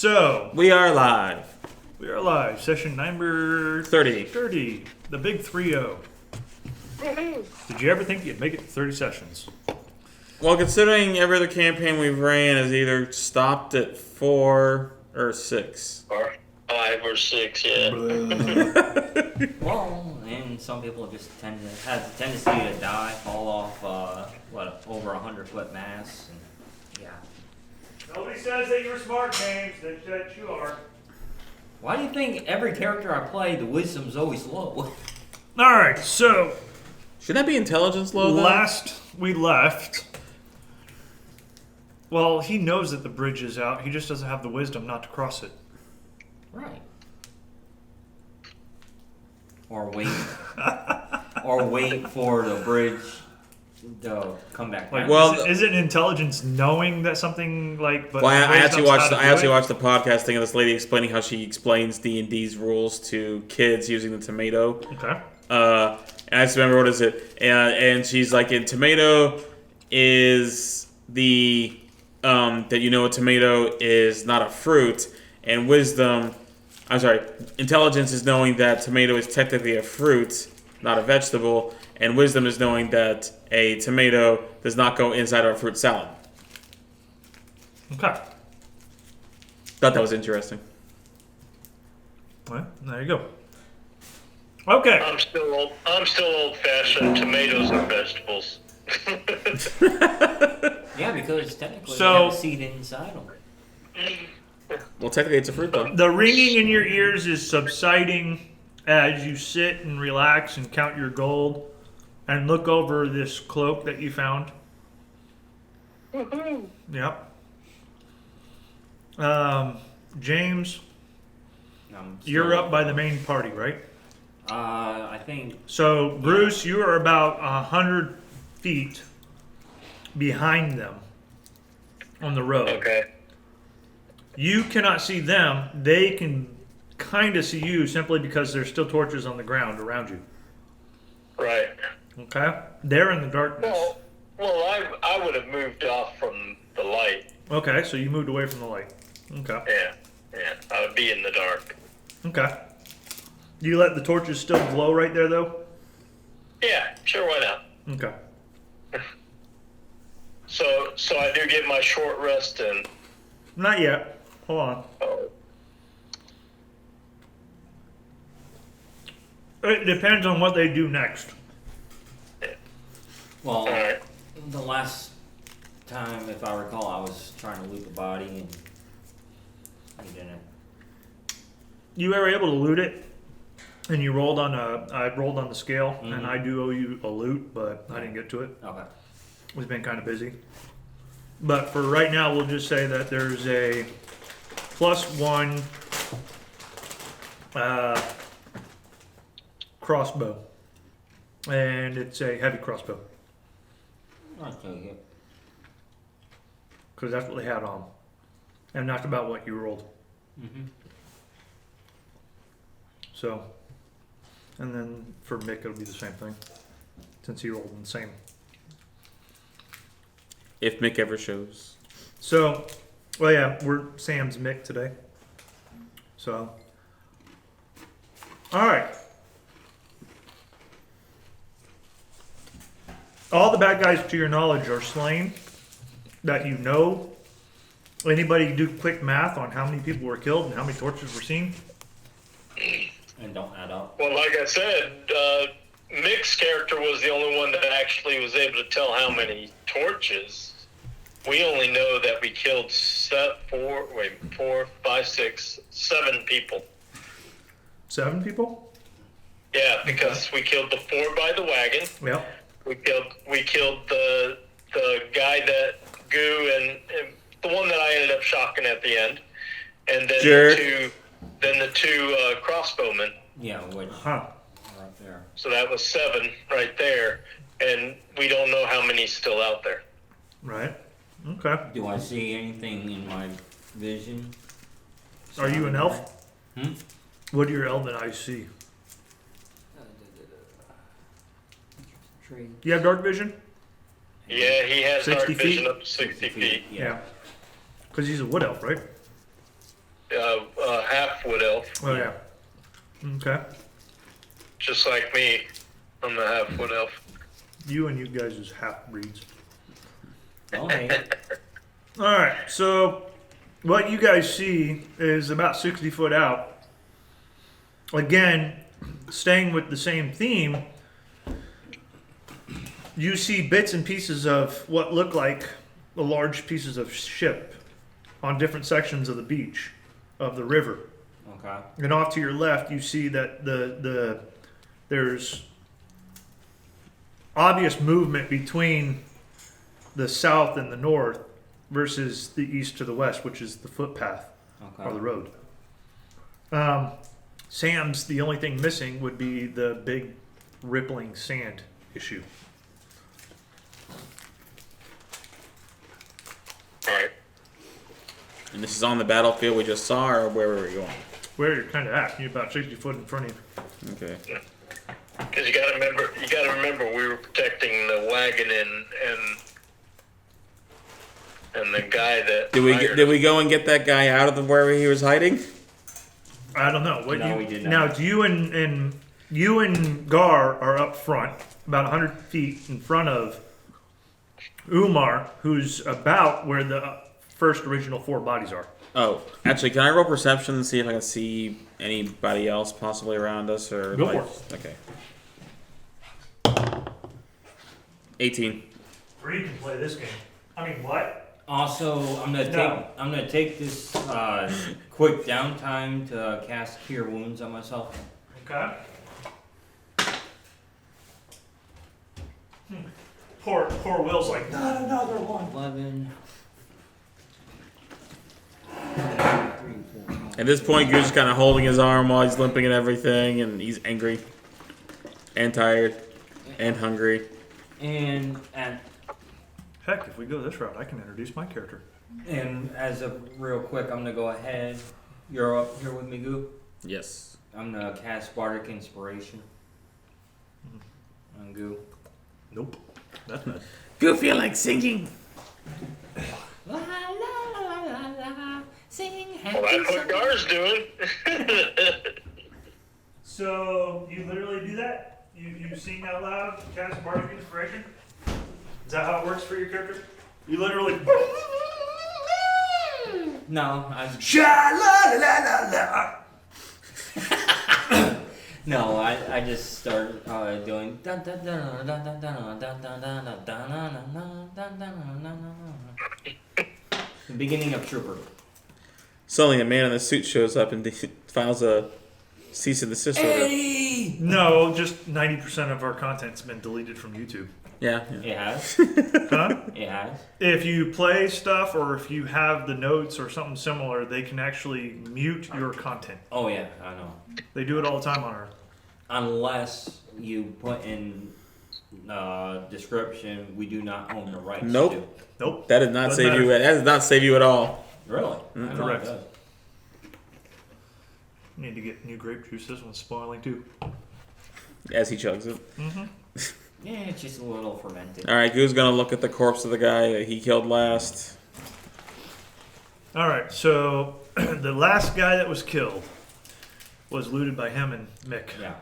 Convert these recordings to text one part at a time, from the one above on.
So We are live. we are live. Session number 30. 30. The big 3-0. Did you ever think you'd make it to 30 sessions? Well, considering every other campaign we've ran has either stopped at 4 or 6. Or 5 or 6, yeah. Well, and some people just have the tendency to die, fall off, over 100-foot mass. And, yeah. Nobody says that you're smart, James. That you are. Why do you think every character I play, the wisdom's always low? Alright, so Should that be intelligence low, though? last we left. Well, he knows that the bridge is out. He just doesn't have the wisdom not to cross it. Right. Or wait. Or wait for the bridge to come back down. Well, is it intelligence knowing that something like? But Well, I actually wisdom's watched. how to I do actually it? watched the podcast thing of this lady explaining how she explains D&D's rules to kids using the tomato. Okay. And I just remember what is it, and she's like, in tomato is the that a tomato is not a fruit, and intelligence is knowing that tomato is technically a fruit, not a vegetable, and wisdom is knowing that a tomato does not go inside of a fruit salad. Okay. Thought that was interesting. Well, there you go. Okay. I'm still old-fashioned. Tomatoes are vegetables. Yeah, because technically So- they have a seed inside them. Well, technically it's a fruit though. The ringing in your ears is subsiding as you sit and relax and count your gold and look over this cloak that you found. Yep. James, you're up by the main party, right? I think. So, Bruce, you are about 100 feet behind them on the road. Okay. You cannot see them. They can kind of see you simply because there's still torches on the ground around you. Right. Okay? They're in the darkness. Well, I would have moved off from the light. Okay, so you moved away from the light. Okay. Yeah. I would be in the dark. Okay. Do you let the torches still glow right there, though? Yeah, sure, why not? Okay. So I do get my short rest in. Not yet. Hold on. Oh. It depends on what they do next. Well, All right. the last time, if I recall, I was trying to loot the body and you didn't. You were able to loot it, and you rolled on I rolled on the scale, and I do owe you a loot, but I didn't get to it. Okay. We've been kind of busy. But for right now, we'll just say that there's a +1 crossbow. And it's a heavy crossbow. I'll take it. Because that's what they had on. And that's about what you rolled. Mm-hmm. So, and then for Mick, it'll be the same thing. Since he rolled the same. If Mick ever shows. So, well, yeah, we're Sam's Mick today. So, all right. All the bad guys, to your knowledge, are slain. That you know. Anybody do quick math on how many people were killed and how many torches were seen? And don't add up. Well, like I said, Mick's character was the only one that actually was able to tell how many torches. We only know that we killed 7 people. 7 people? Yeah, because we killed the 4 by the wagon. Yeah. We killed the guy that and the one that I ended up shocking at the end, and then Jerk. the two crossbowmen. Yeah, which Huh. right there. So that was 7 right there, and we don't know how many's still out there. Right. Okay. Do I see anything in my vision? Are you an elf? Hmm? What do your elven eyes see? Tree. Do you have dark vision? Yeah, he has 60 dark feet? vision up to 60 feet. Yeah. Because he's a wood elf, right? half wood elf, Oh yeah. Okay. just like me. I'm the half wood elf. You and you guys is half breeds. Oh, hey. All right. So what you guys see is about 60 foot out. Again, staying with the same theme. You see bits and pieces of what look like the large pieces of ship on different sections of the beach of the river. Okay. And off to your left, you see that there's obvious movement between the south and the north versus the east to the west, which is the footpath or the road. Sam's, the only thing missing would be the big rippling sand issue. Alright. And this is on the battlefield we just saw, or where were we going? Where you're kind of at, you're about 60 foot in front of you. Okay. Because you gotta remember, we were protecting the wagon and the guy that. Did we go and get that guy out of where he was hiding? I don't know. What No, you, we did not. Now, you and Gar are up front, about 100 feet in front of Umar, who's about where the first original 4 bodies are. Oh, actually, can I roll perception and see if I can see anybody else possibly around us? Or Go like, for Okay. 18. Or you can play this game. I mean, what? Also, I'm gonna take this quick downtime to cast Cure Wounds on myself. Okay. Poor Will's like, not another one. 11. At this point, Goose is kind of holding his arm while he's limping and everything, and he's angry and tired and hungry. And at Heck, if we go this route, I can introduce my character. And as a real quick, I'm gonna go ahead. You're up here with me, Goo. Yes. I'm gonna cast Bardic Inspiration on Goo. Nope. That's not. Goo feel like singing. La la la la la, sing happy Well, that's what song. Gar's doing. So, you literally do that? You sing out loud, cast Bardic Inspiration? Is that how it works for your character? You literally. No, I no, I just start doing. The beginning of Trooper. Suddenly, a man in a suit shows up and files a cease and desist order. Eddie! No, just 90% of our content's been deleted from YouTube. Yeah. It has. Huh? It has. If you play stuff or if you have the notes or something similar, they can actually mute your content. Oh yeah, I know. They do it all the time on our. Unless you put in description, we do not own the rights. Nope. To. Nope. That did not Doesn't save you. matter. That did not save you at all. Really? I know Correct. it does. Need to get new grape juice. This one's spoiling too. As he chugs it. Yeah, it's just a little fermented. All right, Goo's gonna look at the corpse of the guy that he killed last. All right, so the last guy that was killed was looted by him and Mick. Yeah.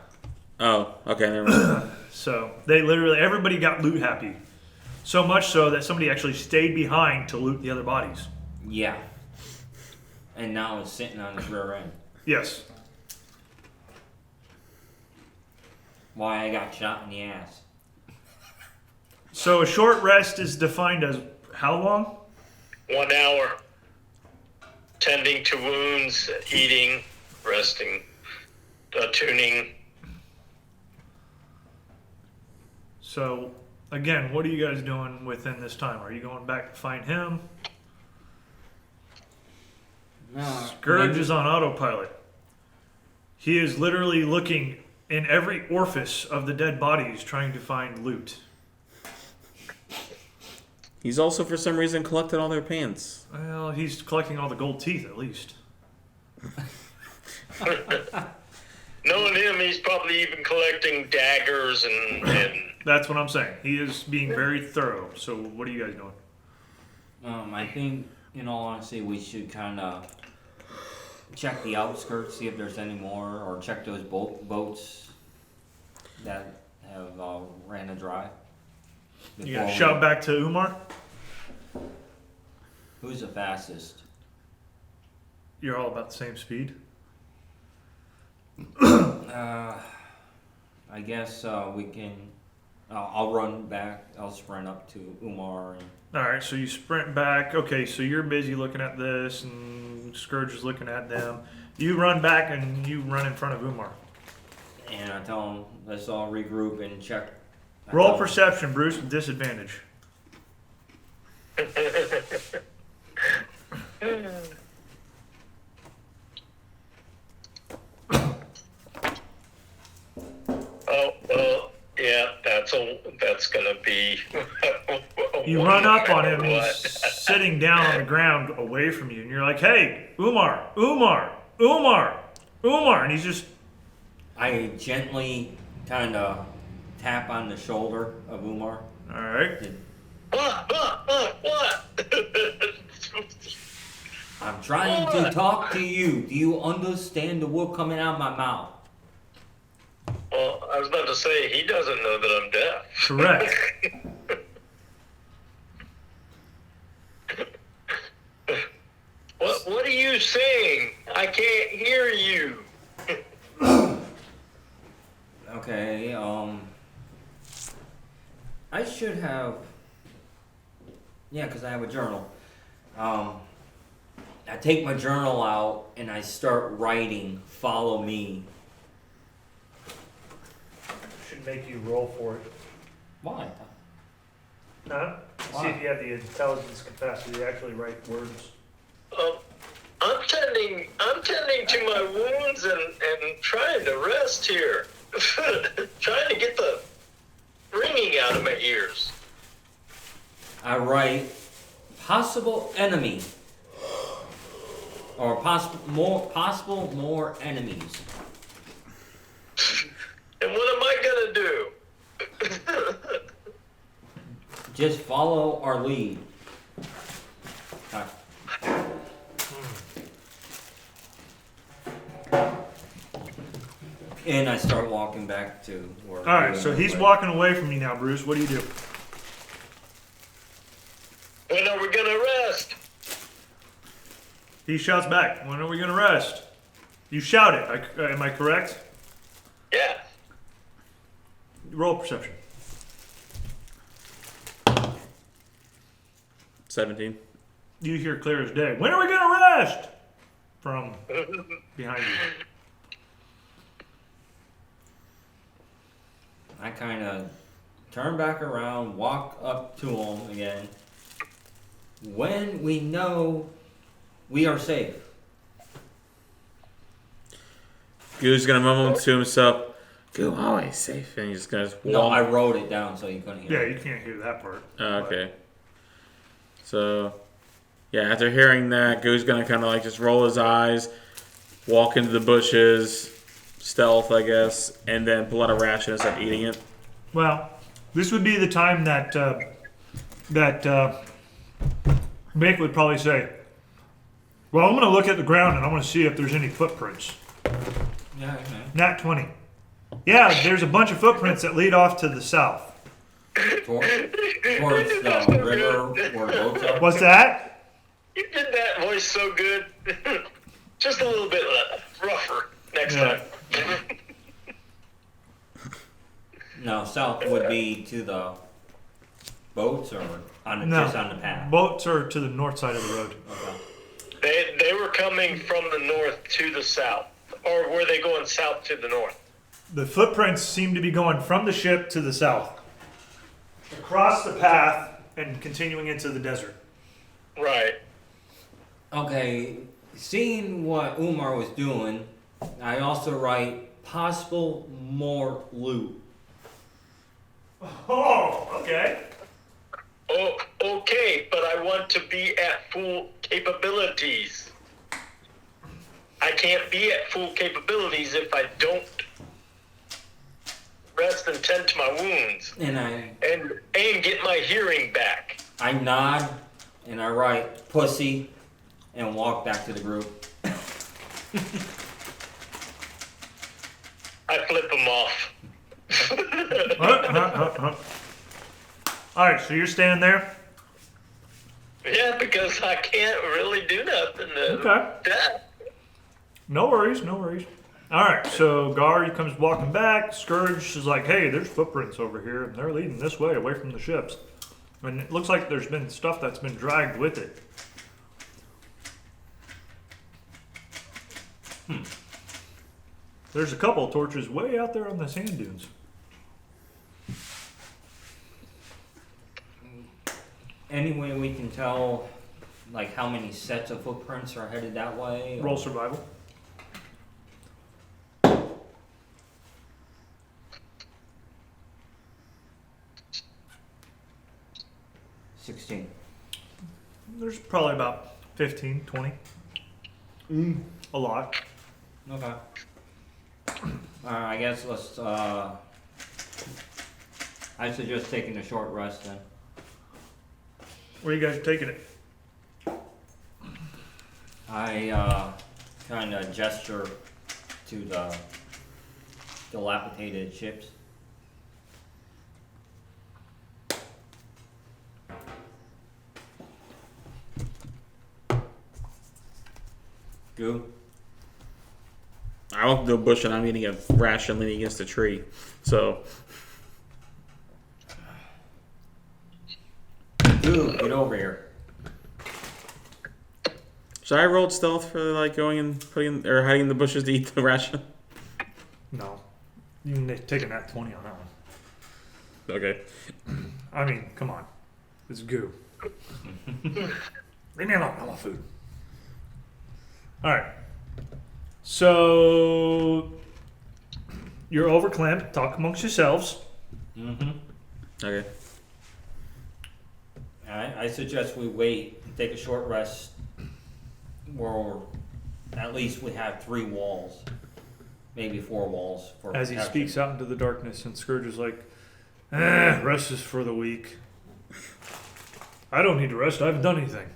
Oh, okay, never mind. So they literally, everybody got loot happy. So much so that somebody actually stayed behind to loot the other bodies. Yeah. And now it's sitting on his rear end. Yes. Why I got shot in the ass. So a short rest is defined as how long? 1 hour. Tending to wounds, eating, resting, tuning. So again, what are you guys doing within this time? Are you going back to find him? No. Scourge is on autopilot. He is literally looking in every orifice of the dead bodies trying to find loot. He's also, for some reason, collected all their pants. Well, he's collecting all the gold teeth at least. Knowing him, he's probably even collecting daggers and That's what I'm saying. He is being very thorough. So what are you guys doing? I think, in all honesty, we should kind of check the outskirts, see if there's any more, or check those boats that have ran dry. You gotta shout back to Umar. Who's the fastest? You're all about the same speed. I guess we can. I'll run back. I'll sprint up to Umar. And All right, so you sprint back. Okay, so you're busy looking at this, and Scourge is looking at them. You run back, and you run in front of Umar. And I tell him, let's all regroup and check. Roll perception, Bruce, with disadvantage. Oh well, yeah, that's gonna be. You run up on him, and he's sitting down on the ground away from you, and you're like, "Hey, Umar, Umar, Umar, Umar," and he's just. I gently kind of tap on the shoulder of Umar. All right. What? I'm trying to talk to you. Do you understand the word coming out of my mouth? Well, I was about to say he doesn't know that I'm deaf. Correct. What are you saying? I can't hear you. Okay, I should have. Yeah, because I have a journal. I take my journal out and I start writing, follow me. Should make you roll for it. Why? Huh? Why? See if you have the intelligence capacity to actually write words. I'm tending to my wounds and trying to rest here. Trying to get the ringing out of my ears. I write possible enemy. Or possible more enemies. And what am I gonna do? Just follow our lead. And I start walking back to where. All right, so he's walking away from you now, Bruce. What do you do? When are we gonna rest? He shouts back, "When are we going to rest?" You shout it. Am I correct? Yeah. Roll perception. 17. You hear clear as day, "When are we going to rest?" From behind you. I kind of turn back around, walk up to him again. When we know we are safe. Goo's gonna mumble to himself, "Goo always safe," and he's just gonna walk. No, I wrote it down so you couldn't hear Yeah, it. you can't hear that part. Okay. So, yeah, after hearing that, Goo's gonna kind of like just roll his eyes, walk into the bushes, stealth, I guess, and then pull out a ration and start eating it. Well, this would be the time that Mick would probably say, "Well, I'm going to look at the ground and I'm going to see if there's any footprints." Yeah, okay. Nat 20. Yeah, there's a bunch of footprints that lead off to the south. Towards the river where boats are. What's that? You did that voice so good. Just a little bit rougher next Yeah. time. No, south would be to the boats or just on the path. Boats are to the north side of the road. Okay. They were coming from the north to the south. Or were they going south to the north? The footprints seem to be going from the ship to the south, across the path, and continuing into the desert. Right. Okay, seeing what Umar was doing, I also write possible more loot. Oh, okay. Oh, okay, but I want to be at full capabilities. I can't be at full capabilities if I don't rest and tend to my wounds and get my hearing back. I nod and I write pussy and walk back to the group. I flip them off. All right, so you're standing there. Yeah, because I can't really do nothing to Okay. that. No worries, no worries. All right, so Gar comes walking back. Scourge is like, "Hey, there's footprints over here, and they're leading this way, away from the ships. And it looks like there's been stuff that's been dragged with it." There's a couple of torches way out there on the sand dunes. Any way we can tell, like, how many sets of footprints are headed that way? Roll survival. 16. There's probably about 15, 20. A lot. Okay. I guess let's, I suggest taking a short rest then. Where you guys taking it? I, kind of gesture to the dilapidated ships. Goo. I walk into a bush and I'm eating a ration leaning against a tree. So, Goo, get over here. should I roll stealth for like going and putting or hiding in the bushes to eat the ration? No. You can take a nat 20 on that one. Okay. I mean, come on. It's goo. Leave me alone. I want food. Alright. So, you're over Clem. Talk amongst yourselves. Mm-hmm. Okay. I suggest we wait and take a short rest where at least we have 3 walls. Maybe 4 walls for As he protection. speaks out into the darkness, and Scourge is like, rest is for the weak. I don't need to rest. I haven't done anything.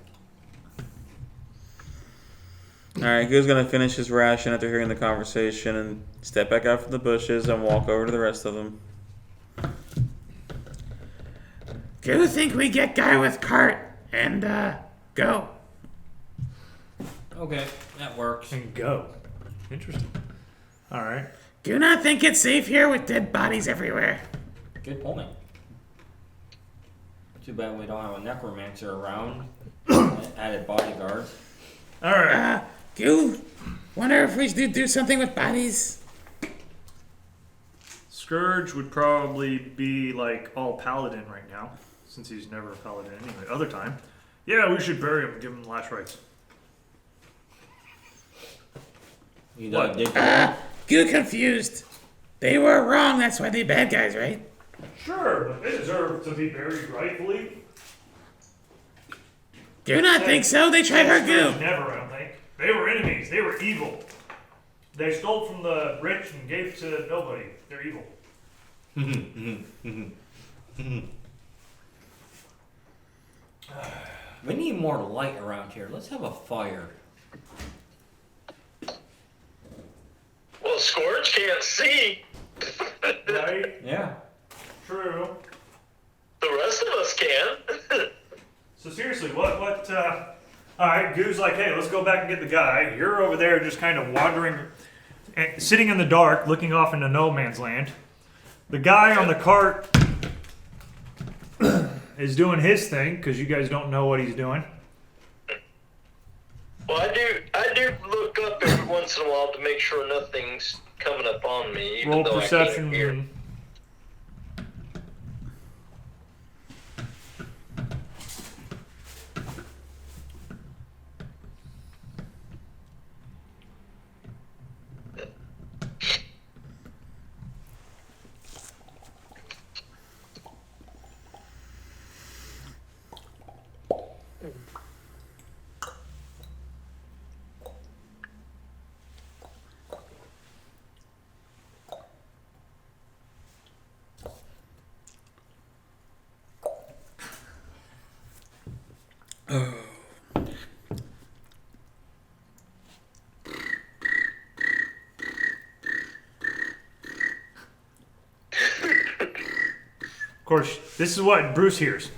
Alright, Goo's gonna finish his ration after hearing the conversation and step back out from the bushes and walk over to the rest of them. Goo think we get guy with cart and go. Okay, that works. And go. Interesting. Alright. Do not think it's safe here with dead bodies everywhere. Good point. Too bad we don't have a necromancer around. Added bodyguards. Alright. Goo, wonder if we should do something with bodies. Scourge would probably be like all paladin right now, since he's never a paladin anyway. Other time, yeah, we should bury him and give him the last rites. You What? did Goo confused. They were wrong, that's why they bad guys, right? Sure, but they deserve to be buried rightfully. Do not think so, they tried her Scourge Goo. never, I don't think. They were enemies. They were evil. They stole from the rich and gave to nobody. They're evil. We need more light around here. Let's have a fire. Well, Scourge can't see. Right? Yeah. True. The rest of us can. So seriously, alright, Goo's like, hey, let's go back and get the guy. You're over there just kind of wandering, sitting in the dark, looking off into no man's land. The guy on the cart is doing his thing, because you guys don't know what he's doing. Well, I do look up every once in a while to make sure nothing's coming up on me, even Roll though I can't hear. perception. course, this is what Bruce hears.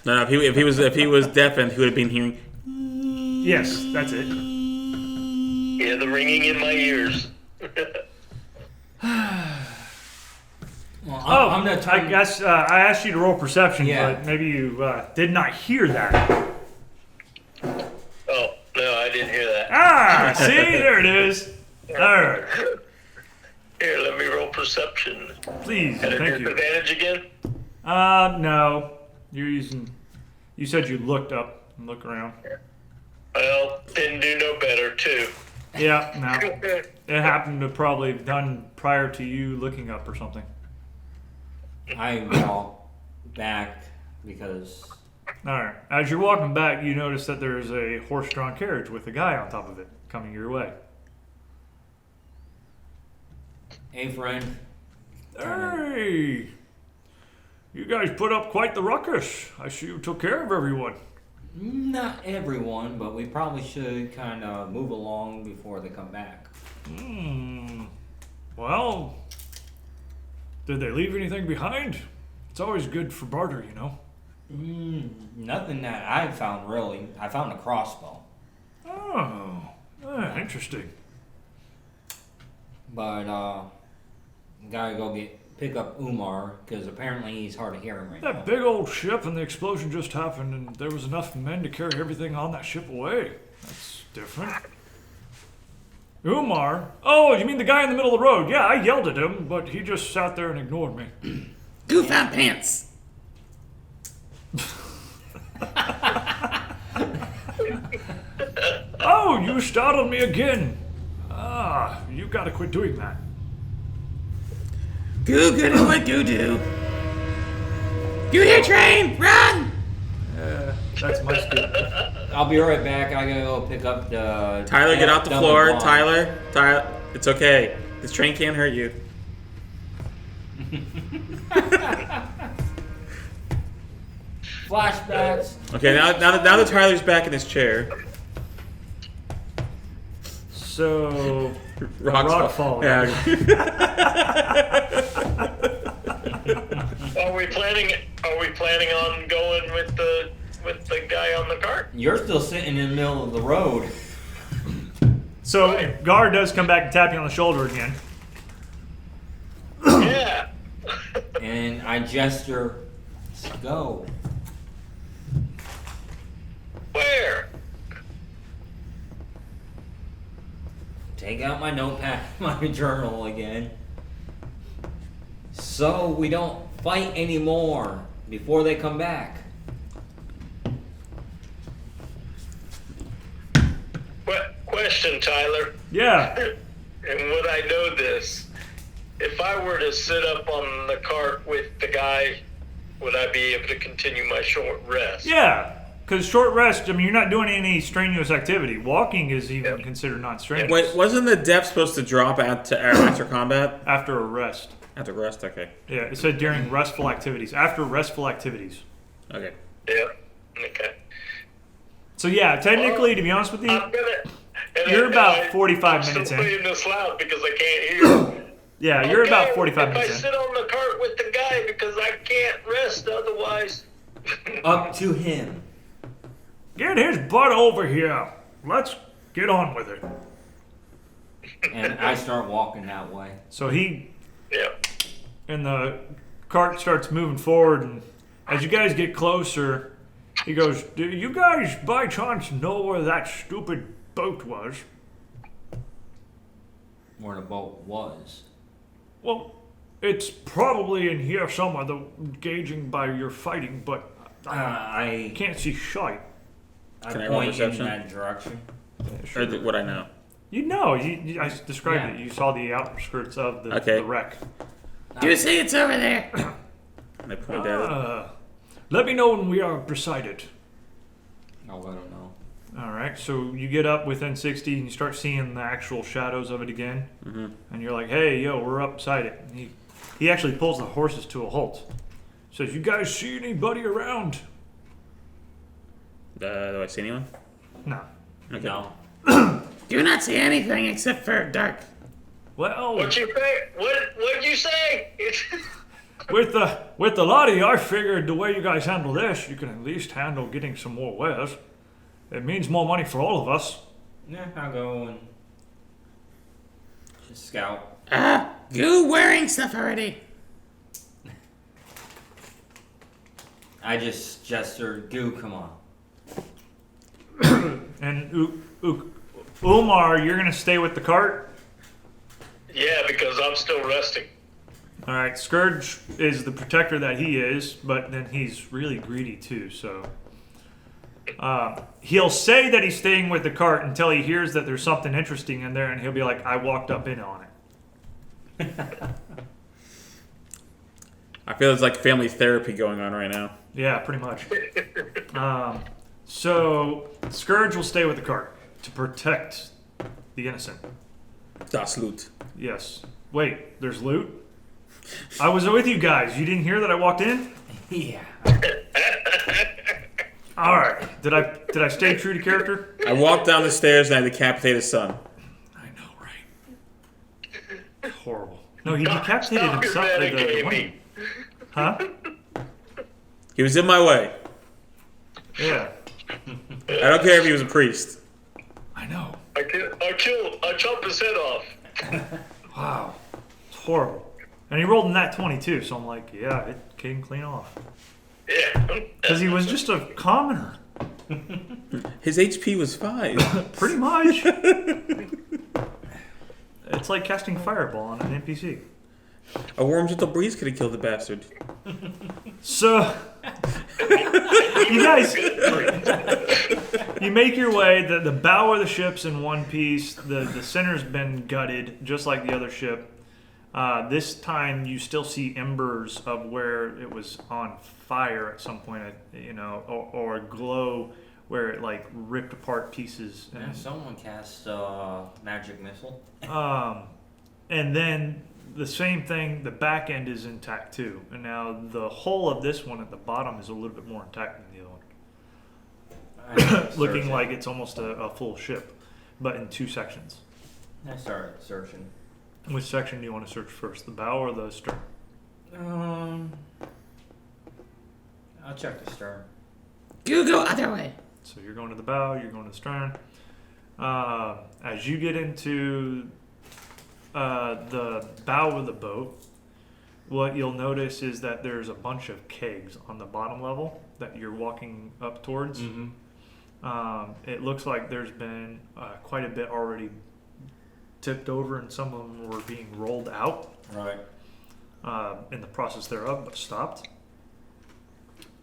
No, if he was deafened, he would have been hearing. Yes, that's it. Yeah, the ringing in my ears. Well, Oh, I'm not I talking. guess I asked you to roll perception, Yeah. but maybe you did not hear that. Oh, no, I didn't hear that. Ah, see, there it is. All right, Here, let me roll perception. please, At a thank you. disadvantage again? No, you're using. You said you looked up and look around. Well, didn't do no better, too. Yeah, no, it happened to probably have done prior to you looking up or something. I walk back because All right, as you're walking back, you notice that there's a horse-drawn carriage with a guy on top of it coming your way. hey friend, Hey, you guys put up quite the ruckus. I see you took care of everyone. not everyone, but we probably should kind of move along before they come back. Well, did they leave anything behind? It's always good for barter, you know. Nothing that I found really. I found a crossbow, Oh, interesting. but gotta go pick up Umar because apparently he's hard of hearing right now. That big old ship and the explosion just happened, and there was enough men to carry everything on that ship away. That's different. Umar? Oh, you mean the guy in the middle of the road? Yeah, I yelled at him, but he just sat there and ignored me. Goof out pants. Oh, you startled me again. Ah, you gotta quit doing that. Goo good and what goo do. Goo here train, run! That's my skill. I'll be right back. I gotta go pick up the. Tyler, get off the double floor. blind. Tyler, it's okay. This train can't hurt you. Flashbacks. Okay, now that Tyler's back in his chair. So, Rocks rock fall. falling. Yeah. Are we planning on going with the guy on the cart? You're still sitting in the middle of the road. So, Right. Gar does come back and tap you on the shoulder again. Yeah. And I gesture, let's go. Where? Take out my notepad, my journal again. So we don't fight anymore before they come back. Question, Tyler. Yeah. And would I know this? If I were to sit up on the cart with the guy, would I be able to continue my short rest? Yeah. Because short rest, I mean, you're not doing any strenuous activity. Walking is even Yep. considered not strenuous. Wait, wasn't the depth supposed to drop after combat? After a rest. After rest, okay. Yeah, it said during restful activities. After restful activities. Okay. Yeah. Okay. So yeah, technically, to be honest with you, I'm gonna. and You're I- about and I- 45 I'm minutes in. still playing this loud because I can't hear. yeah, you're about Okay, 45 if minutes I in. sit on the cart with the guy because I can't rest otherwise. Up to him. Get his butt over here. Let's get on with it. And I start walking that way. So he Yeah. and the cart starts moving forward, and as you guys get closer, he goes, "Do you guys by chance know where that stupid boat was?" Where the boat was. Well, it's probably in here somewhere, gauging by your fighting, but I I can't see shite. Can I roll point in perception? that direction. Or what I know. You know, I described Yeah. it. You saw the outskirts of the, Okay. the wreck. Do you see it's over there? And I point at it. Let me know when we are beside it. I'll let him know. All right, so you get up within 60 and you start seeing the actual shadows of it again. Mm-hmm. And you're like, hey, yo, we're up beside it. And he actually pulls the horses to a halt. Says, you guys see anybody around? Do I see anyone? No. Okay. No. Do not see anything except for dark. Well, What you say? What'd you say? with the lottie, I figured the way you guys handle this, you can at least handle getting some more wares. It means more money for all of us. Yeah, I'll go and just scout. Goo wearing stuff already. I just gestured, Goo, come on. And Umar, you're gonna stay with the cart. Yeah, because I'm still resting. All right, Scourge is the protector that he is, but then he's really greedy too. So he'll say that he's staying with the cart until he hears that there's something interesting in there, and he'll be like, "I walked up in on it." I feel it's like family therapy going on right now. Yeah, pretty much. So Scourge will stay with the cart to protect the innocent. Das Loot. Yes. Wait, there's loot? I was with you guys. You didn't hear that I walked in? Yeah. All right. Did I stay true to character? I walked down the stairs and I decapitated his son. I know, right? Horrible. No, he decapitated Stop your himself. metagaming. Huh? He was in my way. Yeah. I don't care if he was a priest. I know. I chopped his head off. Wow. It's horrible. And he rolled in that 22, so I'm like, yeah, it came clean off. Yeah. Because he was just a commoner. His HP was 5. Pretty much. It's like casting fireball on an NPC. A warm, gentle breeze could have killed the bastard. So, you guys, you make your way. The bow of the ship's in one piece. The center's been gutted, just like the other ship. This time, you still see embers of where it was on fire at some point, or a glow where it like ripped apart pieces. Yeah, someone cast magic missile. And then the same thing, the back end is intact too. And now the whole of this one at the bottom is a little bit more intact than the other one. Looking like it's almost a full ship, but in 2 sections. I started searching. Which section do you want to search first, the bow or the stern? I'll check the stern. You go other way. So you're going to the bow, you're going to the stern. As you get into the bow of the boat, what you'll notice is that there's a bunch of kegs on the bottom level that you're walking up towards. Mm-hmm. It looks like there's been quite a bit already tipped over, and some of them were being rolled out Right. in the process thereof, but stopped.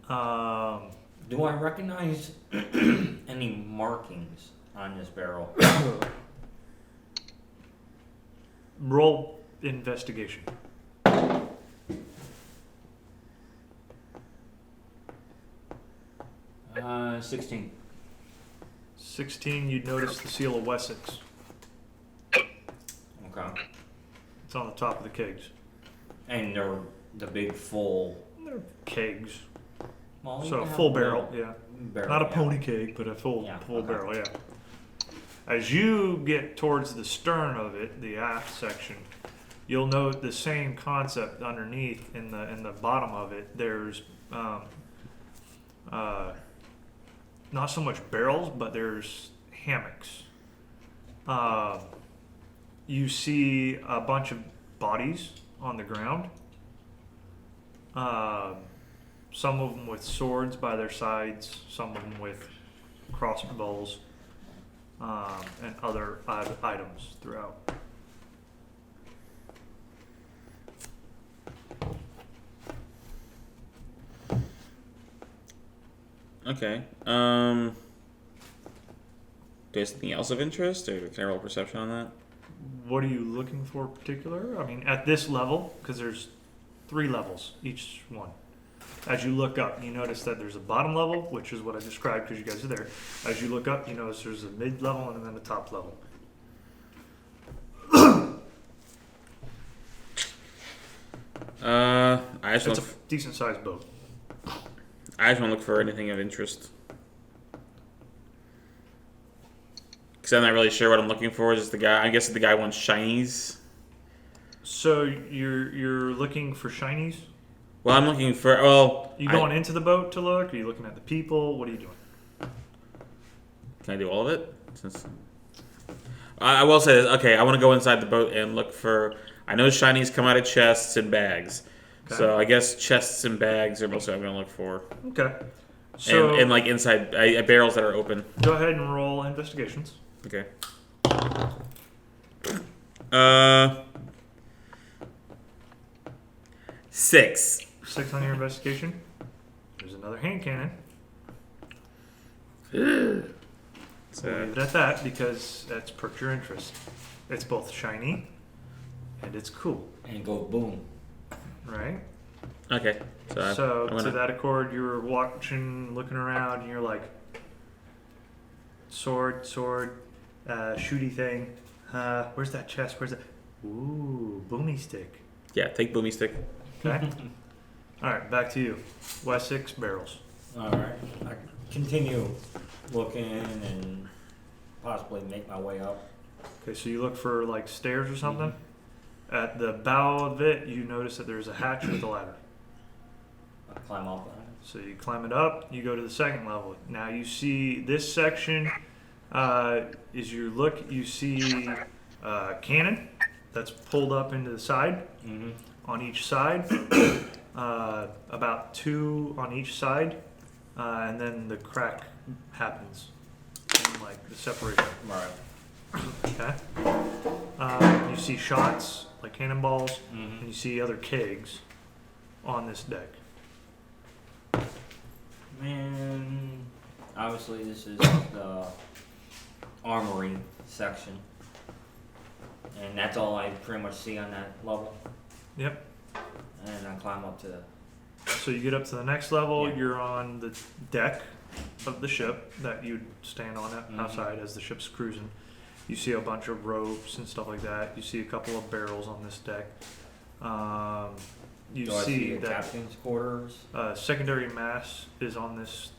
Do I recognize any markings on this barrel? Roll investigation. 16. 16, you'd notice the seal of Wessex. Okay. It's on the top of the kegs. And they're the big full. They're kegs. Well, you So a can have full barrel, yeah. barrel, Not a yeah. pony keg, but a full Yeah, full okay. barrel, yeah. As you get towards the stern of it, the aft section, you'll note the same concept underneath in the bottom of it. There's not so much barrels, but there's hammocks. You see a bunch of bodies on the ground. Some of them with swords by their sides, some of them with crossbows, and other items throughout. Okay. There's anything else of interest, or can I roll perception on that? What are you looking for in particular? I mean, at this level, because there's 3 levels, each one. As you look up, you notice that there's a bottom level, which is what I described because you guys are there. As you look up, you notice there's a mid level and then a top level. I just It's want. a decent sized boat. I just want to look for anything of interest. Because I'm not really sure what I'm looking for. Is the guy? I guess the guy wants shinies. So you're looking for shinies? Well, I'm looking for. Well, You going into the boat to look? Are you looking at the people? What are you doing? Can I do all of it? Since I will say this. Okay, I want to go inside the boat and look for. I know shinies come out of chests and bags, so I guess chests and bags are mostly what I'm going to look for. Okay. So And like inside barrels that are open. go ahead and roll investigations. Okay. 6. 6 on your investigation. There's another hand cannon. So, We'll leave it at that because that's perked your interest. It's both shiny and it's cool, And go boom. right? okay. So, So I'm to gonna, that accord, you were watching, looking around, and you're like, sword, shooty thing. Where's that chest? Where's that? Ooh, boomy stick. yeah, take boomy stick. Okay. All right, back to you. Wessex barrels. All right. I continue looking and possibly make my way up. Okay, so you look for like stairs or something. At the bow of it, you notice that there's a hatch with a ladder. I climb up on it. So you climb it up, you go to the second level. Now you see this section, as you look, you see cannon that's pulled up into the side on each side, about 2 on each side, and then the crack happens, and like the separation. Right. Okay. You see shots, like cannonballs, and you see other kegs on this deck. Man, obviously this is the armory section. And that's all I pretty much see on that level. Yep. And I climb up to the... So you get up to the next level, Yeah. you're on the deck of the ship that you'd stand on outside as the ship's cruising. You see a bunch of ropes and stuff like that. You see a couple of barrels on this deck. You Do I see the that captain's quarters? secondary mast is on this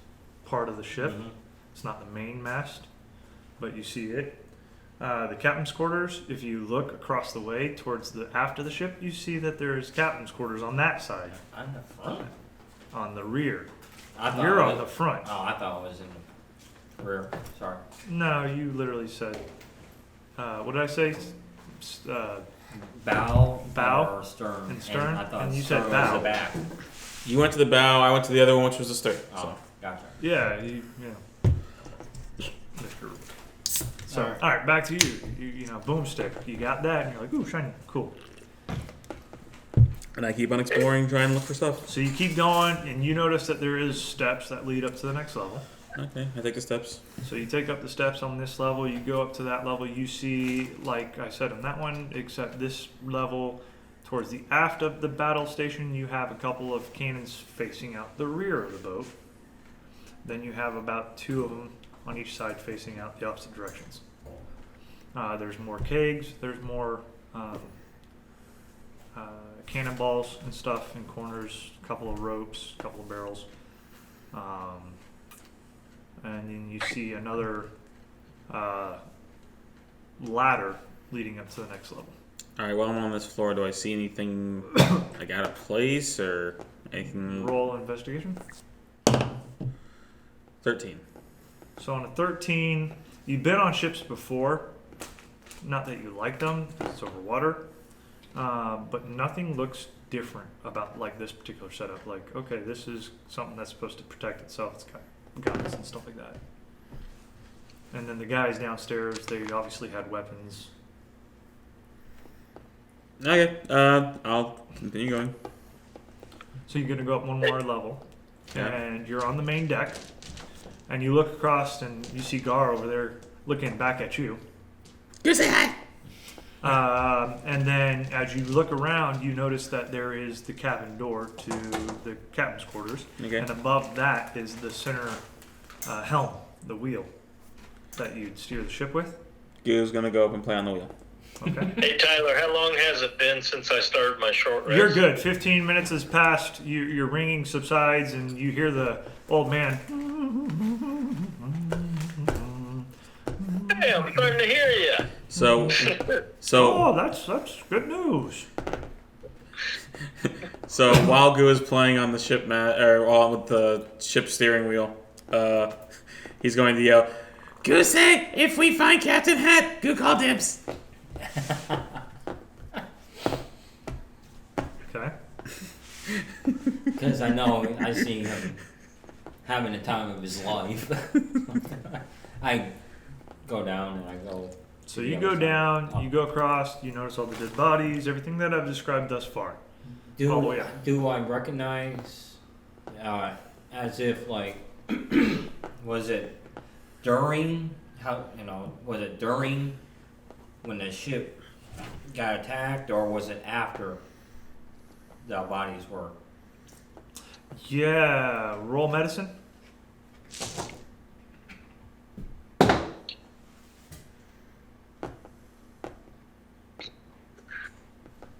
part of the ship. Mhm. It's not the main mast, but you see it. The captain's quarters, if you look across the way towards the aft of the ship, you see that there's captain's quarters on that side, On the front? on the rear. I thought You're it on was- the front. Oh, I thought it was in the rear. Sorry. No, you literally said, what did I say? Bow, Bow or stern? and stern? I thought And you stern said was bow. the back. You went to the bow. I went to the other one, which was the stern. Oh, So. gotcha. Yeah, So, Alright. all right, back to you. You know, boomstick. You got that, and you're like, ooh, shiny, cool. And I keep on exploring, trying to look for stuff. So you keep going, and you notice that there is steps that lead up to the next level. Okay, I take the steps. So you take up the steps on this level, you go up to that level, you see, like I said on that one, except this level, towards the aft of the battle station, you have a couple of cannons facing out the rear of the boat. Then you have about 2 of them on each side facing out the opposite directions. There's more kegs, there's more cannonballs and stuff in corners, a couple of ropes, a couple of barrels. And then you see another ladder leading up to the next level. All right, while I'm on this floor, do I see anything like out of place or anything? Roll investigation. 13. So on a 13, you've been on ships before. Not that you like them, 'cause it's over water. But nothing looks different about like this particular setup. Like, okay, this is something that's supposed to protect itself. It's got guns and stuff like that. And then the guys downstairs, they obviously had weapons. Okay, I'll continue going. So you're gonna go up one more level, Yeah. and you're on the main deck. And you look across, and you see Gar over there looking back at you. Go say hi. And then as you look around, you notice that there is the cabin door to the captain's quarters. Okay. And above that is the center helm, the wheel that you'd steer the ship with. Goo's gonna go up and play on the wheel. Okay. Hey Tyler, how long has it been since I started my short rest? You're good. 15 minutes has passed. Your ringing subsides, and you hear the old man. Hey, I'm starting to hear you. So, Oh, that's good news. So while Goo is playing on the ship with the ship steering wheel, he's going to yell, "Goo say, if we find Captain Hat, Goo call dibs." Okay. Because I know I see him having the time of his life. I go down and I go. So to you the go other down, side. you go across, you notice all the dead bodies, everything that I've described thus far. Oh, yeah. Do I recognize, as if like, was it during was it during when the ship got attacked, or was it after the bodies were? Yeah, roll medicine.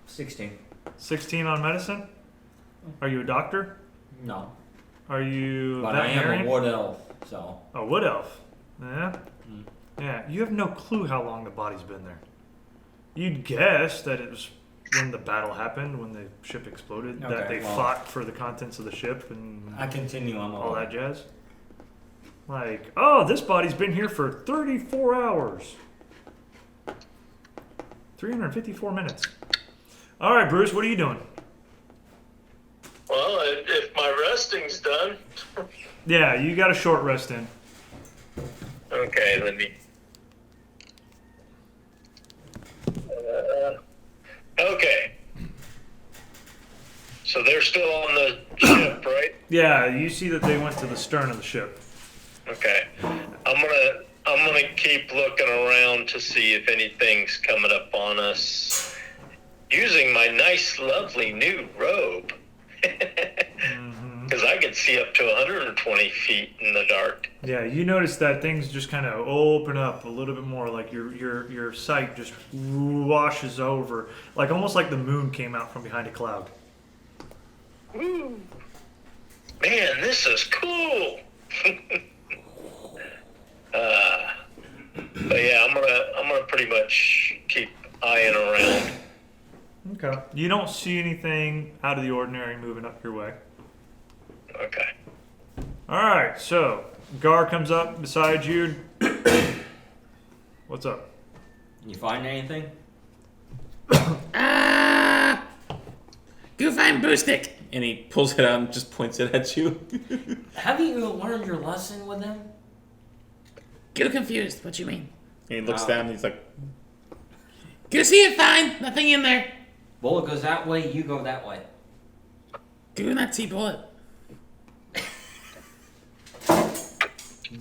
16. 16 on medicine. Are you a doctor? No, Are you but I am veterinarian? a wood elf, so A wood elf. Yeah. Mm. Yeah. You have no clue how long the body's been there. You'd guess that it was when the battle happened, when the ship exploded, that Okay, they well- fought for the contents of the ship and I continue on all that jazz. Like, oh, this body's been here for 34 hours. 354 minutes. All right, Bruce, what are you doing? Well, if my resting's done, Yeah, you got a short rest in. okay, let me. Okay. So they're still on the ship, right? Yeah, you see that they went to the stern of the ship. Okay. I'm gonna keep looking around to see if anything's coming up on us. Using my nice, lovely new robe. Because I can see up to 120 feet in the dark. Yeah, you notice that things just kind of open up a little bit more, like your sight just washes over, like almost like the moon came out from behind a cloud. Woo. Man, this is cool. But yeah, I'm gonna pretty much keep eyeing around. Okay. You don't see anything out of the ordinary moving up your way. Okay. All right, so Gar comes up beside you. What's up? You find anything? Go find Boostic. And he pulls it out and just points it at you. Haven't you learned your lesson with him? Go confused. What you mean? And he looks Oh. down and he's like, go see it fine. Nothing in there. Bullet goes that way, you go that way. Go not see bullet.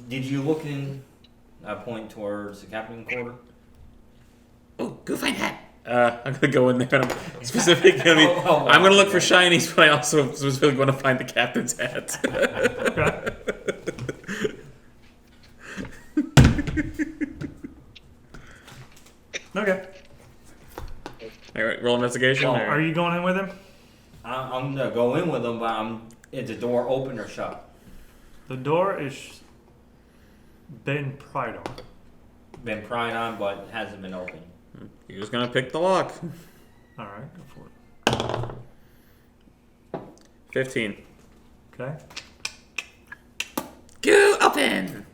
Did you look in? I point towards the captain's quarter. Oh, go find hat. I'm gonna go in there and I'm specifically gonna Oh, I'm gonna look for shinies, but I also specifically want to find the captain's hat. Okay. Okay. All right, roll investigation. Oh, or- Are you going in with him? I'm gonna go in with him, but is the door open or shut? The door is been pried on. Been pried on, but hasn't been open. You're just gonna pick the lock. All right, go for it. 15. Okay. Go open.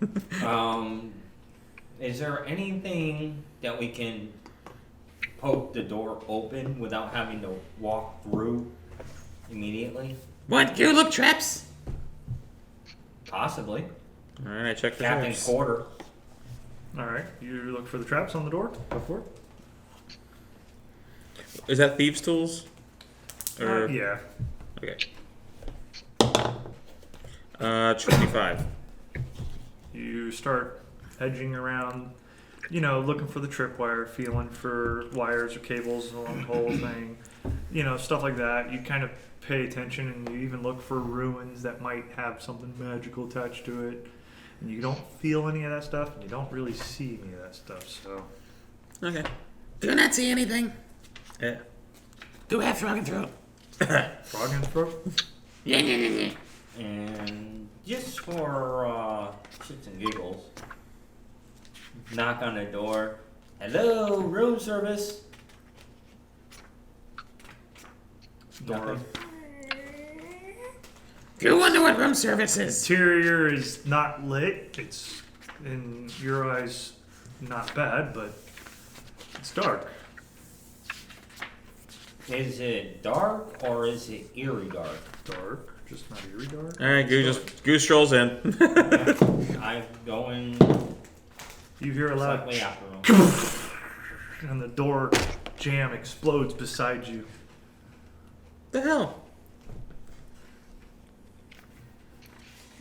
Is there anything that we can poke the door open without having to walk through immediately? What? Go look traps. Possibly. All right, I checked the Captain's traps. quarter. All right. You look for the traps on the door. Go for it. Is that thieves' tools? Or Yeah. okay. 25. You start edging around, looking for the tripwire, feeling for wires or cables along the whole thing, stuff like that. You kind of pay attention and you even look for ruins that might have something magical attached to it. And you don't feel any of that stuff, and you don't really see any of that stuff, so. Okay. Do not see anything. Yeah. Go have frog and throat. Frog in his throat? Yeah. And just for shits and giggles, knock on the door. Hello, room service. Door. Go wonder what room service is. Interior is not lit. It's, in your eyes, not bad, but it's dark. Is it dark or is it eerie dark? Dark, just not eerie dark. All right, Goose strolls in. I'm going You hear a loud slightly after him. and the door jam explodes beside you. The hell?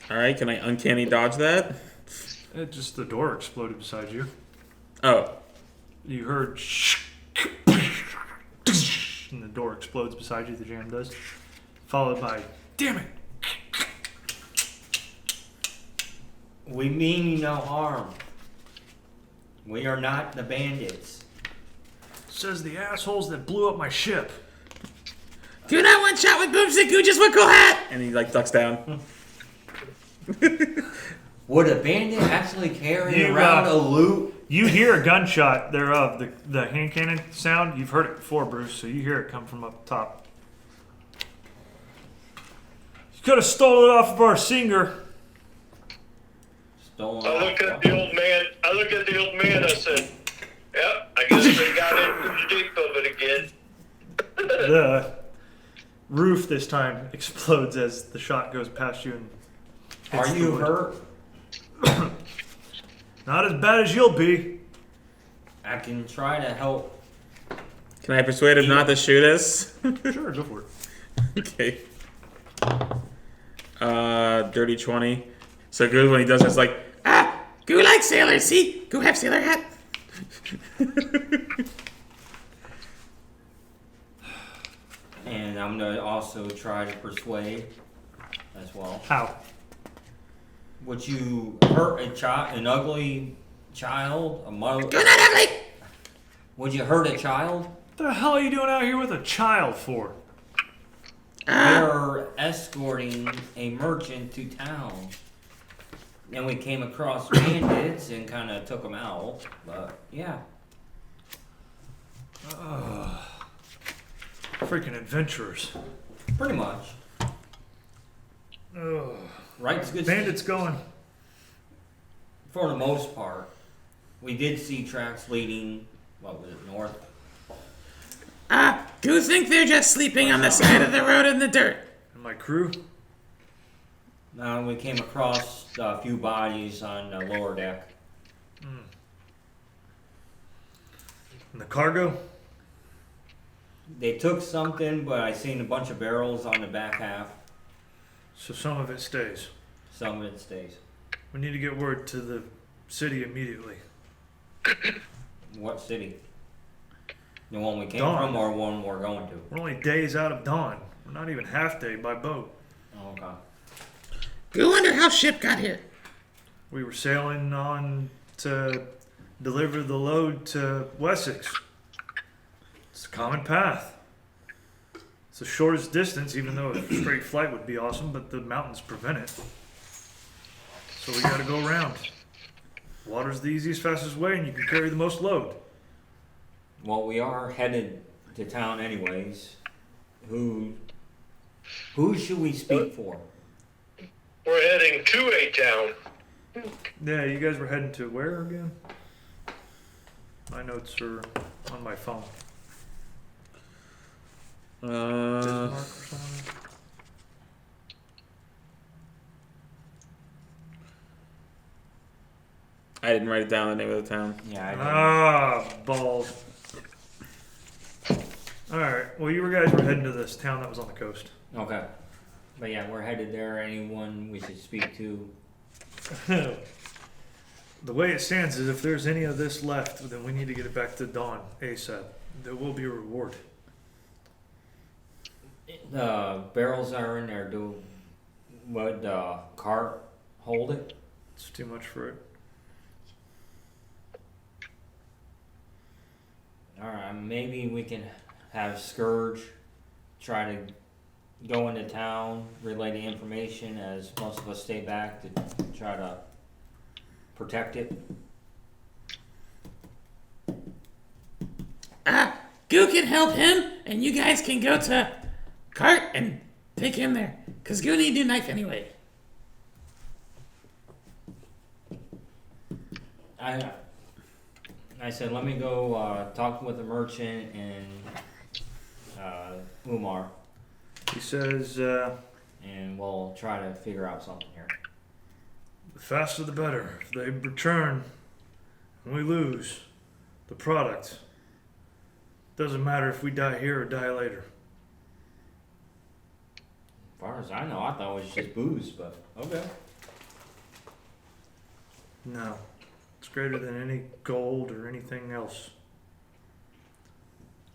All right, can I uncanny dodge that? Just the door exploded beside you. Oh, You heard and the door explodes beside you, the jam does. Followed by, damn it! We mean you no harm. We are not the bandits. Says the assholes that blew up my ship. do not one shot with boomstick. Who just would go hat? And he like ducks down. Would a bandit actually carry You, around a loot? You hear a gunshot thereof, the hand cannon sound. You've heard it before, Bruce, so you hear it come from up top. You could have stolen it off of our singer. Stolen I look at the old man. I said, "Yep, I guess they got into the deep of it again." The roof this time explodes as the shot goes past you and hits Are the you wood. hurt? Not as bad as you'll be. I can try to help. Can I persuade him not to shoot us? Sure, go for it. Okay. Dirty 20. So good when he does it's like, Goo like sailors, see? Goo have sailor hat. And I'm going to also try to persuade as well. How? Would you hurt a child, an ugly child, a mother? Go not ugly. Would you hurt a child? What the hell are you doing out here with a child for? We're escorting a merchant to town. And we came across bandits and kind of took them out. But, yeah. Freaking adventurers. Pretty much. Ugh. Right's good. Bandits going. For the most part. We did see tracks leading, what was it, north? Goo think they're just sleeping on the side of the road in the dirt. And my crew? We came across a few bodies on the lower deck. And the cargo? They took something, but I seen a bunch of barrels on the back half. So some of it stays. Some of it stays. We need to get word to the city immediately. What city? The one we came Dawn. from or one we're going to? We're only days out of dawn. We're not even half day by boat. Oh, okay. Goo wonder how ship got here. We were sailing on to deliver the load to Wessex. It's a common path. It's the shortest distance, even though a straight flight would be awesome, but the mountains prevent it. So we gotta go around. Water's the easiest, fastest way, and you can carry the most load. Well, we are headed to town anyways. Who should we speak for? We're heading to a town. Yeah, you guys were heading to where again? My notes are on my phone. Bismarck or something? I didn't write it down, the name of the town. Yeah, I Balls. Alright, well, you guys were heading to this town that was on the coast. didn't. Okay. But yeah, we're headed there. Anyone we should speak to? The way it stands is if there's any of this left, then we need to get it back to Dawn ASAP. There will be a reward. The barrels are in there. Would the cart hold it? It's too much for it. Alright, maybe we can have Scourge try to go into town, relay the information as most of us stay back to try to protect it. Goo can help him, and you guys can go to cart and take him there. Because you need a new knife anyway. I said, let me go talk with the merchant and Umar, He says, and we'll try to figure out something here. the faster the better. If they return and we lose the product, doesn't matter if we die here or die later. As far as I know, I thought it was just booze, but okay. No. It's greater than any gold or anything else.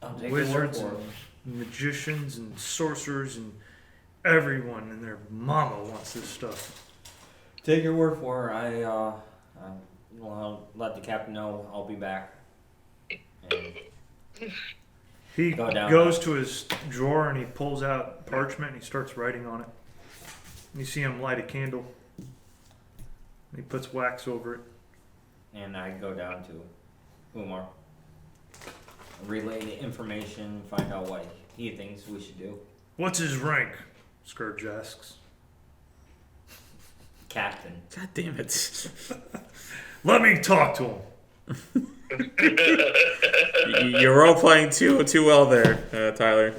I'll take your word Wizards for it. and magicians and sorcerers and everyone and their mama wants this stuff. Take your word for it. I'll let the captain know I'll be back. And He Go down. goes to his drawer and he pulls out parchment and he starts writing on it. And you see him light a candle. And he puts wax over it. And I go down to Umar, relay the information, find out what he thinks we should do. What's his rank? Scourge asks. Captain. God damn it. Let me talk to him. You're role playing too well there, Tyler.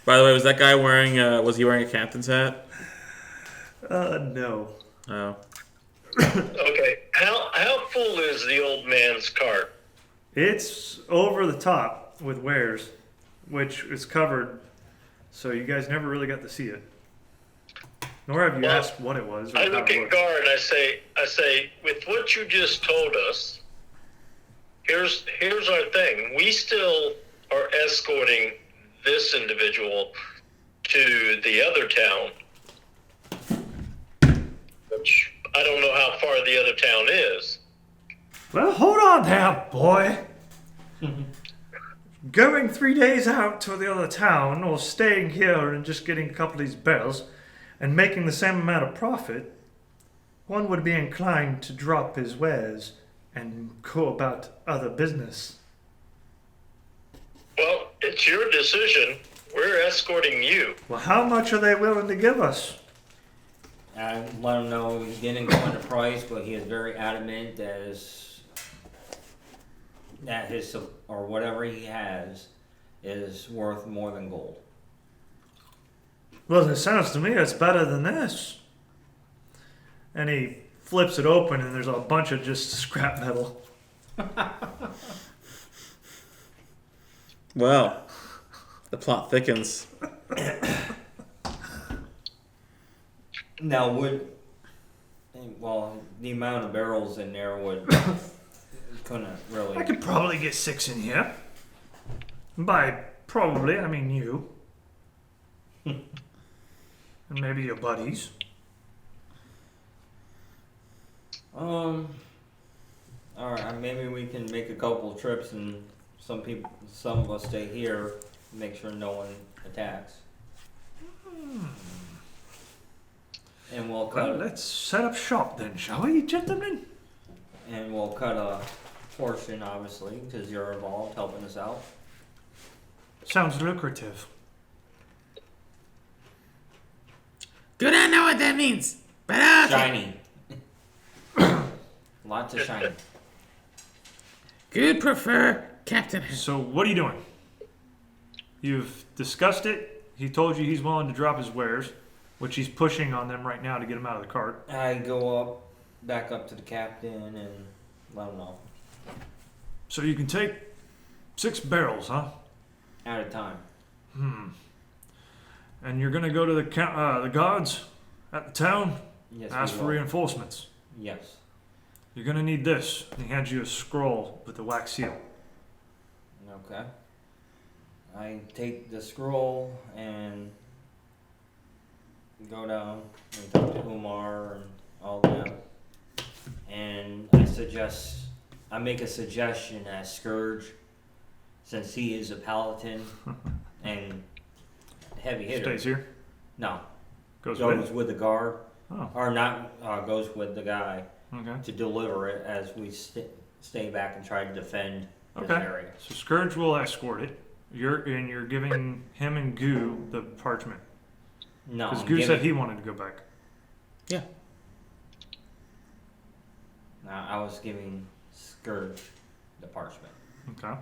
By the way, was that guy wearing? Was he wearing a captain's hat? No. Oh. Okay, how full is the old man's cart? It's over the top with wares, which is covered, so you guys never really got to see it. Nor have you Well, asked what it was or I how look it at looked. Gar and I say, with what you just told us, here's our thing. We still are escorting this individual to the other town, which I don't know how far the other town is. Well, hold on there, boy. Going 3 days out to the other town or staying here and just getting a couple of these bells and making the same amount of profit, one would be inclined to drop his wares and go about other business. Well, it's your decision. We're escorting you. Well, how much are they willing to give us? I let him know he didn't go into price, but he is very adamant that his or whatever he has is worth more than gold. Well, it sounds to me it's better than this. And he flips it open and there's a bunch of just scrap metal. Well, the plot thickens. Now, the amount of barrels in there couldn't really. I could probably get 6 in here. By probably, I mean you. And maybe your buddies. All right, maybe we can make a couple of trips and some of us stay here, make sure no one attacks. And we'll Well, cut. let's set up shop then, shall we, gentlemen? And we'll cut a portion, obviously, because you're involved helping us out. Sounds lucrative. Do not know what that means, but okay. Shiny. Lots of shiny. Good prefer Captain. So, what are you doing? You've discussed it. He told you he's willing to drop his wares, which he's pushing on them right now to get them out of the cart. I go back up to the captain and let him know. So you can take 6 barrels, huh? At a time. And you're gonna go to the guards at the town, Yes. ask we for will. reinforcements. Yes. You're gonna need this. And he hands you a scroll with the wax seal. Okay. I take the scroll and go down and talk to Umar and all them. And I make a suggestion as Scourge, since he is a paladin and heavy hitter. Stays here. No, Goes goes with. with the guard, Oh, or not goes with the guy okay. to deliver it as stay back and try to defend this Okay. area. So Scourge will escort it. You're giving him and Goo the parchment. No, Because I'm Goo said giving- he wanted to go back. Yeah. no, I was giving Scourge the parchment Okay.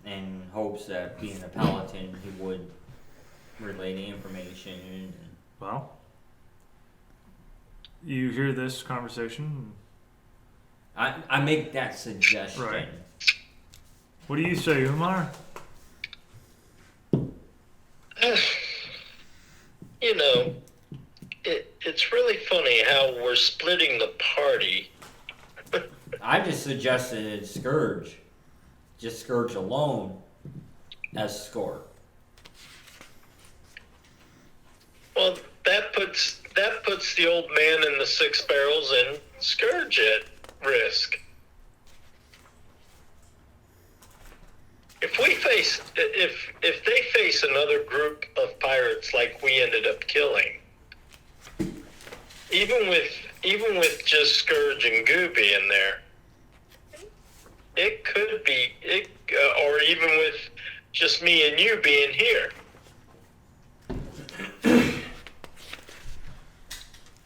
in hopes that being a paladin, he would relay the information. And Well, you hear this conversation. I make that suggestion. Right. What do you say, Umar? You know, it's really funny how we're splitting the party. I just suggested Scourge, just Scourge alone, as score. Well, that puts the old man and the 6 barrels and Scourge at risk. If they face another group of pirates like we ended up killing, even with just Scourge and Goo being there, it could be or even with just me and you being here.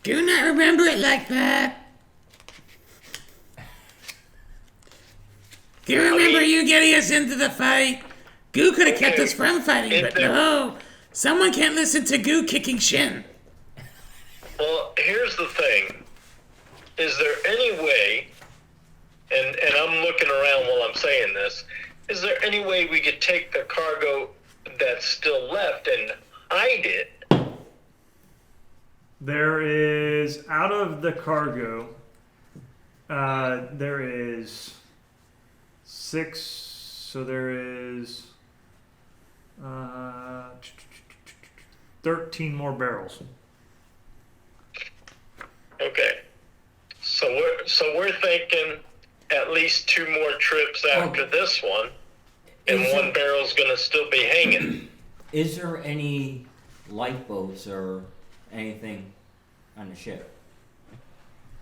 Do not remember it like that. Do you remember you getting us into the fight? Goo could have kept us from fighting, but no. Someone can't listen to Goo kicking Shin. Well, here's the thing. Is there any way, and I'm looking around while I'm saying this, is there any way we could take the cargo that's still left and hide it? There is, out of the cargo, there is 6, so there is 13 more barrels. Okay. So we're thinking at least 2 more trips after this one, and Is 1 there- barrel's gonna still be hanging. Is there any lifeboats or anything on the ship?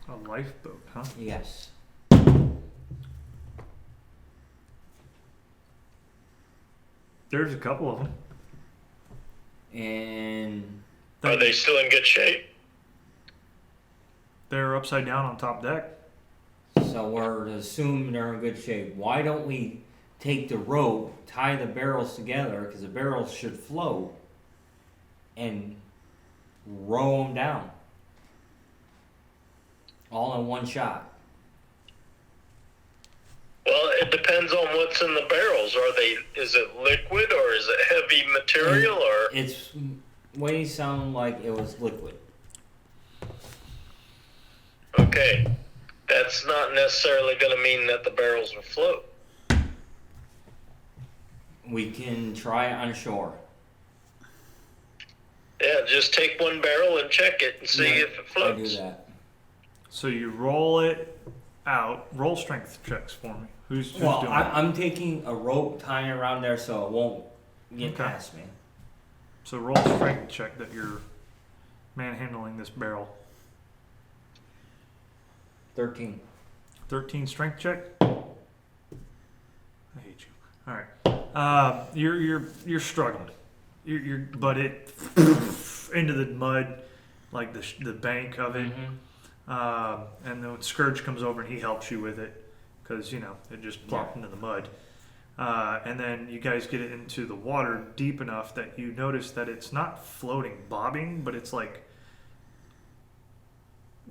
A lifeboat, huh? Yes. There's a couple of them. And Are they still in good shape? They're upside down on top deck. so we're to assume they're in good shape. Why don't we take the rope, tie the barrels together, because the barrels should float, and row them down? All in one shot. Well, it depends on what's in the barrels. Is it liquid or is it heavy material or? It's way sound like it was liquid. Okay. That's not necessarily going to mean that the barrels will float. We can try it on shore. Yeah, just take 1 barrel and check it and see if it I do floats. that. So you roll it out. Roll strength checks for me. Who's Well, doing it? I'm taking a rope, tying it around there so it won't get Okay. past me. So roll a strength check that you're manhandling this barrel. 13. 13 strength check. I hate you. All right. You're struggling. But it into the mud, like the bank of it. And then Scourge comes over and he helps you with it because it just plopped into the mud. And then you guys get it into the water deep enough that you notice that it's not floating, bobbing, but it's like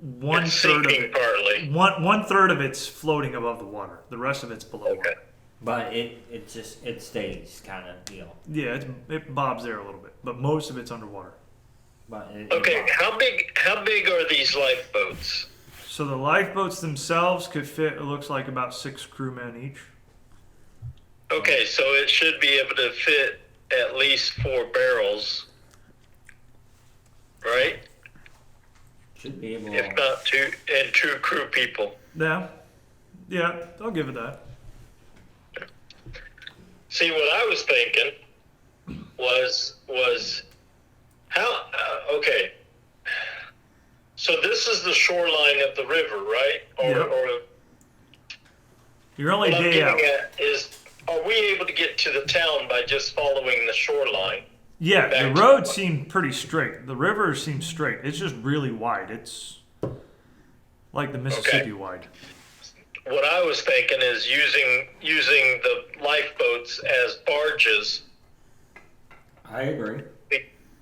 one It's third of sinking it. partly. One third of it's floating above the water. The rest of it's below Okay. water. But it stays kind of deal. Yeah, it bobs there a little bit, but most of it's underwater. But Okay, how big are these lifeboats? So the lifeboats themselves could fit, it looks like, about 6 crewmen each. Okay, so it should be able to fit at least 4 barrels, right? should be able. If not 2, and 2 crew people. Yeah, I'll give it that. See, what I was thinking was how. Okay, so this is the shoreline of the river, right? Yep. You're only what I'm day out. getting at is, are we able to get to the town by just following the shoreline? Yeah, Back the to- road seemed pretty straight. The river seems straight. It's just really wide. It's like the Mississippi wide. What I was thinking is using the lifeboats as barges, I agree.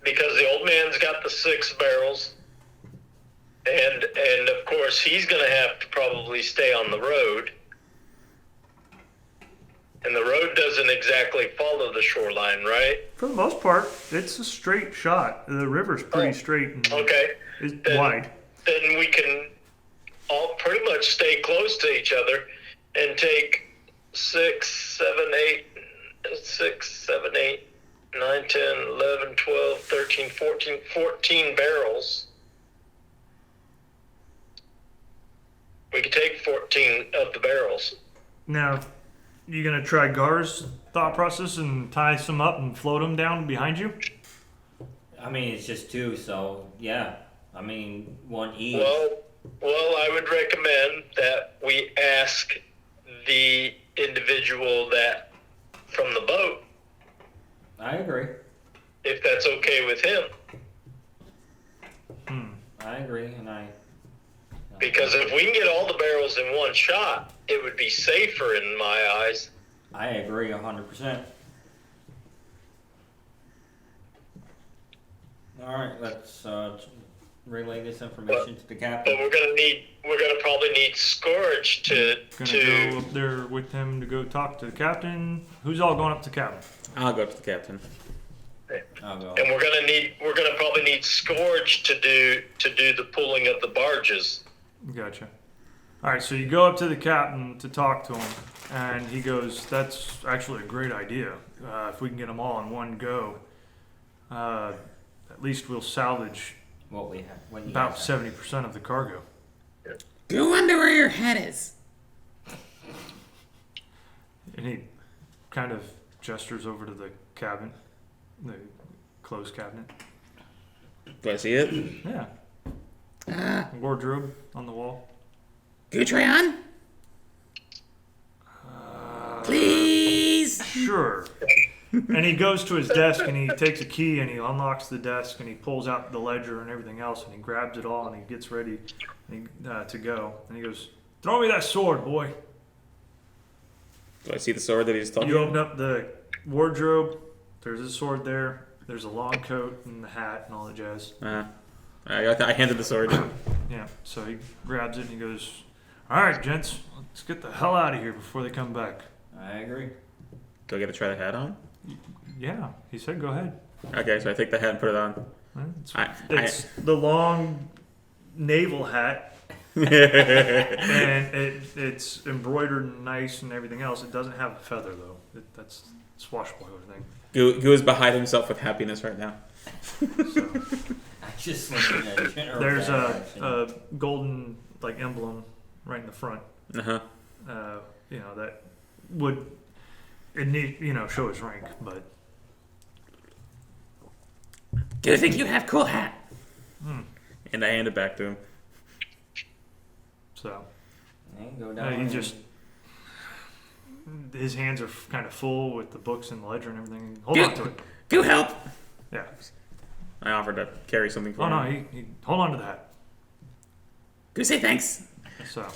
because the old man's got the 6 barrels, and of course he's going to have to probably stay on the road, and the road doesn't exactly follow the shoreline, right? For the most part, it's a straight shot. The river's pretty straight and Okay, it's Then- wide. then we can all pretty much stay close to each other and take 6, 7, 8, 9, 10, 11, 12, 13, 14 barrels. We could take 14 of the barrels. Now, you gonna try Gar's thought process and tie some up and float them down behind you? I mean, it's just 2, so yeah. I mean, 1 each. Well, I would recommend that we ask the individual that from the boat I agree. if that's okay with him. I agree, and Because if we can get all the barrels in one shot, it would be safer in my eyes. I agree 100%. All right, let's relay this information to the But captain. we're gonna probably need Scourge to Gonna go up there with him to go talk to the captain. Who's all going up to the captain? I'll go to the captain. I'll go. and we're gonna probably need Scourge to do the pulling of the barges. Gotcha. All right, so you go up to the captain to talk to him, and he goes, "That's actually a great idea. If we can get them all in one go, at least we'll salvage What we have. What you about guys 70% of the cargo." Go wonder where your head is. And he kind of gestures over to the cabinet, the closed cabinet. Do I see it? Yeah. Wardrobe on the wall. Go try on? Please. Sure. And he goes to his desk and he takes a key and he unlocks the desk and he pulls out the ledger and everything else and he grabs it all and he gets ready to go. And he goes, "Throw me that sword, boy." Do I see the sword that he's talking You about? open up the wardrobe. There's a sword there. There's a long coat and the hat and all the jazz. I handed the sword. Yeah. So he grabs it and he goes, "All right, gents, let's get the hell out of here before they come back." I agree. Do I get to try the hat on? Yeah. He said, "Go ahead." Okay, so I take the hat and put it on. It's the long naval hat, and it's embroidered and nice and everything else. It doesn't have a feather though. That's swashbuckler thing. Goo is behind himself with happiness right now. So I just looked at a general there's direction. a golden like emblem right in the front. Uh-huh. That would show his rank, but Do you think you have cool hat? And I hand it back to him. so And go down. he just his hands are kind of full with the books and the ledger and everything. Hold on to it. Go help. Yeah. I offered to carry something for Oh him. no, he hold on to the hat. Go say thanks. So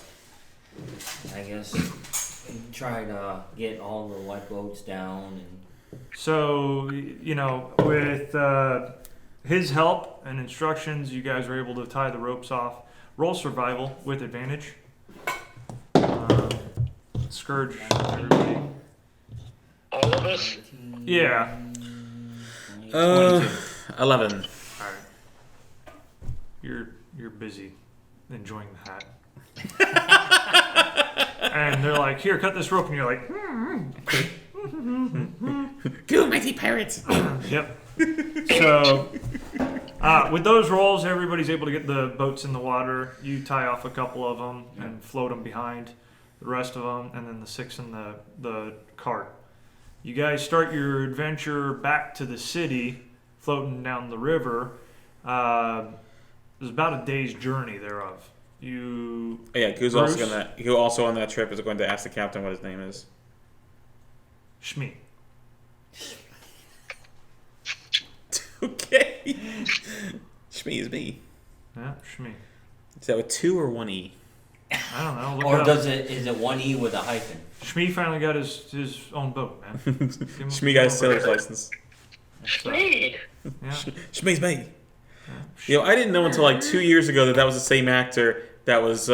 I guess try to get all the lifeboats down and. So, with his help and instructions, you guys were able to tie the ropes off. Roll survival with advantage. Scourge, everybody. All of us. Yeah. 11. All right. You're busy enjoying the hat. And they're like, "Here, cut this rope," and you're like, "Okay." Go, mighty pirates. Yep. So, with those rolls, everybody's able to get the boats in the water. You tie off a couple of them and float them behind the rest of them, and then the 6 in the cart. You guys start your adventure back to the city, floating down the river. There's about a day's journey thereof. You. Yeah, Goo's Bruce? also on that trip is going to ask the captain what his name is. Shmi. Okay. Shmi is me. Yeah, Shmi. Is that with 2 or 1 E? I don't know. Look Or it up. is it 1 E with a hyphen? Shmi finally got his own boat, man. Shmi got his sailor's license. Me. Yeah. Shmi's me. Yo, I didn't know until like 2 years ago that was the same actor that was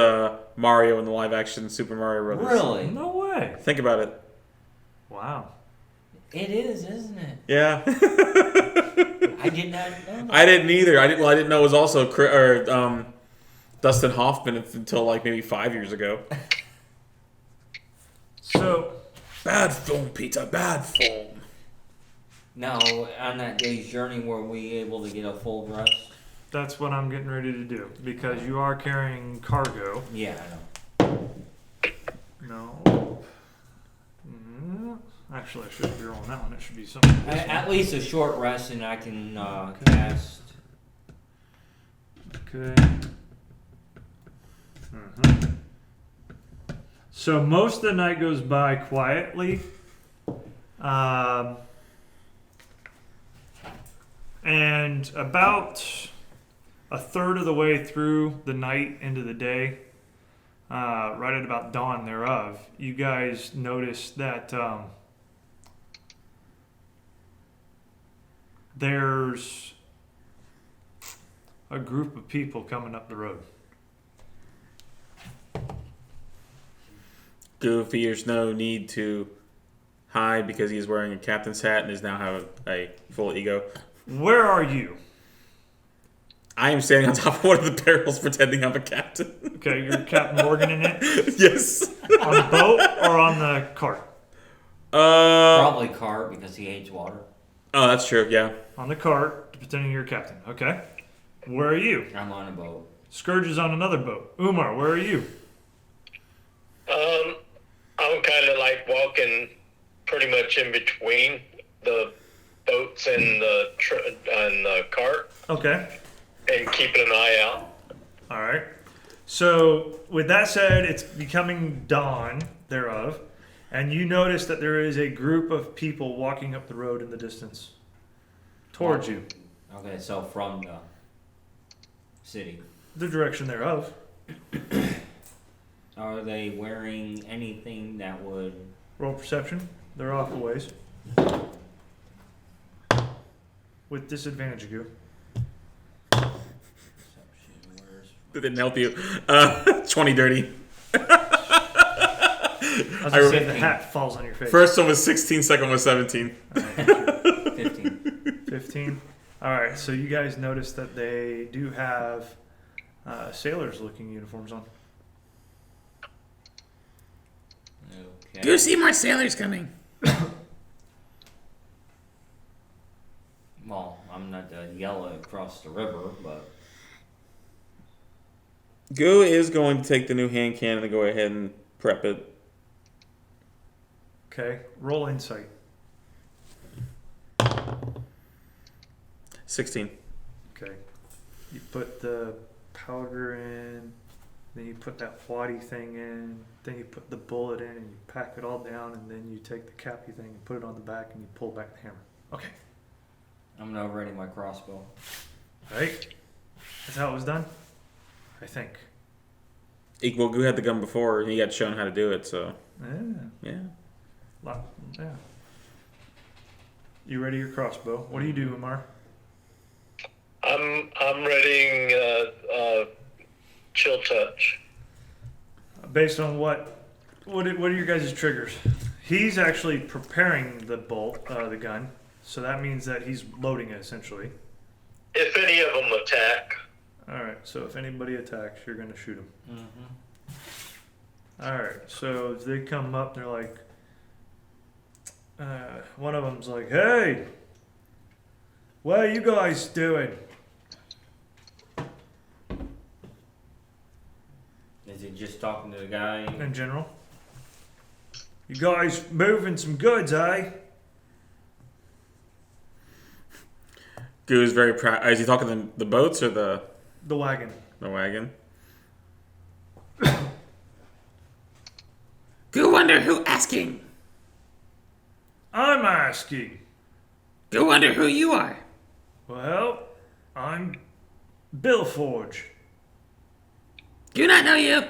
Mario in the live-action Super Mario Brothers. Really? No way. Think about it. Wow. It is, isn't it? Yeah. I did not know that. I didn't either. I didn't know it was also Dustin Hoffman until like maybe 5 years ago. So, Bad film, Peter. Bad film. Now, on that day's journey, were we able to get a full rest? that's what I'm getting ready to do because you are carrying cargo. Yeah, I know. No. Actually, I shouldn't be rolling that one. It should be something. At least a short rest, and I can cast. Okay. So most of the night goes by quietly. And about a third of the way through the night into the day, right at about dawn thereof, you guys notice that there's a group of people coming up the road. Goofy, there's no need to hide because he's wearing a captain's hat and is now have a full ego. Where are you? I am standing on top of one of the barrels pretending I'm a captain. Okay, you're Captain Morgan in it? Yes. On the boat or on the cart? Probably cart because he hates water. Oh, that's true, yeah. On the cart, pretending you're captain. Okay. Where are you? I'm on a boat. Scourge is on another boat. Umar, where are you? I'm kind of like walking pretty much in between the boats and the cart Okay. and keeping an eye out. All right. So, with that said, it's becoming dawn thereof, and you notice that there is a group of people walking up the road in the distance towards you, Okay, so from the city. the direction thereof. Are they wearing anything that would... Roll perception. They're off a ways. With disadvantage, you. That didn't help you. 20 dirty. I was gonna say the hat falls on your face. First one was 16, second one was 17. 15. 15. All right, so you guys notice that they do have sailors-looking uniforms on. Okay. You see more sailors coming. Well, I'm not to yell it across the river, but... Go is going to take the new hand cannon and go ahead and prep it. Okay, roll insight. 16. Okay, you put the powder in, then you put that waddy thing in, then you put the bullet in, and you pack it all down, and then you take the cappy thing and put it on the back, and you pull back the hammer. Okay, I'm now ready my crossbow. right? That's how it was done? I think. Well, Goo had the gun before, and he got shown how to do it, so... Yeah. Yeah. Yeah. You ready your crossbow? What do you do, Umar? I'm readying chill touch. Based on what are your guys' triggers? He's actually preparing the bolt, the gun, so that means that he's loading it essentially. If any of them attack, All right. So if anybody attacks, you're gonna shoot him. Mm-hmm. All right. So if they come up, they're like, one of them's like, "Hey, what are you guys doing?" Is he just talking to the guy? In general, you guys moving some goods, eh? Goo is very proud. Is he talking the boats or the The wagon. wagon? Go wonder who asking. I'm asking. Go wonder who you are. Well, I'm Bill Forge. Do not know you.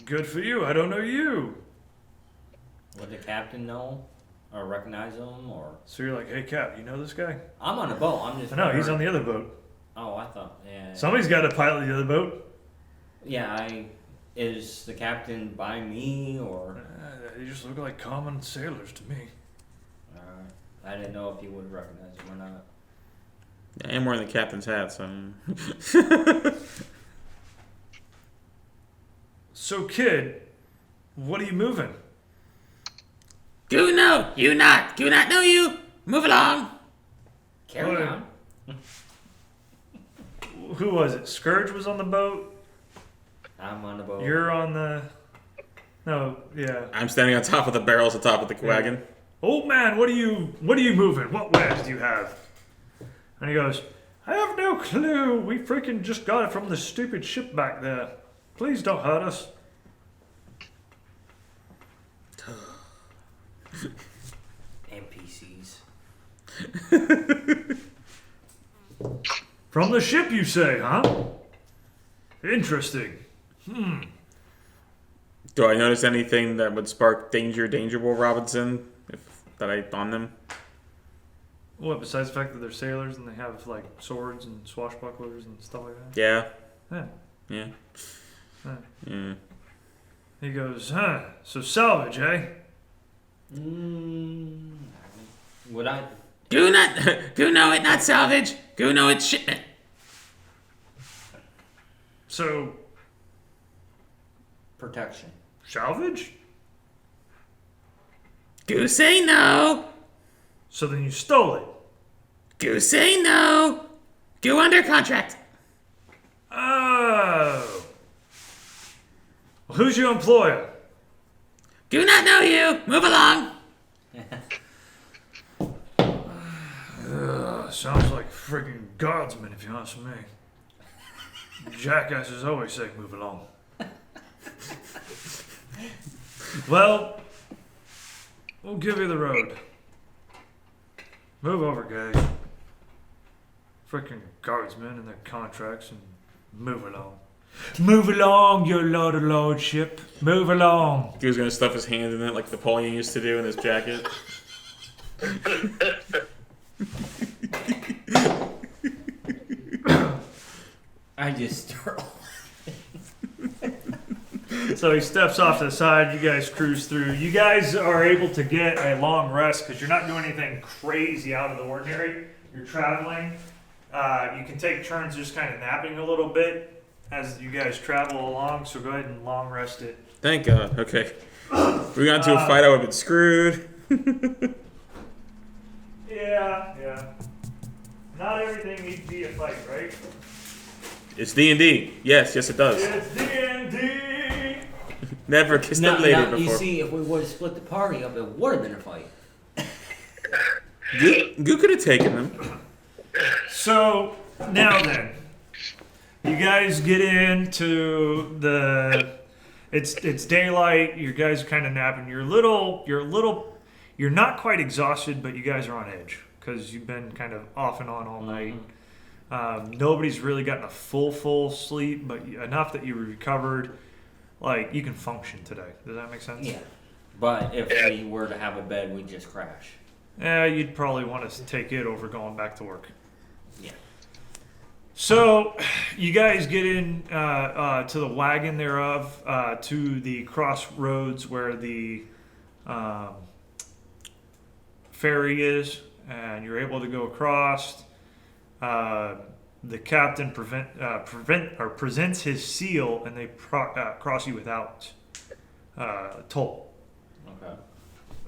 Good for you. I don't know you. Would the captain know or recognize him or? So you're like, hey, Cap, you know this guy? I'm on the boat. I'm just. No, he's on wondering- the other boat. Oh, I thought. Yeah. Somebody's got to pilot the other boat. Yeah. Is the captain by me or? They just look like common sailors to me. I didn't know if he would recognize him or not. I am wearing the captain's hat, so. So, kid, what are you moving? Go know you not. Do not know you. Move along. Carry What? on. Who was it? Scourge was on the boat. I'm on the boat. You're on the. No, yeah. I'm standing on top of the barrels atop of the wagon. Old man, what are you moving? What wares do you have? And he goes, I have no clue. We freaking just got it from the stupid ship back there. Please don't hurt us. NPCs. From the ship, you say, huh? Interesting. Do I notice anything that would spark dangerable Robinson that I on them? What, besides the fact that they're sailors and they have, like, swords and swashbucklers and stuff like that? Yeah. Yeah. Yeah. Huh. Yeah. He goes, so salvage, eh? Would I? Do know it not salvage. Go know it shipment. So, Protection. salvage? Go say no. So then you stole it. Go say no. Go under contract. Oh. Well, who's your employer? Do not know you. Move along. Sounds like friggin' guardsmen, if you ask me. Jackasses always say move along. Well, we'll give you the road. Move over, guys. Frickin' guardsmen and their contracts and move along. Move along, your lordship. Move along. He was gonna stuff his hand in it like Napoleon used to do in his jacket. I just start. So he steps off to the side. You guys cruise through. You guys are able to get a long rest because you're not doing anything crazy out of the ordinary. You're traveling. You can take turns just kind of napping a little bit as you guys travel along. So go ahead and long rest it. Thank God. Okay. We got into a fight. I would have been screwed. Yeah. Not everything needs to be a fight, right? It's D&D. Yes, it does. It's D&D. Never kissed a lady You before. see, if we would have split the party up, it would have been a fight. Goo could have taken them. So now then, you guys get into the. It's daylight. You guys are kind of napping. You're not quite exhausted, but you guys are on edge because you've been kind of off and on all night. Nobody's really gotten a full sleep, but enough that you recovered. Like, you can function today. Does that make sense? Yeah. But if we were to have a bed, we'd just crash. Yeah, you'd probably want to take it over going back to work. Yeah. So, you guys get in to the wagon thereof, to the crossroads where the ferry is, and you're able to go across. The captain presents his seal, and they cross you without toll.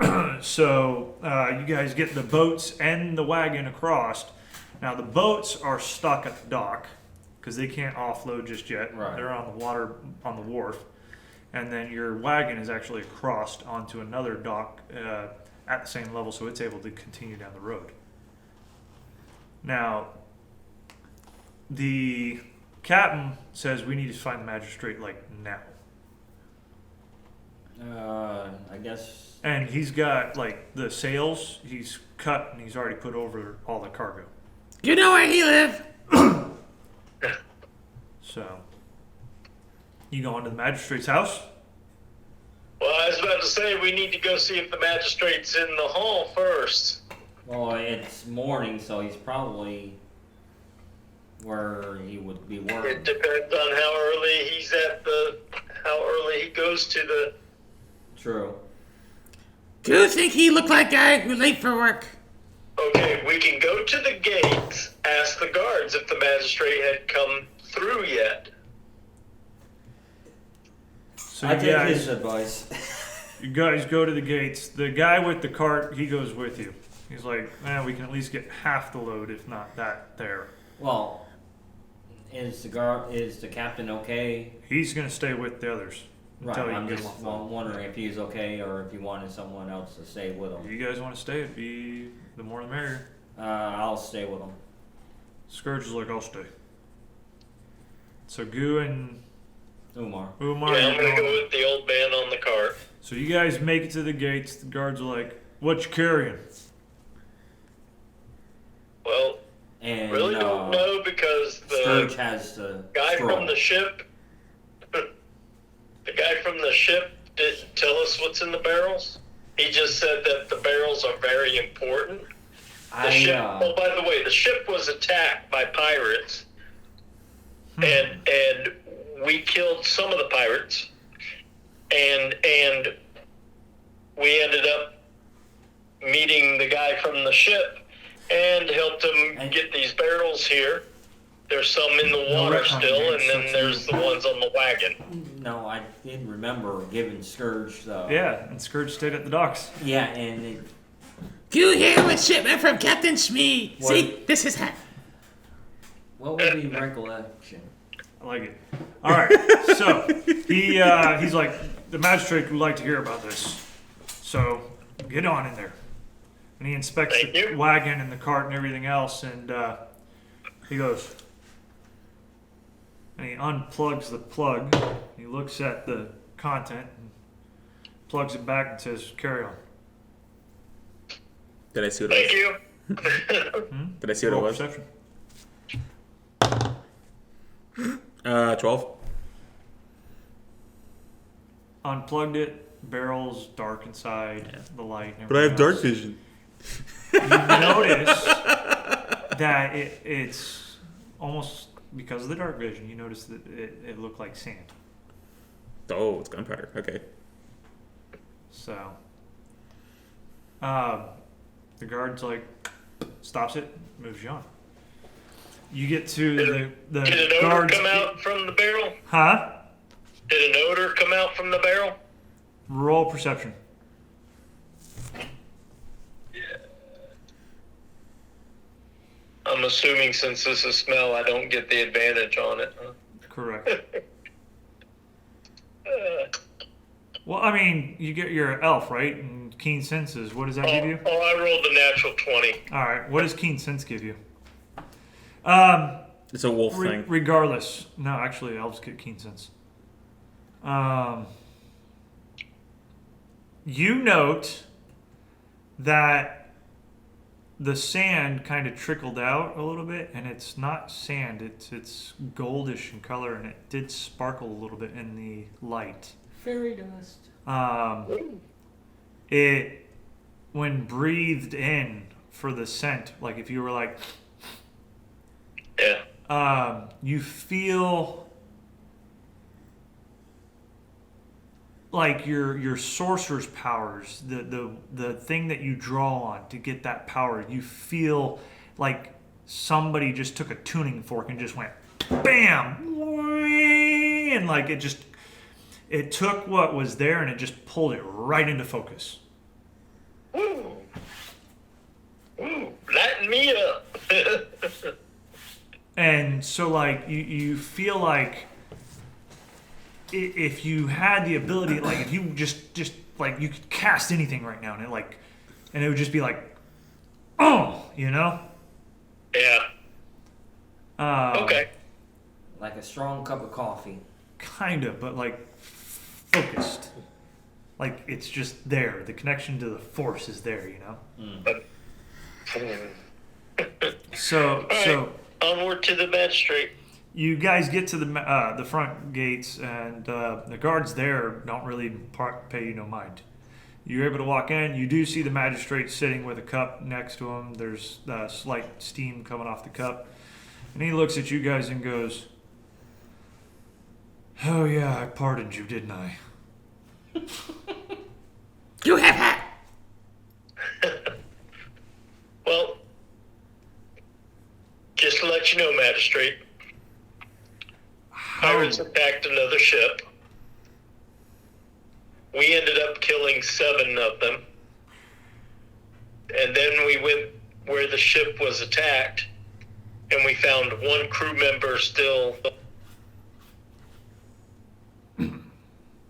Okay. So you guys get the boats and the wagon across. Now the boats are stuck at the dock because they can't offload just yet. Right. They're on the water on the wharf, and then your wagon is actually crossed onto another dock at the same level, so it's able to continue down the road. Now, the captain says we need to find the magistrate like now. I guess. And he's got like the sails. He's cut and he's already put over all the cargo. You know where he lives? So, you go into the magistrate's house. Well, I was about to say we need to go see if the magistrate's in the hall first. Well, it's morning, so he's probably where he would be working. It depends on how early he goes to the. True. Do you think he looked like a guy who's late for work? Okay, we can go to the gate, ask the guards if the magistrate had come through yet. So I you take guys, his advice. you guys go to the gates. The guy with the cart, he goes with you. He's like, we can at least get half the load, if not that, there. Well, is the captain okay? He's going to stay with the others Right. until you I'm get just him off. wondering if he's okay or if he wanted someone else to stay with him. You guys want to stay? It'd be the more the merrier. I'll stay with him. Scourge is like, I'll stay. So Goo and Umar. Umar, Yeah, you're I'm gonna going. go with the old man on the cart. So you guys make it to the gates. The guards are like, what you carrying? Well, And really don't know because Scourge the has the guy straw. from the ship, didn't tell us what's in the barrels. He just said that the barrels are very important. The ship. Oh, by the way, the ship was attacked by pirates, and we killed some of the pirates, and we ended up meeting the guy from the ship and helped him get these barrels here. There's some in the water still, and then there's the ones on the wagon. No, I did remember giving Scourge the. Yeah, and Scourge stayed at the docks. Yeah, and it, You hear a shipment from Captain Shmee? What? See, this is hat. what would be recollection? I like it. All right, so he's like, the magistrate would like to hear about this. So get on in there. And he inspects Thank the you. wagon and the cart and everything else, and he goes, and he unplugs the plug. He looks at the content and plugs it back and says, "Carry on." Did I see what Thank it you. was? Did I see what it Roll was? perception. 12. Unplugged it. Barrel's dark inside. The light. And But I have everything dark else. vision. You notice that it's almost because of the dark vision. You notice that it looked like sand. Oh, it's gunpowder. Okay. So, the guard's like stops it, moves you on. You get to the Did an odor guards. come out from the barrel? Huh? Did an odor come out from the barrel? Roll perception. I'm assuming since this is smell, I don't get the advantage on it. Huh? Correct. Well, I mean, you get your elf, right? And keen senses. What does that give you? Oh, I rolled a natural 20. All right. What does keen sense give you? It's a wolf thing. Regardless, no, actually, elves get keen sense. You note that the sand kind of trickled out a little bit, and it's not sand; it's goldish in color, and it did sparkle a little bit in the light. Fairy dust. It, when breathed in for the scent, like if you were like, Yeah. you feel like your sorcerer's powers, the thing that you draw on to get that power, you feel like somebody just took a tuning fork and just went bam, and like it took what was there and it just pulled it right into focus. Woo. Woo. Lighten me up. And so like you feel like if you had the ability, like if you just like you could cast anything right now, and it would just be like, oh, you know. Yeah. Okay. Like a strong cup of coffee. Kind of, but like focused. Like it's just there. The connection to the force is there, you know. So Onward to the magistrate. you guys get to the front gates, and the guards there don't really pay you no mind. You're able to walk in. You do see the magistrate sitting with a cup next to him. There's slight steam coming off the cup, and he looks at you guys and goes, "Oh yeah, I pardoned you, didn't I?" You have hat. Well, just to let you know, magistrate, pirates attacked another ship. We ended up killing 7 of them. And then we went where the ship was attacked, and we found 1 crew member still.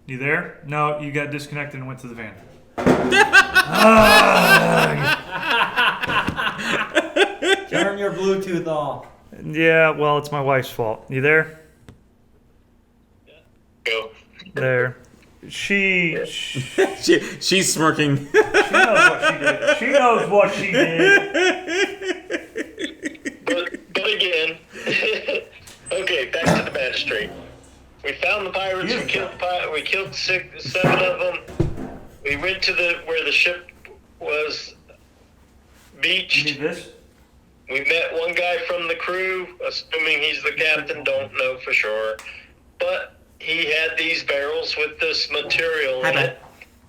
You there? No, you got disconnected and went to the van. Turn your Bluetooth off. Yeah, well, it's my wife's fault. You there? Go. There. She's She's smirking. She knows what she did. But again, okay, back to the magistrate. We found the pirates. We killed we killed 7 of them. We went to where the ship was You beached. need this? We met one guy from the crew, assuming he's the captain. Don't know for sure, but he had these barrels with this material in it,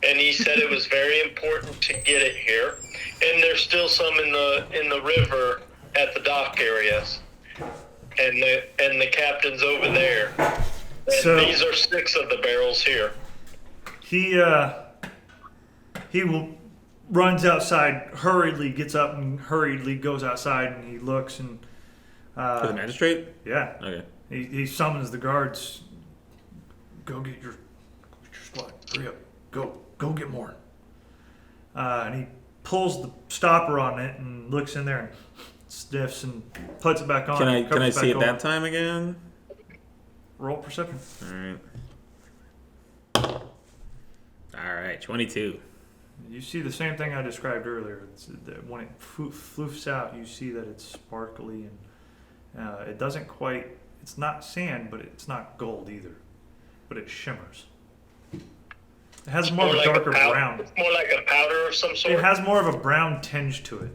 and he said it was very important to get it here. And there's still some in the river at the dock areas, and the captain's over there. And So- these are 6 of the barrels here. He runs outside hurriedly, gets up and hurriedly goes outside, and he looks and For the magistrate? yeah, Okay. he summons the guards. Go get your squad. Hurry up. Go get more. And he pulls the stopper on it and looks in there and sniffs and puts it back on. Can I covers see back it that over. time again? Roll perception. All right, 22. You see the same thing I described earlier. It's that when it floofs out, you see that it's sparkly and it doesn't quite. It's not sand, but it's not gold either. But it shimmers. It has more of a darker brown. It's more like a powder of some sort. It has more of a brown tinge to it,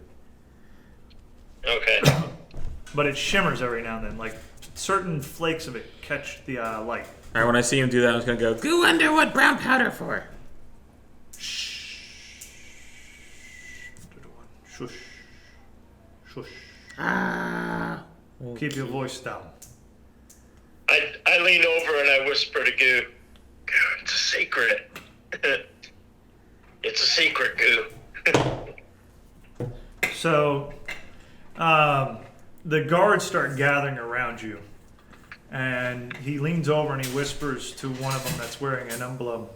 Okay. but it shimmers every now and then. Like certain flakes of it catch the light. All right, when I see him do that, I'm just gonna go under what brown powder for? Shush, shush. Ah. Keep your voice down. I lean over and I whisper to Goo, it's a secret. It's a secret, Goo. So, the guards start gathering around you, and he leans over and he whispers to one of them that's wearing an emblem,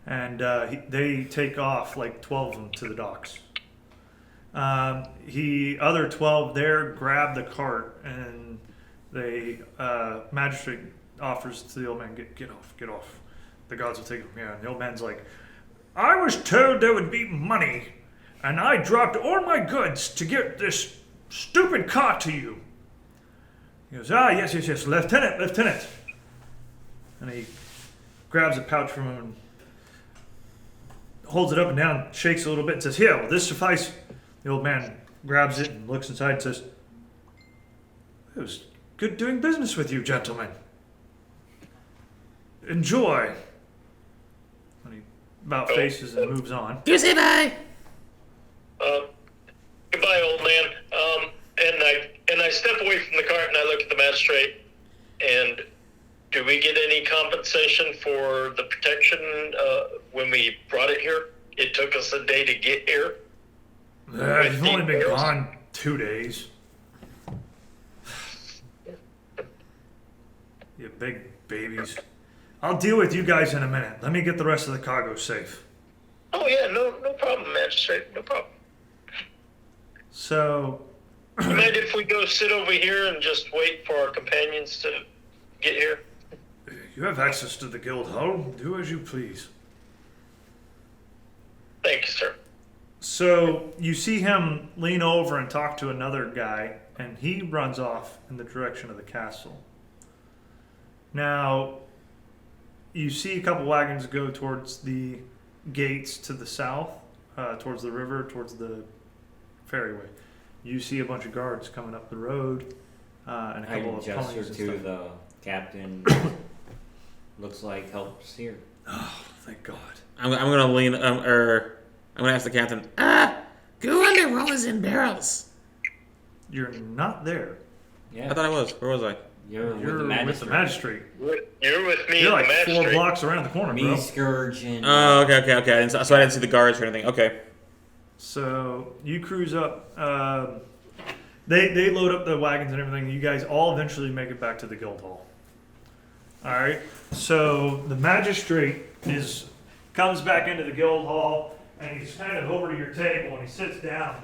and they take off, like 12 of them, to the docks. Other 12 there grab the cart, and the magistrate offers to the old man, get off. The gods will take him here. And the old man's like, I was told there would be money, and I dropped all my goods to get this stupid cart to you. He goes, yes, Lieutenant. And he grabs a pouch from him and holds it up and down, shakes a little bit, and says, here, will this suffice? The old man grabs it and looks inside and says, it was good doing business with you, gentlemen. Enjoy. And he about faces and moves on. You say bye. Goodbye, old man. And I step away from the cart and I look at the magistrate. And do we get any compensation for the protection when we brought it here? It took us a day to get here. You've only been gone 2 days. You big babies. I'll deal with you guys in a minute. Let me get the rest of the cargo safe. Oh yeah, no problem, magistrate, no problem. So, You mind if we go sit over here and just wait for our companions to get here? you have access to the guild hall. Do as you please. Thank you, sir. So you see him lean over and talk to another guy, and he runs off in the direction of the castle. Now, you see a couple wagons go towards the gates to the south, towards the river, towards the ferryway. You see a bunch of guards coming up the road, and a I couple of gesture ponies and to stuff. the captain. Looks like help's here. Oh, thank God. I'm gonna lean, I'm gonna ask the captain. Go on the rollers and barrels. You're not there. Yeah, I thought I was. Where was I? you're You're with the magistrate. You're with me You're and like the 4 magistrate. blocks around the corner, Me, bro. Scourge, and Oh, okay. I didn't see the guards or anything. Okay. So you cruise up. They load up the wagons and everything. You guys all eventually make it back to the guild hall. All right. So the magistrate comes back into the guild hall, and he's kind of over to your table, and he sits down,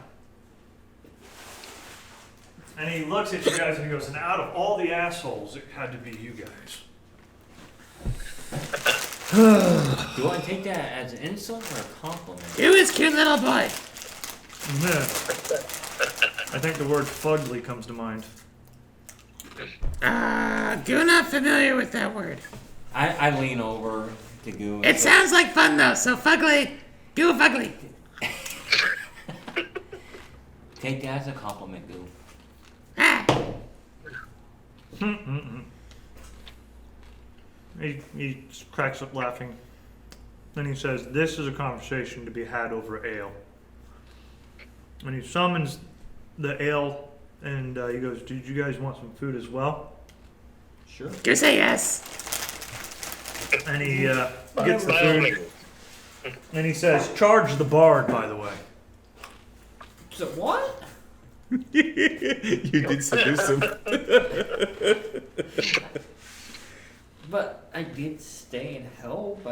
and he looks at you guys, and he goes, "And out of all the assholes, it had to be you guys." do I take that as an insult or a compliment? Who is cute little boy? And then, I think the word "fugly" comes to mind. You're not familiar with that word. I lean over to Goo. and It say, sounds like fun though, so fugly. Go fugly. Take that as a compliment, Goo. He cracks up laughing. Then he says, "This is a conversation to be had over ale." And he summons the ale, and he goes, "Did you guys want some food as well?" Sure. Go say yes. And he gets the By all food, means. and he says, "Charge the bard, by the way." So what? You did seduce him. But I did stay and help.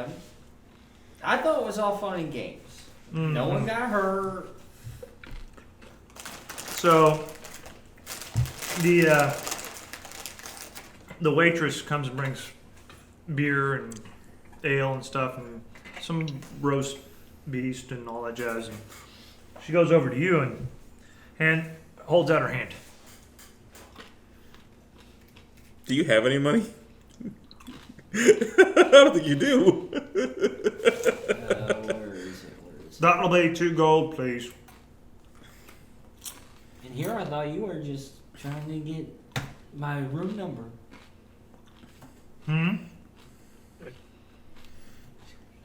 I thought it was all fun and games. No one got hurt. So the waitress comes and brings beer and ale and stuff, and some roast beast and all that jazz. And she goes over to you and holds out her hand. Do you have any money? I don't think you do. Where is it? That'll be 2 gold, please. And here I thought you were just trying to get my room number. Hmm.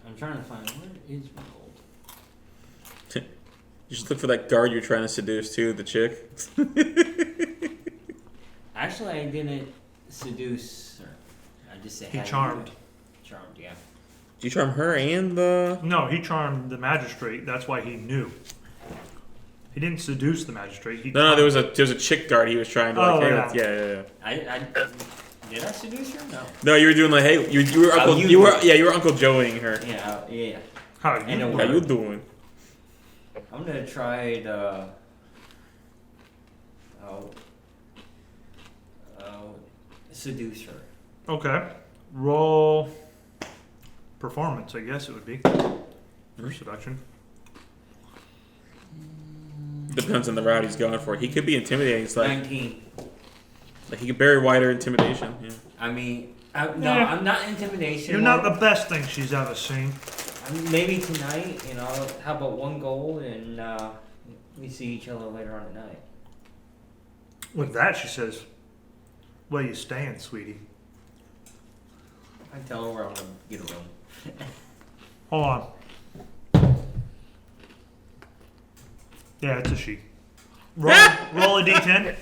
I'm trying to find where is my gold. You should look for that guard you're trying to seduce too, the chick. Actually, I didn't seduce her. I just said He had charmed. Charmed, yeah. Did you charm her and the? No, he charmed the magistrate. That's why he knew. He didn't seduce the magistrate. He No, there was a chick guard he was trying to like. Oh, hey, yeah. with- yeah. I did I seduce her? No. No, you were doing like, hey, you were Oh, Uncle, you you were did. yeah, you were Uncle Joeying her. Yeah. How And you a How word. you doing? I'm gonna try the. Seduce her. Okay. Roll performance, I guess it would be. For seduction. Depends on the route he's going for. He could be intimidating. It's like 19. he could bury wider intimidation. Yeah. I mean, Yeah. I'm not intimidation. You're not the best thing she's ever seen. Maybe tonight, how about 1 goal and we see each other later on at night. With that, she says, "Where you staying, sweetie?" I tell her where I'm gonna get a room. Hold on. Yeah, it's a she. Roll a d10.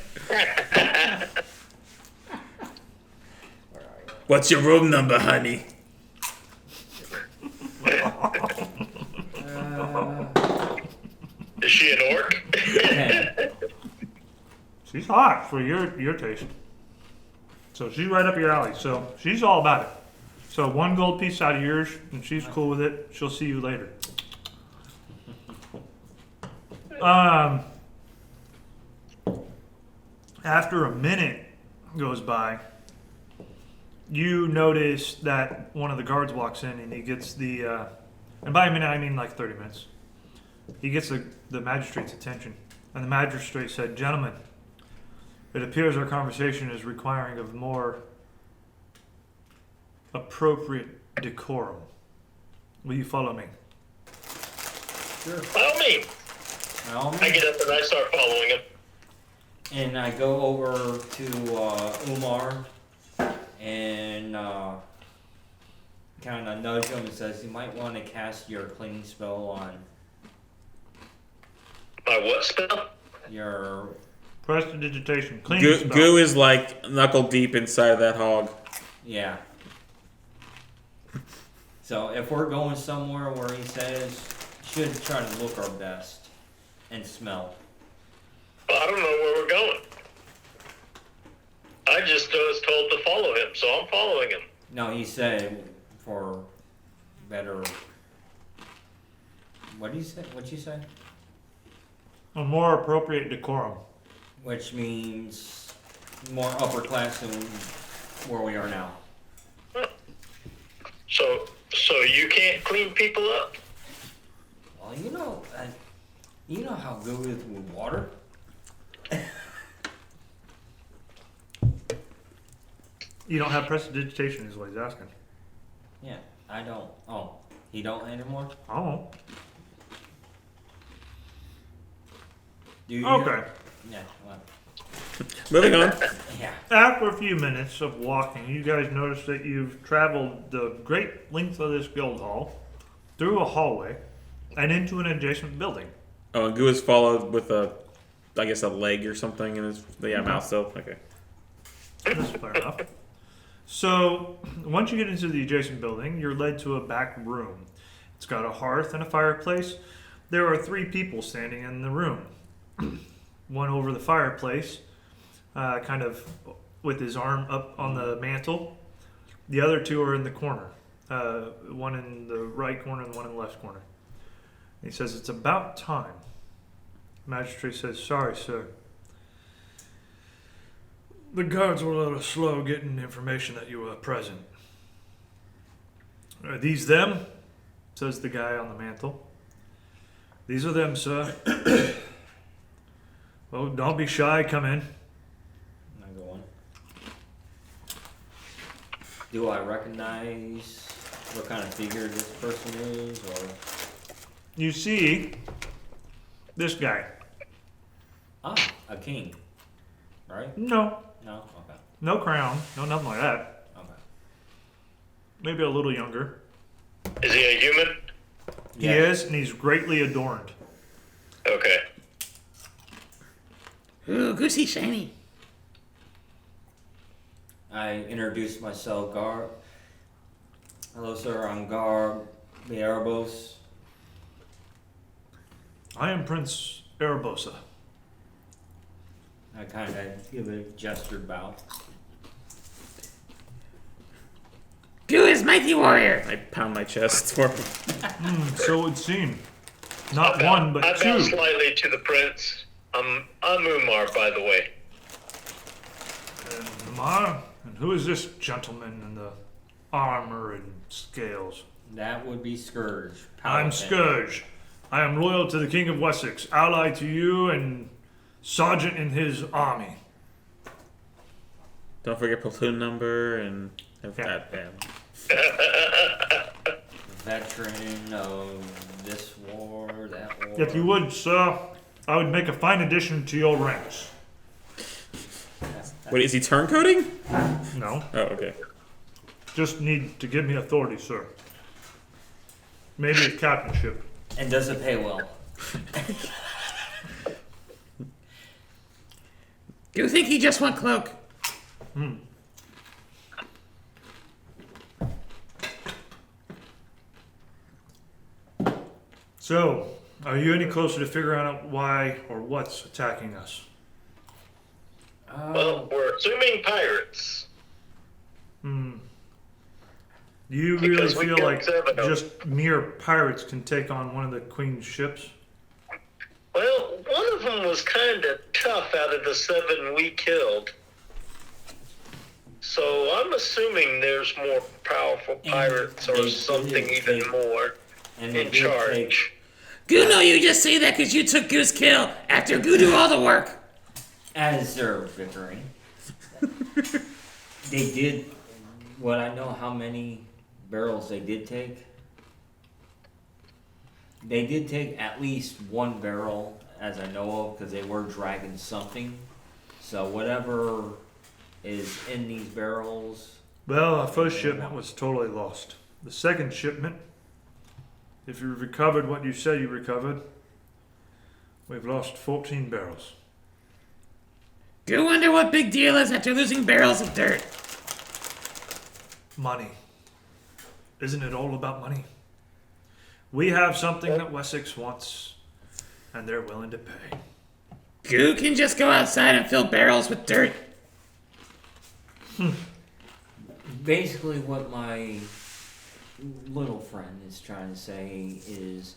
What's your room number, honey? Is she an orc? 10. She's hot for your taste. So she's right up your alley. So she's all about it. So 1 gold piece out of yours, and she's cool with it. She'll see you later. After a minute goes by, you notice that one of the guards walks in, and he gets the, and by a minute I mean like 30 minutes. He gets the magistrate's attention, and the magistrate said, "Gentlemen, it appears our conversation is requiring of more appropriate decorum. Will you follow me?" Sure. By all means. I get up and I start following him. And I go over to Umar and kind of nudge him and says, "You might want to cast your cleaning spell on My what spell? your." Prestidigitation. Cleaning spell. Goo is like knuckle deep inside of that hog. Yeah. So if we're going somewhere where he says, should try to look our best and smell. Well, I don't know where we're going. I just was told to follow him, so I'm following him. No, he said for better. What did he say? What'd you say? A more appropriate decorum. Which means more upper class than where we are now. So you can't clean people up? Well, you know how good it is with water. You don't have prestidigitation, is what he's asking. Yeah, I don't. Oh, he don't anymore. Oh. Do you? Okay. Yeah. Well, Moving on. yeah. After a few minutes of walking, you guys notice that you've traveled the great length of this guild hall, through a hallway, and into an adjacent building. Oh, and Goo is followed with a leg or something in his mouth still. Okay. That's fair enough. So, once you get into the adjacent building, you're led to a back room. It's got a hearth and a fireplace. There are 3 people standing in the room. One over the fireplace, kind of with his arm up on the mantle. The other 2 are in the corner. One in the right corner and one in the left corner. He says, "It's about time." The magistrate says, "Sorry, sir. The guards were a little slow getting information that you were present." "Are these them?" says the guy on the mantle. "These are them, sir." "Well, don't be shy. Come in." I go on. Do I recognize what kind of figure this person is, or? You see this guy. Ah, a king. Right? No. No? Okay. No crown. No nothing like that. Okay. Maybe a little younger. Is he a human? He is, and he's greatly adorned. Okay. Ooh, goosey shiny. I introduce myself, Gar. Hello, sir. I'm Gar Mierabos. I am Prince Arabosa. I kind of give a gestured bow. Goo is mighty warrior. I pound my chest for him. So it would seem. Not I one, but bow 2. slightly to the prince. I'm Umar, by the way. And Umar? And who is this gentleman in the armor and scales? That would be Scourge. I'm Paladin. Scourge. I am loyal to the King of Wessex, allied to you and sergeant in his army. Don't forget platoon number and Yeah. that. Veteran of this war, that war. If you would, sir, I would make a fine addition to your ranks. Wait, is he turncoating? No, Oh, okay. just need to give me authority, sir. Maybe a captainship. And does it pay well? Do you think he just want cloak? So, are you any closer to figuring out why or what's attacking us? Well, we're assuming pirates. Do you really Because we feel killed like 7 of them. just mere pirates can take on one of the Queen's ships? Well, one of them was kind of tough out of the 7 we killed. So I'm assuming there's more powerful pirates or they something did even take- more And in charge. Goo, no, you just say that because you took Goo's kill after Goo do all the work. As they're bickering, they did. Would I know how many barrels they did take? They did take at least one barrel, as I know of, because they were dragging something. So whatever is in these barrels. Well, our first shipment was totally lost. The second shipment, if you recovered what you said you recovered, we've lost 14 barrels. Goo wonder what big deal is after losing barrels of dirt. Money. Isn't it all about money? We have something that Wessex wants, and they're willing to pay. Goo can just go outside and fill barrels with dirt. Basically, what my little friend is trying to say is,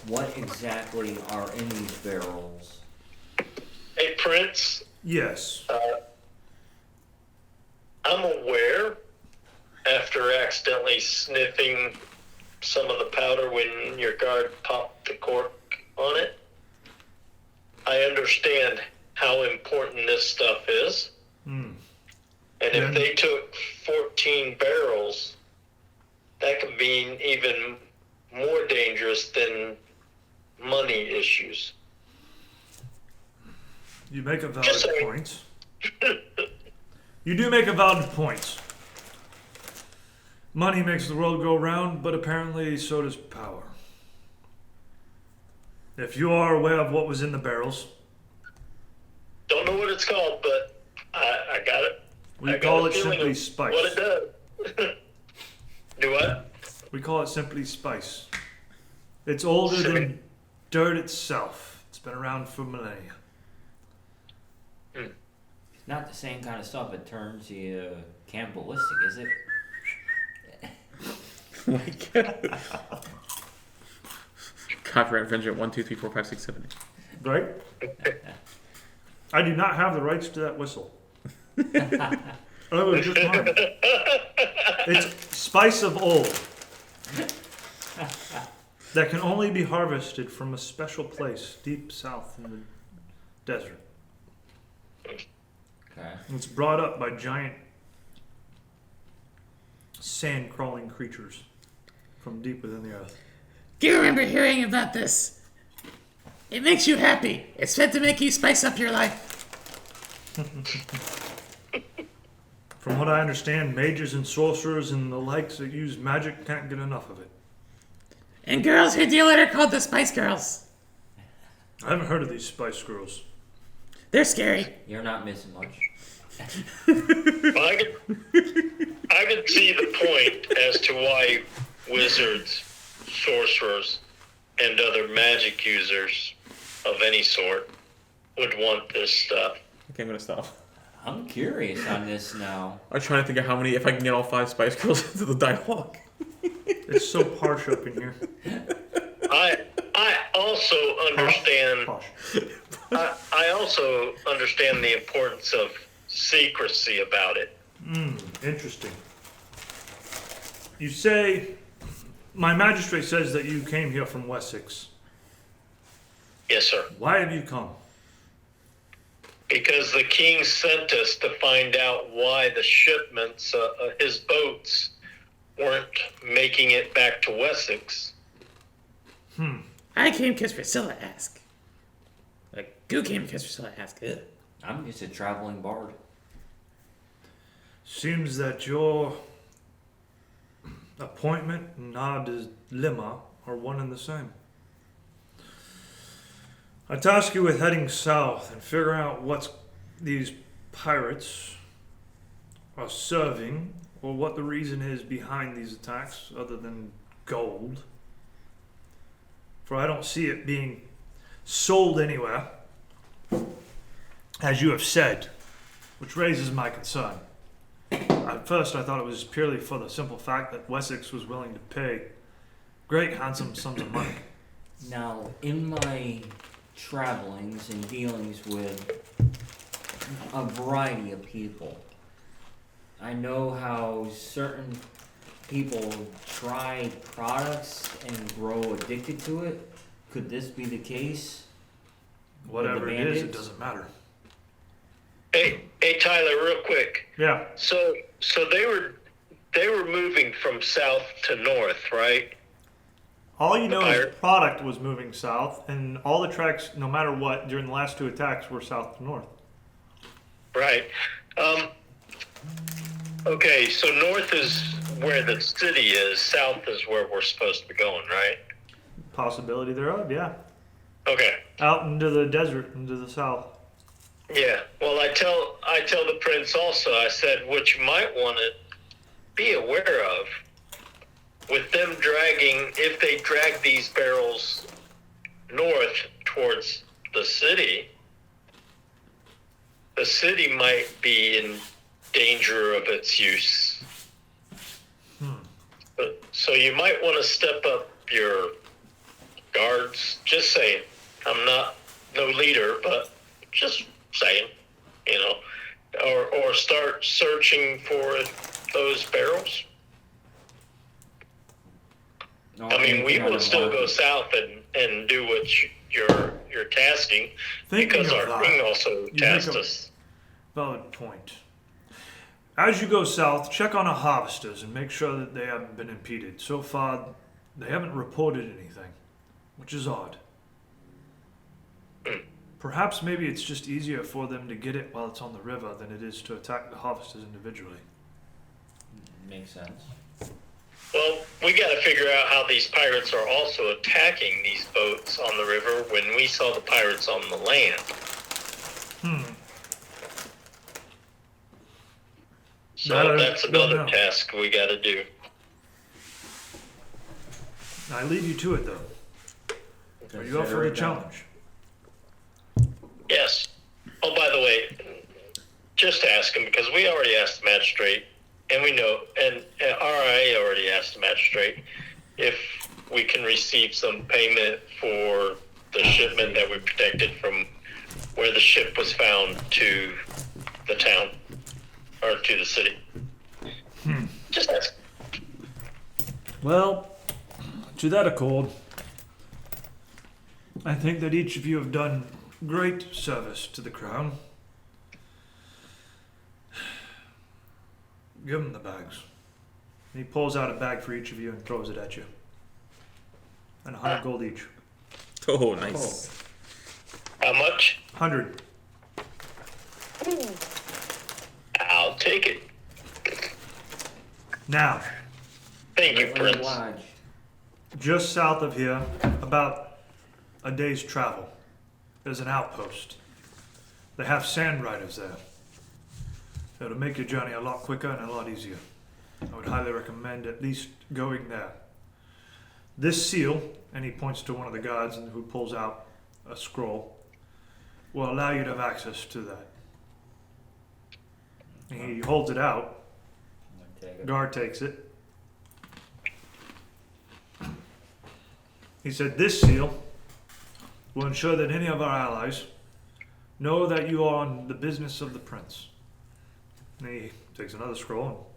what exactly are in these barrels? Hey, Prince, Yes. I'm aware, after accidentally sniffing some of the powder when your guard popped the cork on it, I understand how important this stuff is. Hmm. And if they took 14 barrels, that could be even more dangerous than money issues. You make a valid Just saying. point. You do make a valid point. Money makes the world go round, but apparently so does power. If you are aware of what was in the barrels, Don't know what it's called, but I got it. we I call got a it feeling simply of spice. What it does. Do what? We call it simply spice. It's older than dirt itself. It's been around for millennia. It's not the same kind of stuff that turns you cannibalistic, is it? Oh my god. Copyright infringement 1, 2, 3, 4, 5, 6, 7, 8. Right? I do not have the rights to that whistle. Oh, it's just mine. It's spice of old that can only be harvested from a special place deep south in the desert. Okay. It's brought up by giant sand-crawling creatures from deep within the earth. Do you remember hearing about this? It makes you happy. It's meant to make you spice up your life. From what I understand, mages and sorcerers and the likes that use magic can't get enough of it. And girls who deal it are called the Spice Girls. I haven't heard of these spice girls. They're scary. You're not missing much. Well, I could see the point as to why wizards, sorcerers, and other magic users of any sort would want this stuff. Okay, I'm gonna stop. I'm curious on this now. I'm trying to think of how many, if I can get all 5 Spice Girls into the dialogue. It's so harsh up in here. I also understand. Posh. I also understand the importance of secrecy about it. Interesting. You say, my magistrate says that you came here from Wessex. Yes, sir. Why have you come? Because the king sent us to find out why the shipments, his boats, weren't making it back to Wessex. I came because Priscilla asked. Like, Goo came because Priscilla asked. Ugh. I'm just a traveling bard. Seems that your appointment and our dilemma are one and the same. I task you with heading south and figuring out what these pirates are serving, or what the reason is behind these attacks other than gold. For I don't see it being sold anywhere, as you have said, which raises my concern. At first I thought it was purely for the simple fact that Wessex was willing to pay great handsome sums of money. Now, in my travelings and dealings with a variety of people, I know how certain people try products and grow addicted to it could this be the case? Whatever the it is, it bandits? doesn't matter. Hey, Tyler, real quick. Yeah. So they were moving from south to north, right? All you know is pirate- product was moving south, and all the tracks, no matter what, during the last two attacks, were south to north. Right. Okay, so north is where the city is. South is where we're supposed to be going, right? Possibility thereof, yeah. Okay. Out into the desert, into the south. Yeah. Well, I tell the prince also. I said what you might want to be aware of with them dragging, if they drag these barrels north towards the city might be in danger of its use. So you might want to step up your guards. Just saying. I'm not no leader, but just saying, you know, or start searching for those barrels. No, I mean, we anything will on still the go south and do what you're tasking, Thinking because of our that, king also you tasked make a- us. Valid point. As you go south, check on our harvesters and make sure that they haven't been impeded. So far, they haven't reported anything, which is odd. Perhaps maybe it's just easier for them to get it while it's on the river than it is to attack the harvesters individually. Makes sense. Well, we got to figure out how these pirates are also attacking these boats on the river when we saw the pirates on the land. So That I that's don't another know. task we got to do. I leave you to it, though. Are you up for Consider the it done. challenge? Yes. Oh, by the way, just ask him, because we already asked the magistrate, and we know, and RIA already asked the magistrate if we can receive some payment for the shipment that we protected from where the ship was found to the town, or to the city. Just ask. Well, to that accord, I think that each of you have done great service to the crown. Give him the bags. And he pulls out a bag for each of you and throws it at you. And 100 gold each. Oh, nice. How much? 100. I'll take it. Now, Thank you, Greatly Prince. obliged. just south of here, about a day's travel, there's an outpost. They have sand riders there. It'll make your journey a lot quicker and a lot easier. I would highly recommend at least going there. This seal, and he points to one of the guards who pulls out a scroll, will allow you to have access to that. He holds it out. I'm gonna take it. Guard takes it. He said, "This seal will ensure that any of our allies know that you are on the business of the prince." And he takes another scroll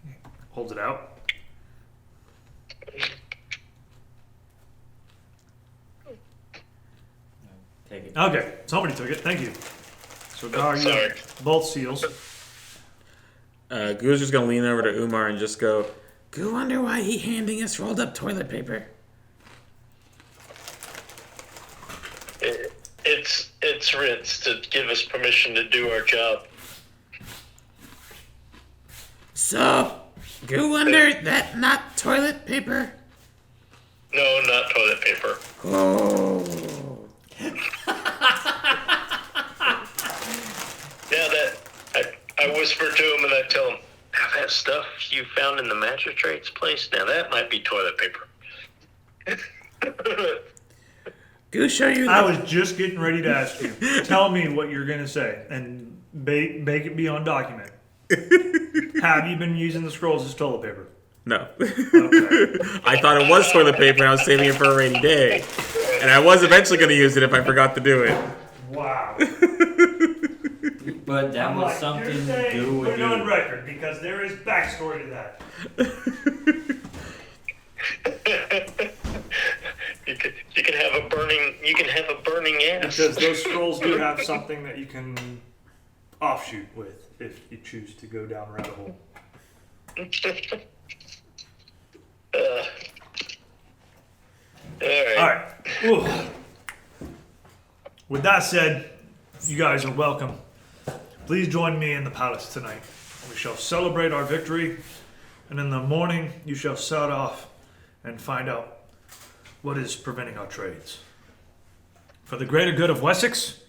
and holds it out. Take it. Okay, somebody took it. Thank you. So, Gar, you Sorry. have both seals. Goo's just gonna lean over to Umar and just go, "Goo, wonder why he handing us rolled up toilet paper." It's Ritz to give us permission to do our job. So, Goo wonder that not toilet paper? No, not toilet paper. Oh. Yeah, that I whisper to him and I tell him, "Now that stuff you found in the magistrate's place, now that might be toilet paper." Goo show you I the- was just getting ready to ask you. Tell me what you're going to say and make it be on document. Have you been using the scrolls as toilet paper? No. Okay. I thought it was toilet paper and I was saving it for a rainy day. And I was eventually going to use it if I forgot to do it. Wow. But that I'm was like, something you're saying, Goo would put it on do. record because there is backstory to that. You can have a burning ass. Because those scrolls do have something that you can offshoot with if you choose to go down a rabbit hole. All right. All right. Ooh. With that said, you guys are welcome. Please join me in the palace tonight. We shall celebrate our victory, and in the morning you shall set off and find out what is preventing our trades. For the greater good of Wessex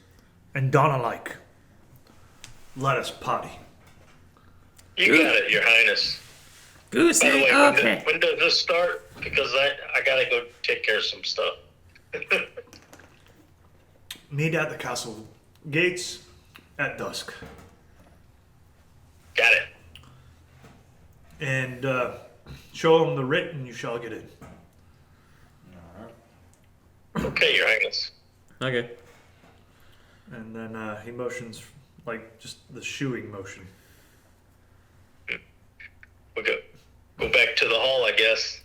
and Dawn alike, let us party. You got it, Your Highness. Goose By the way, egg, okay. when does this start? Because I gotta go take care of some stuff. Meet at the castle gates at dusk. Got it. And show them the writ and you shall get in. Okay, Your Highness. Okay. And then he motions, like, just the shooing motion. We'll go back to the hall, I guess.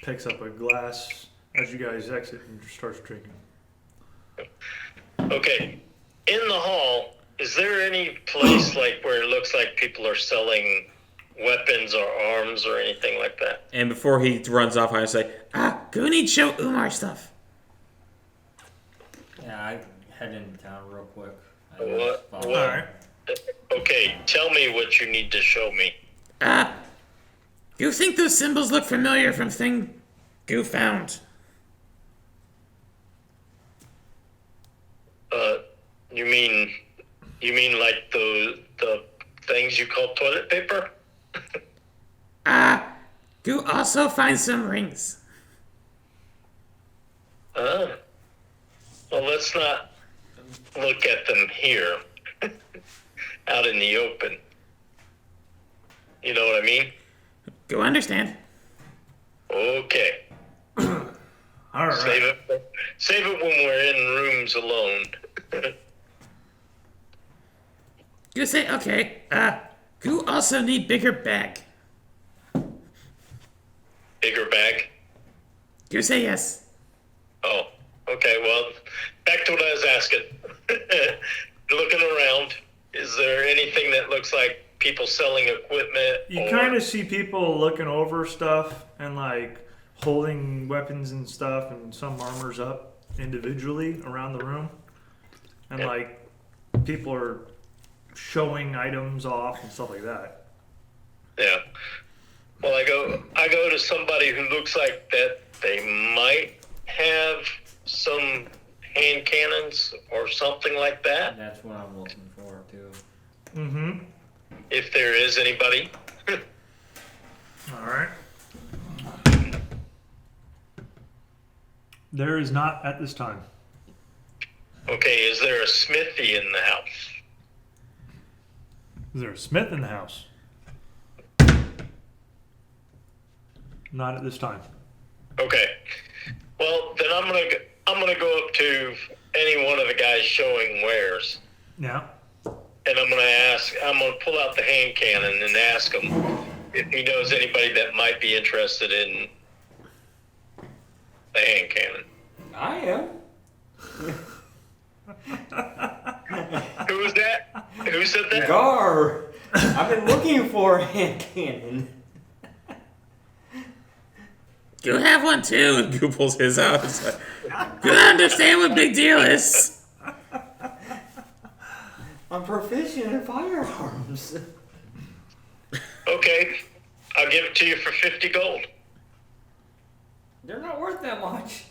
Picks up a glass as you guys exit and starts drinking. Okay. In the hall, is there any place like where it looks like people are selling weapons or arms or anything like that? And before he runs off, I say, go need show Umar stuff. Yeah, I head into town real quick. What? Follow. What? Alright. Okay, tell me what you need to show me. You think those symbols look familiar from thing Goo found? You mean like the things you call toilet paper? Goo also finds some rings. Well, let's not look at them here, out in the open. You know what I mean? Goo understand. Okay. Alright. Save it when we're in rooms alone. Goo say, okay. Goo also need bigger bag. Bigger bag? Goo say yes. Oh, okay. Well, back to what I was asking. Looking around, is there anything that looks like people selling equipment? You kind of see people looking over stuff and, like, holding weapons and stuff and some armors up individually around the room. And, like, people are showing items off and stuff like that. Yeah. Well, I go to somebody who looks like that they might have some hand cannons or something like that. That's what I'm looking for too. Mm-hmm. If there is anybody. Alright. There is not at this time. Okay, is there a smithy in the house? Is there a smith in the house? Not at this time. Okay. Well, then I'm gonna go up to any one of the guys showing wares, Yeah. and I'm gonna pull out the hand cannon and ask him if he knows anybody that might be interested in the hand cannon. I am. Who was that? Who said that? Gar! I've been looking for a hand cannon. Goo have one too. And Goo pulls his out. It's like, Goo understand what big deal is. I'm proficient in firearms. Okay, I'll give it to you for 50 gold. They're not worth that much.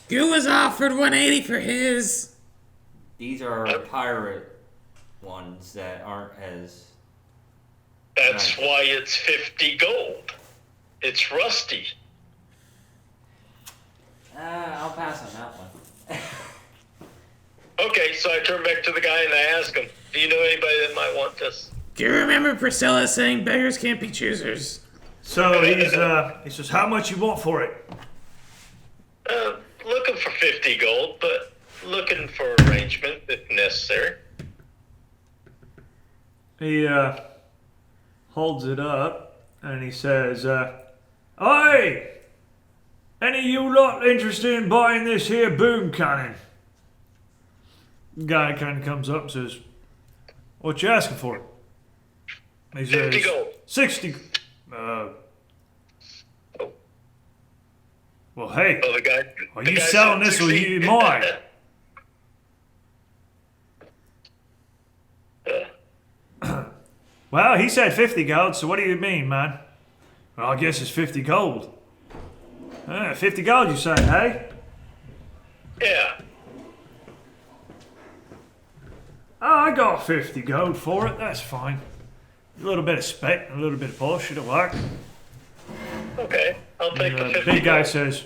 Goo was offered 180 for his. These are pirate ones that aren't as... That's Nice. why it's 50 gold. It's rusty. I'll pass on that one. Okay, so I turn back to the guy and I ask him, do you know anybody that might want this? Do you remember Priscilla saying beggars can't be choosers? So he says, how much you want for it? Looking for 50 gold, but looking for arrangement if necessary. He holds it up and he says, Oi! Any of you lot interested in buying this here boom cannon? Guy kind of comes up and says, what you asking for? He 50 says, gold. 60. Well, hey, Oh, the guy. are the you guy selling said this or 60. you mine? Well, he said 50 gold, so what do you mean, man? Well, I guess it's 50 gold. 50 gold, you say, hey? Yeah. Oh, I got 50 gold for it, that's fine. A little bit of spec and a little bit of polish, it'll work. Okay. I'll take And the the 50 big guy gold. says,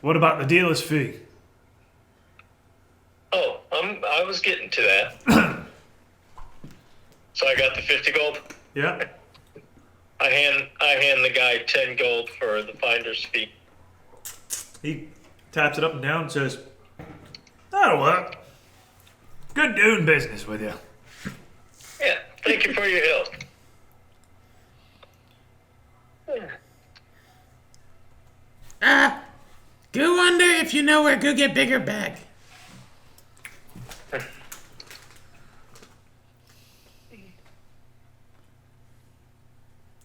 what about the dealer's fee? Oh, I was getting to that. So I got the 50 gold. Yeah. I hand the guy 10 gold for the finder's fee. He taps it up and down and says, that'll work. Good doing business with you. Yeah. Thank you for your help. Go wonder if you know where go get bigger bag.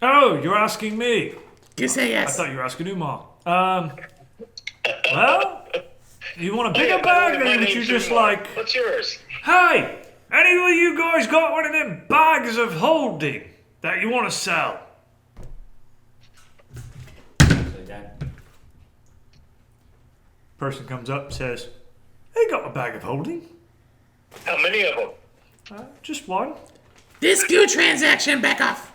Oh, you're asking me. You say I yes. thought you were asking Umar. Well, you want a Hey, bigger by the bag, way, or my would you name's just Umar. like, What's yours? hey, any of you guys got one of them bags of holding that you want to sell? So that, Person comes up and says, I got a bag of holding. How many of them? Just one. This goo transaction, back off.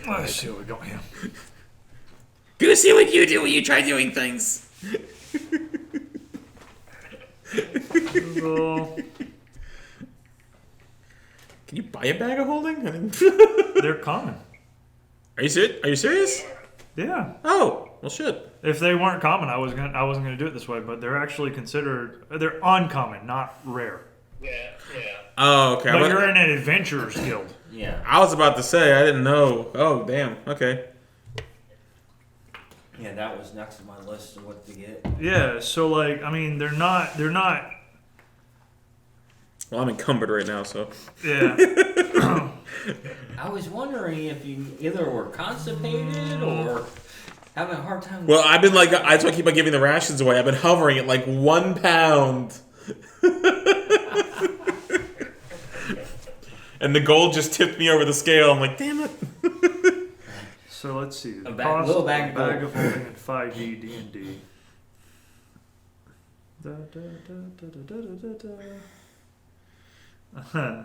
Let's see what we got here. Go see what you do when you try doing things. Can you buy a bag of holding? I mean, They're common. Are you serious? Yeah. Oh, well, shit. If they weren't common, I wasn't gonna do it this way. But they're actually considered they're uncommon, not rare. Yeah, yeah. Oh, okay. But you're in an adventurers guild. yeah. I was about to say I didn't know. Oh, damn. Okay. Yeah, that was next on my list of what to get. Yeah. So like, I mean, they're not. Well, I'm encumbered right now, so. Yeah. I was wondering if you either were constipated or having a hard time. Well, I've been like, that's why I keep on giving the rations away. I've been hovering at like 1 pound. And the gold just tipped me over the scale. I'm like, damn it. So let's see. The little bag of of holding in 5e D&D. Da, da, da, da, da, da, da, da.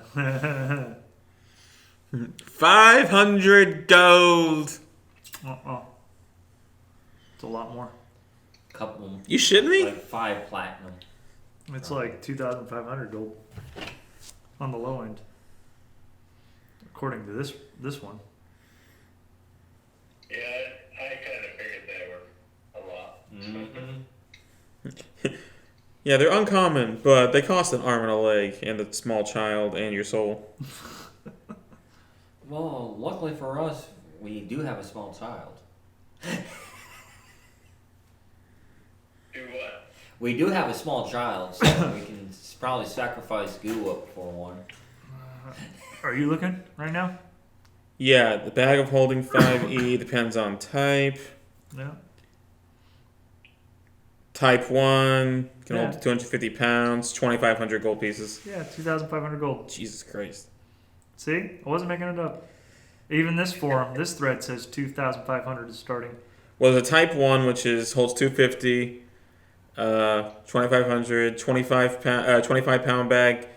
500 gold. It's a lot more. Couple, You shitting me? like 5 platinum. It's like 2,500 gold on the low end, according to this one. Yeah, I kind of figured they were a lot. Mm-hmm. Yeah, they're uncommon, but they cost an arm and a leg, and a small child, and your soul. Well, luckily for us, we do have a small child. Do what? We do have a small child, so we can probably sacrifice goo up for one. Are you looking right now? Yeah, the bag of holding 5e depends on type. Yeah. Type 1 can Yeah. hold 250 pounds, 2,500 gold pieces. Yeah, 2,500 gold. Jesus Christ. See, I wasn't making it up. Even this forum, this thread says 2,500 is starting. Well, there's a type 1, which holds 250, 2,500, 25 pound bag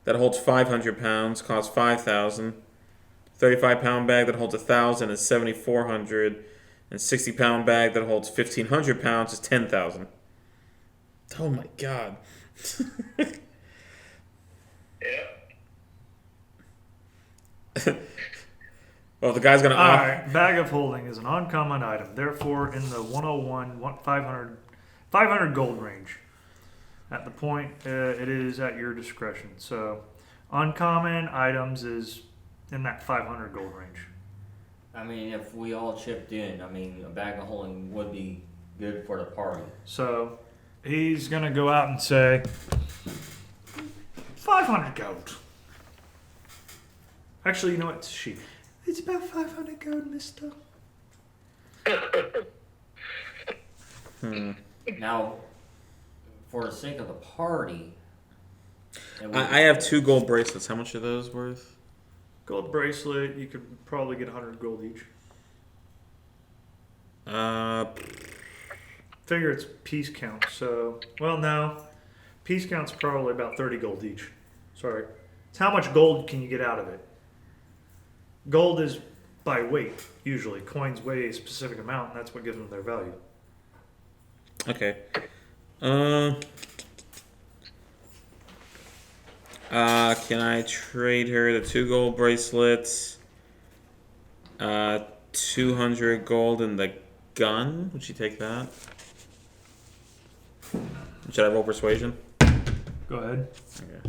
that holds 500 pounds, costs 5,000. 35 pound bag that holds 1,000 is 7,400. And 60 pound bag that holds 1,500 pounds is 10,000. Oh my god. Yeah. Well, the guy's gonna. Alright, bag of holding is an uncommon item, therefore in the 500 gold range. At the point, it is at your discretion. So, uncommon items is in that 500 gold range. I mean, if we all chipped in, I mean, a bag of holding would be good for the party. So he's gonna go out and say 500 gold. Actually, you know what? It's she. It's about 500 gold, mister. Now, for the sake of the party, I have 2 gold bracelets. How much are those worth? Gold bracelet, you could probably get 100 gold each. Figure it's piece count, so... Well, no. Piece count's probably about 30 gold each. Sorry. It's how much gold can you get out of it. Gold is by weight, usually. Coins weigh a specific amount, and that's what gives them their value. Okay. Can I trade her the 2 gold bracelets? 200 gold and the gun? Would she take that? Should I roll persuasion? Go ahead. Okay.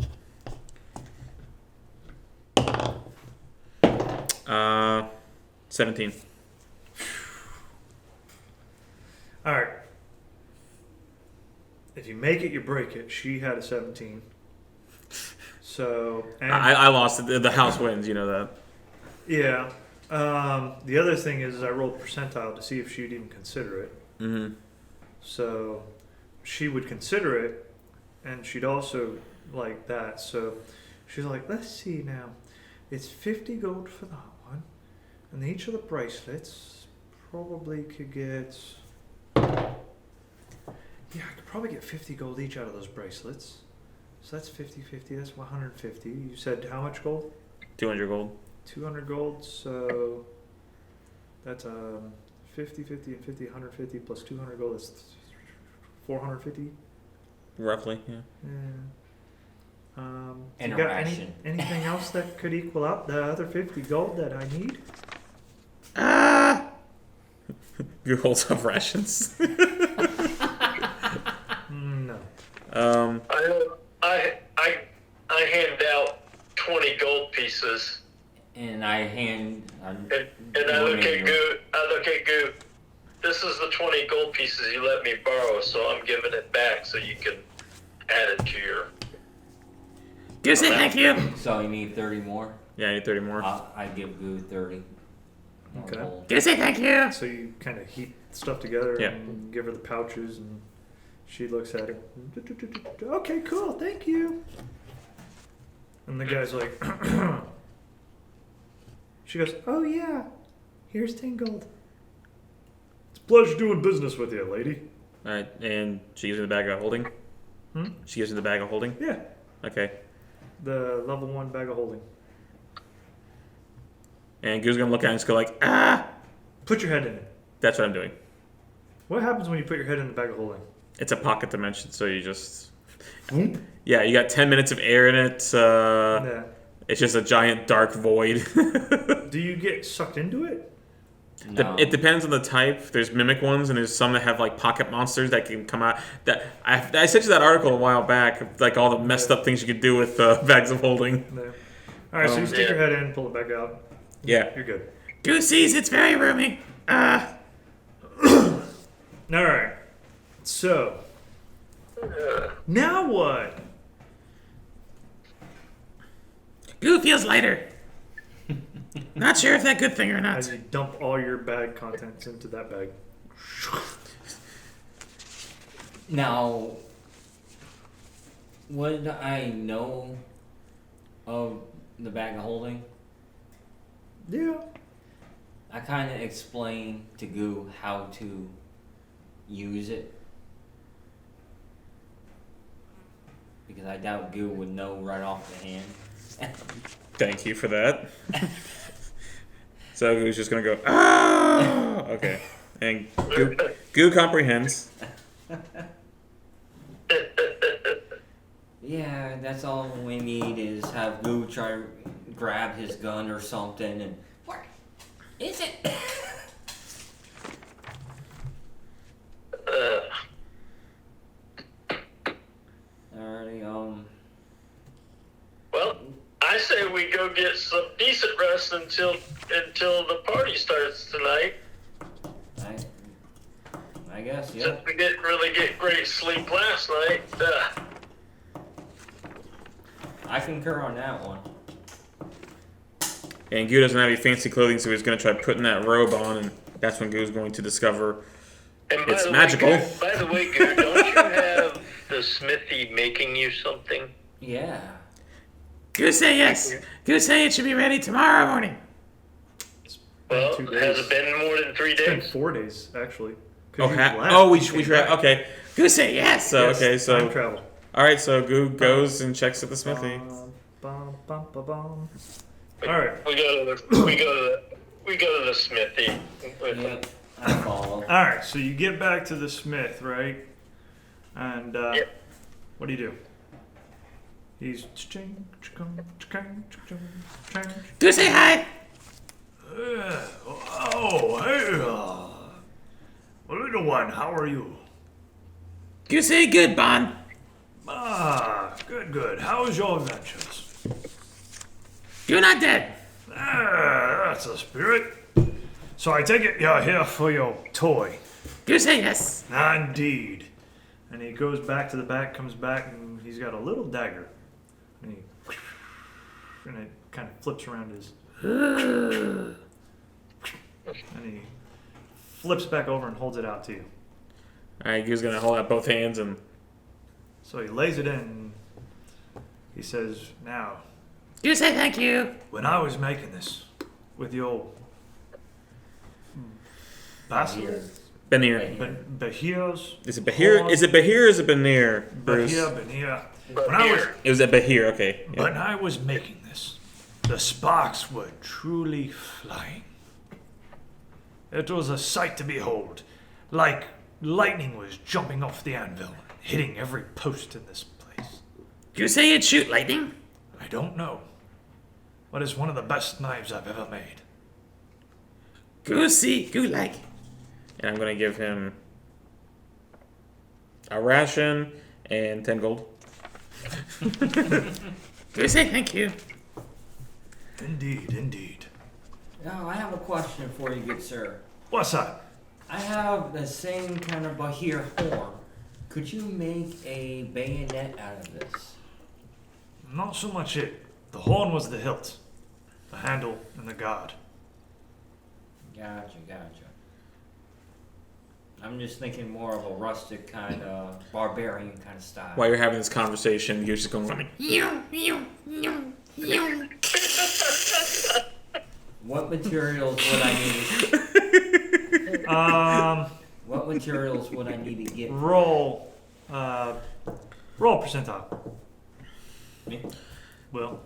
17. Alright. If you make it, you break it. She had a 17. So... And I lost. The house wins, you know that. yeah. The other thing is I rolled percentile to see if she'd even consider it. Mm-hmm. So she would consider it, and she'd also like that. So she's like, let's see now. It's 50 gold for that one. And each of the bracelets probably could get... Yeah, I could probably get 50 gold each out of those bracelets. So that's 50-50. That's 150. You said how much gold? 200 gold. 200 gold. So that's 50, 50, and 50, 150 plus 200 gold. That's 450. Roughly, yeah. Yeah. And you a got ration. anything else that could equal out the other 50 gold that I need? You hold up rations. No. I hand out 20 gold pieces, and I hand. and I look at Goo. This is the 20 gold pieces you let me borrow, so I'm giving it back so you can add it to your. Just say thank you. So you need 30 more? Yeah, I need 30 more. I give Goo 30. more Okay. gold. Just say thank you. So you kind of heap stuff together Yeah. and give her the pouches, and she looks at it. Okay, cool, thank you. And the guy's like, she goes, oh yeah, here's 10 gold. It's a pleasure doing business with you, lady. All right, and she gives me the bag of holding. Hmm? She gives me the bag of holding. Yeah, Okay. the level 1 bag of holding. And Goo's gonna look at it and just go like, ah. Put your head in it. That's what I'm doing. What happens when you put your head in the bag of holding? It's a pocket dimension, so you just. Whoop. Yeah, you got 10 minutes of air in it. Yeah. It's just a giant dark void. Do you get sucked into it? No. It depends on the type. There's mimic ones, and there's some that have like pocket monsters that can come out. That I sent you that article a while back, of, like all the messed up things you could do with bags of holding. No. All right, so you stick Yeah. your head in, pull it back out. Yeah. You're good. Goo sees it's very roomy. Ah. All right. So now what? Goo feels lighter. Not sure if that's a good thing or not. As you dump all your bag contents into that bag. Now, would I know of the bag of holding? Yeah. I kind of explained to Goo how to use it. Because I doubt Goo would know right off the hand. Thank you for that. So Goo's just gonna go, ah! Okay. And Goo comprehends. Yeah, that's all we need is have Goo try to grab his gun or something and where is it? Alrighty, Well, I say we go get some decent rest until the party starts tonight. I guess, yeah. Since we didn't really get great sleep last night. I concur on that one. And Goo doesn't have any fancy clothing, so he's going to try putting that robe on, and that's when Goo's going to discover And by it's the magical. Way, by the way, Goo, don't you have the smithy making you something? Yeah. Goo say yes. Goo say it should be ready tomorrow morning. Well, 2 has days. it been more than 3 It's been days? 4 days, actually. 'Cause Oh, you left, we you came tried. back. Okay. Goo say yes. So Yes, okay. So time travel. all right. So Goo goes and checks at the smithy. Bum, bum, bum, bum. All right. We go to the smithy. Yep. I follow. All right. So you get back to the smith, right? And Yep. what do? He's Goo say hi. oh, hey, little one, how are you? Goo say good, Bon. Ah, good. How was your adventures? You're not dead. Ah, that's a spirit. So I take it you're here for your toy. Goo say yes. Indeed. And he goes back to the back, comes back, and he's got a little dagger. And it kind of flips around his. And he flips back over and holds it out to you. All right. Goo's gonna hold out both hands and. So he lays it in. And he says, "Now, Goo say thank you. when I was making this with your basilisk, Benir. Bahirs, Is it Bahir? Is it Bahir or is it Benir, Bruce? Benir. But When I was here, It was at Bahir. Okay. Yeah. When I was making this, the sparks were truly flying. It was a sight to behold, like lightning was jumping off the anvil, hitting every post in this place. Goo say it shoot lightning. I don't know, but it's one of the best knives I've ever made. Goo see. Goo like. And I'm gonna give him a ration and 10 gold. Goo say thank you. Indeed. Now, I have a question for you, good sir. What's that? I have the same kind of Bahir horn. Could you make a bayonet out of this? Not so much it. The horn was the hilt, the handle, and the guard. Gotcha. I'm just thinking more of a rustic kind of barbarian kind of style. While you're having this conversation, you're just going like, What materials would I need? What materials would I need to get? Roll percentile. Me? Well,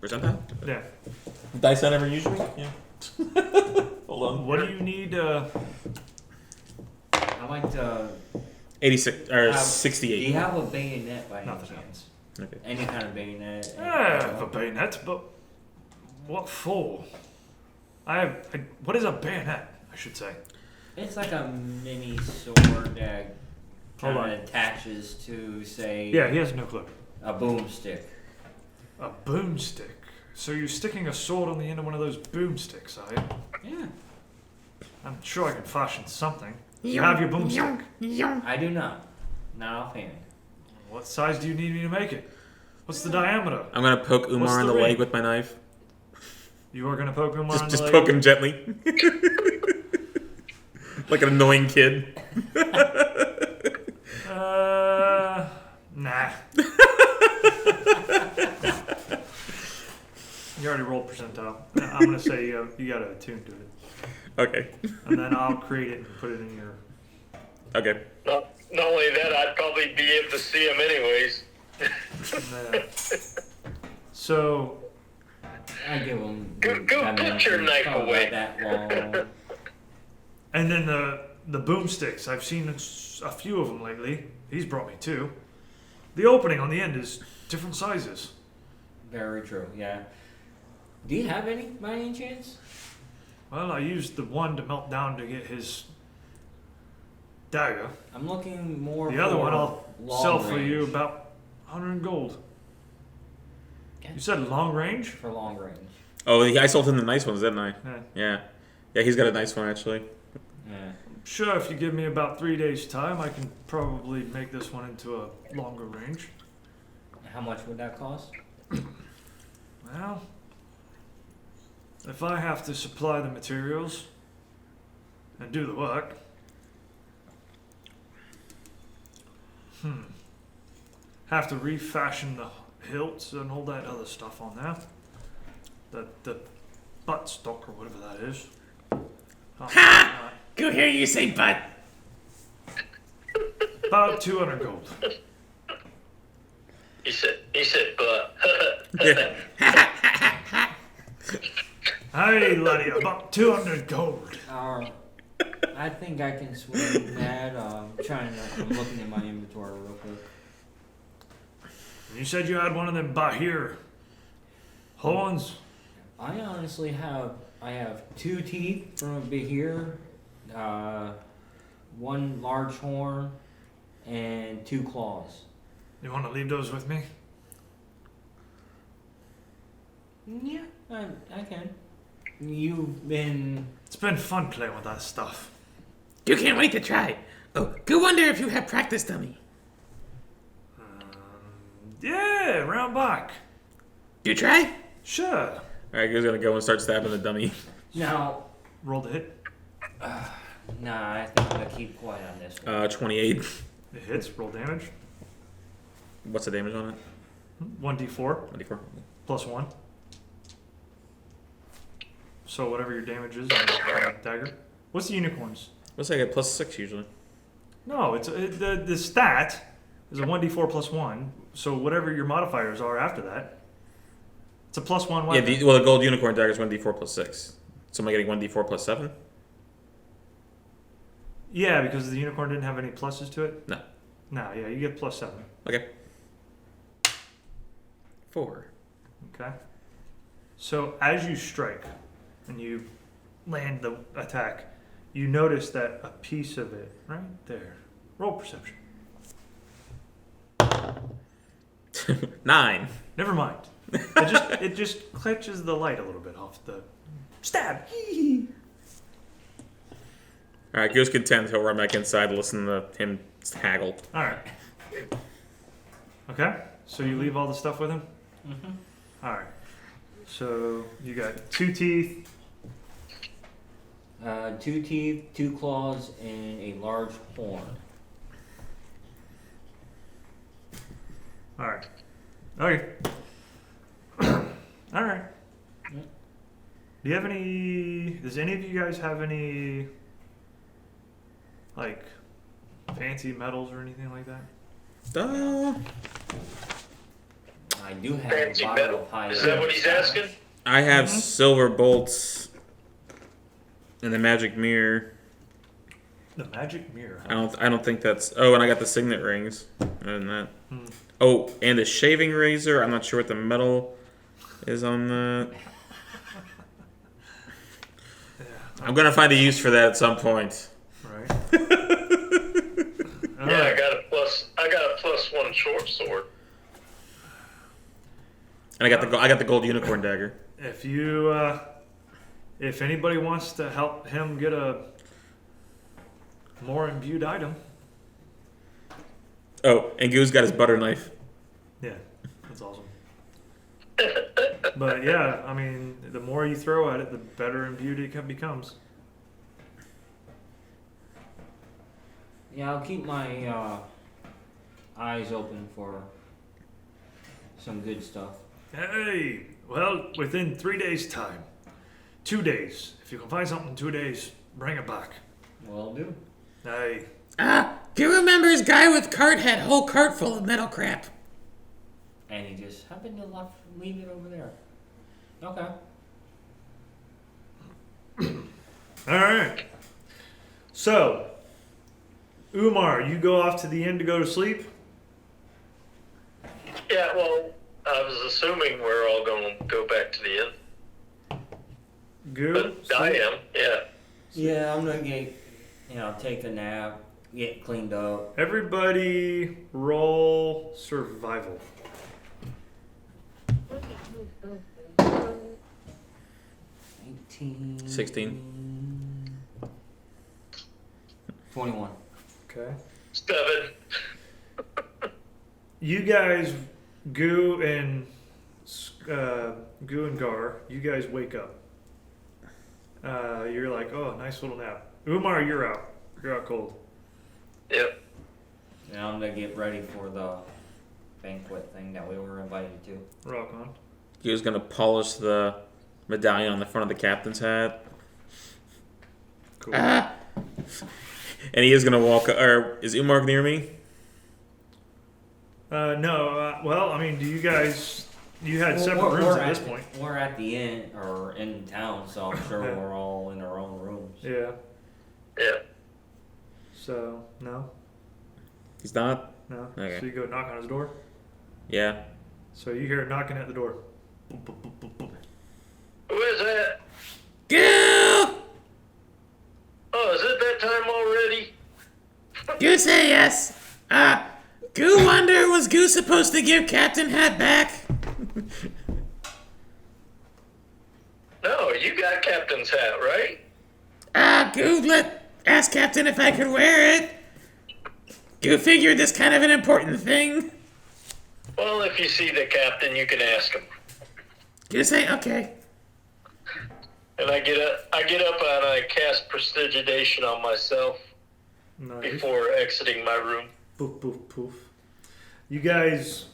percentile? yeah. Dice I never usually? Yeah. Hold on. What do you need? I like to. 86 or Do 68. you have a bayonet by any Nothing chance? Okay. Any kind of bayonet? I have a bayonet, but what for? What is a bayonet? I should say. It's like a mini sword that Hold kind on. of attaches to, say, Yeah, he has no clue. a boomstick. A boomstick. So you're sticking a sword on the end of one of those boomsticks, are you? Yeah. I'm sure I can fashion something. You have your boomstick. I do not. Not offhand. What size do you need me to make it? What's the diameter? I'm gonna poke Umar What's in the the leg ring? with my knife. You are gonna poke him on Just the leg? poke him gently. Like an annoying kid. Nah. You already rolled percentile. I'm gonna say you gotta attune to it, Okay. and then I'll create it and put it in your. Okay. not only that, I'd probably be able to see him anyways. So I give them. Go put your knife away. That long. and then the boomsticks. I've seen a few of them lately. He's brought me two. The opening on the end is different sizes. Very true. Yeah. Do you have any by any chance? Well, I used the one to melt down to get his dagger. I'm looking more. The other for one I'll long sell for range. you about 100 gold. You said long range? For long range. Oh, I sold him the nice ones, didn't I? Yeah. Yeah, he's got a nice one actually. Yeah. Sure, if you give me about 3 days' time, I can probably make this one into a longer range. How much would that cost? Well, if I have to supply the materials and do the work, have to refashion the hilts and all that other stuff on there. The buttstock or whatever that is. Ha! Go hear you say butt. About 200 gold. He said, but. Hey, laddie, about 200 gold. I think I can swing that. I'm looking at my inventory real quick. You said you had one of them Bahir horns. I honestly have 2 teeth from a Bahir, 1 large horn, and 2 claws. You want to leave those with me? Yeah, I can. You've been... It's been fun playing with that stuff. You can't wait to try. Oh, go wonder if you have practice dummy. Yeah, round back. You try? Sure. All right, Go's gonna go and start stabbing the dummy. Now... Roll the hit. Nah, I think I'm gonna keep quiet on this one. 28. It hits. Roll damage. What's the damage on it? 1d4 24. plus 1. So whatever your damage is on the dagger. What's the unicorns? What's that? I get +6 usually. No, the stat is a 1d4 plus 1. So whatever your modifiers are after that, it's a plus 1 weapon. Yeah, the gold unicorn dagger is 1d4 plus 6. So am I getting 1d4 plus 7? Yeah, because the unicorn didn't have any pluses to it? No. No, yeah, you get plus 7. Okay. 4. Okay. So as you strike and you land the attack, you notice that a piece of it right there. Roll perception. 9. Never mind. It just clutches the light a little bit off the stab. All right, Go's content. He'll run back inside to listen to him haggle. All right. Okay. So you leave all the stuff with him. All right. So you got 2 teeth. 2 teeth, 2 claws, and a large horn. All right. Okay. All right. Yep. Do you have any? Does any of you guys have any like fancy medals or anything like that? I do have Fancy a bottle metal. of high. Is that what he's asking? I have silver bolts and the magic mirror. The magic mirror. I don't think that's. Oh, and I got the signet rings. Other than that. Hmm. Oh, and the shaving razor. I'm not sure what the metal is on that. I'm gonna find a use for that at some point. Right. Yeah, I got a +1 short sword. And I got the gold unicorn dagger. If you, if anybody wants to help him get a more imbued item, Oh, and Goo's got his butter knife. yeah, that's awesome. But yeah, I mean, the more you throw at it, the better imbued it becomes. Yeah, I'll keep my eyes open for some good stuff. Hey, well, within 3 days' time, 2 days. If you can find something in 2 days, bring it back. Will do. Hey, Do you remember his guy with cart had a whole cart full of metal crap? And he just happened to leave it over there. Okay. all right. So, Umar, you go off to the inn to go to sleep? Yeah, well, I was assuming we're all going to go back to the inn. Good. But I am, yeah. Yeah, I'm gonna take a nap, get cleaned up. Everybody roll survival. 18. 16. 21. Okay. 7. You guys, Goo and Gar, you guys wake up. You're like, oh, nice little nap. Umar, you're out. You're out cold. Yep. Now I'm gonna get ready for the banquet thing that we were invited to. Rock on. He was gonna polish the medallion on the front of the captain's hat. Cool. And he is gonna walk. Or is Umar near me? No. Well, I mean, do you guys? You had separate We're rooms at this point. We're at the inn or in town, so I'm sure Yeah. we're all in our own rooms. Yeah. Yeah. So no, He's not. no. Okay. So you go knock on his door. Yeah. So you hear it knocking at the door. Boop, boop, boop, boop, boop. Who is that? Goo! Oh, is it that time already? Goo say yes. Goo wonder, was Goo supposed to give Captain Hat back? No, you got Captain's hat, right? Goo asked Captain if I could wear it. Goo figured this kind of an important thing. Well, if you see the captain, you can ask him. Goo say okay. And I get up and I cast prestidigitation on myself Nice. before exiting my room. Poof, poof, poof. You guys.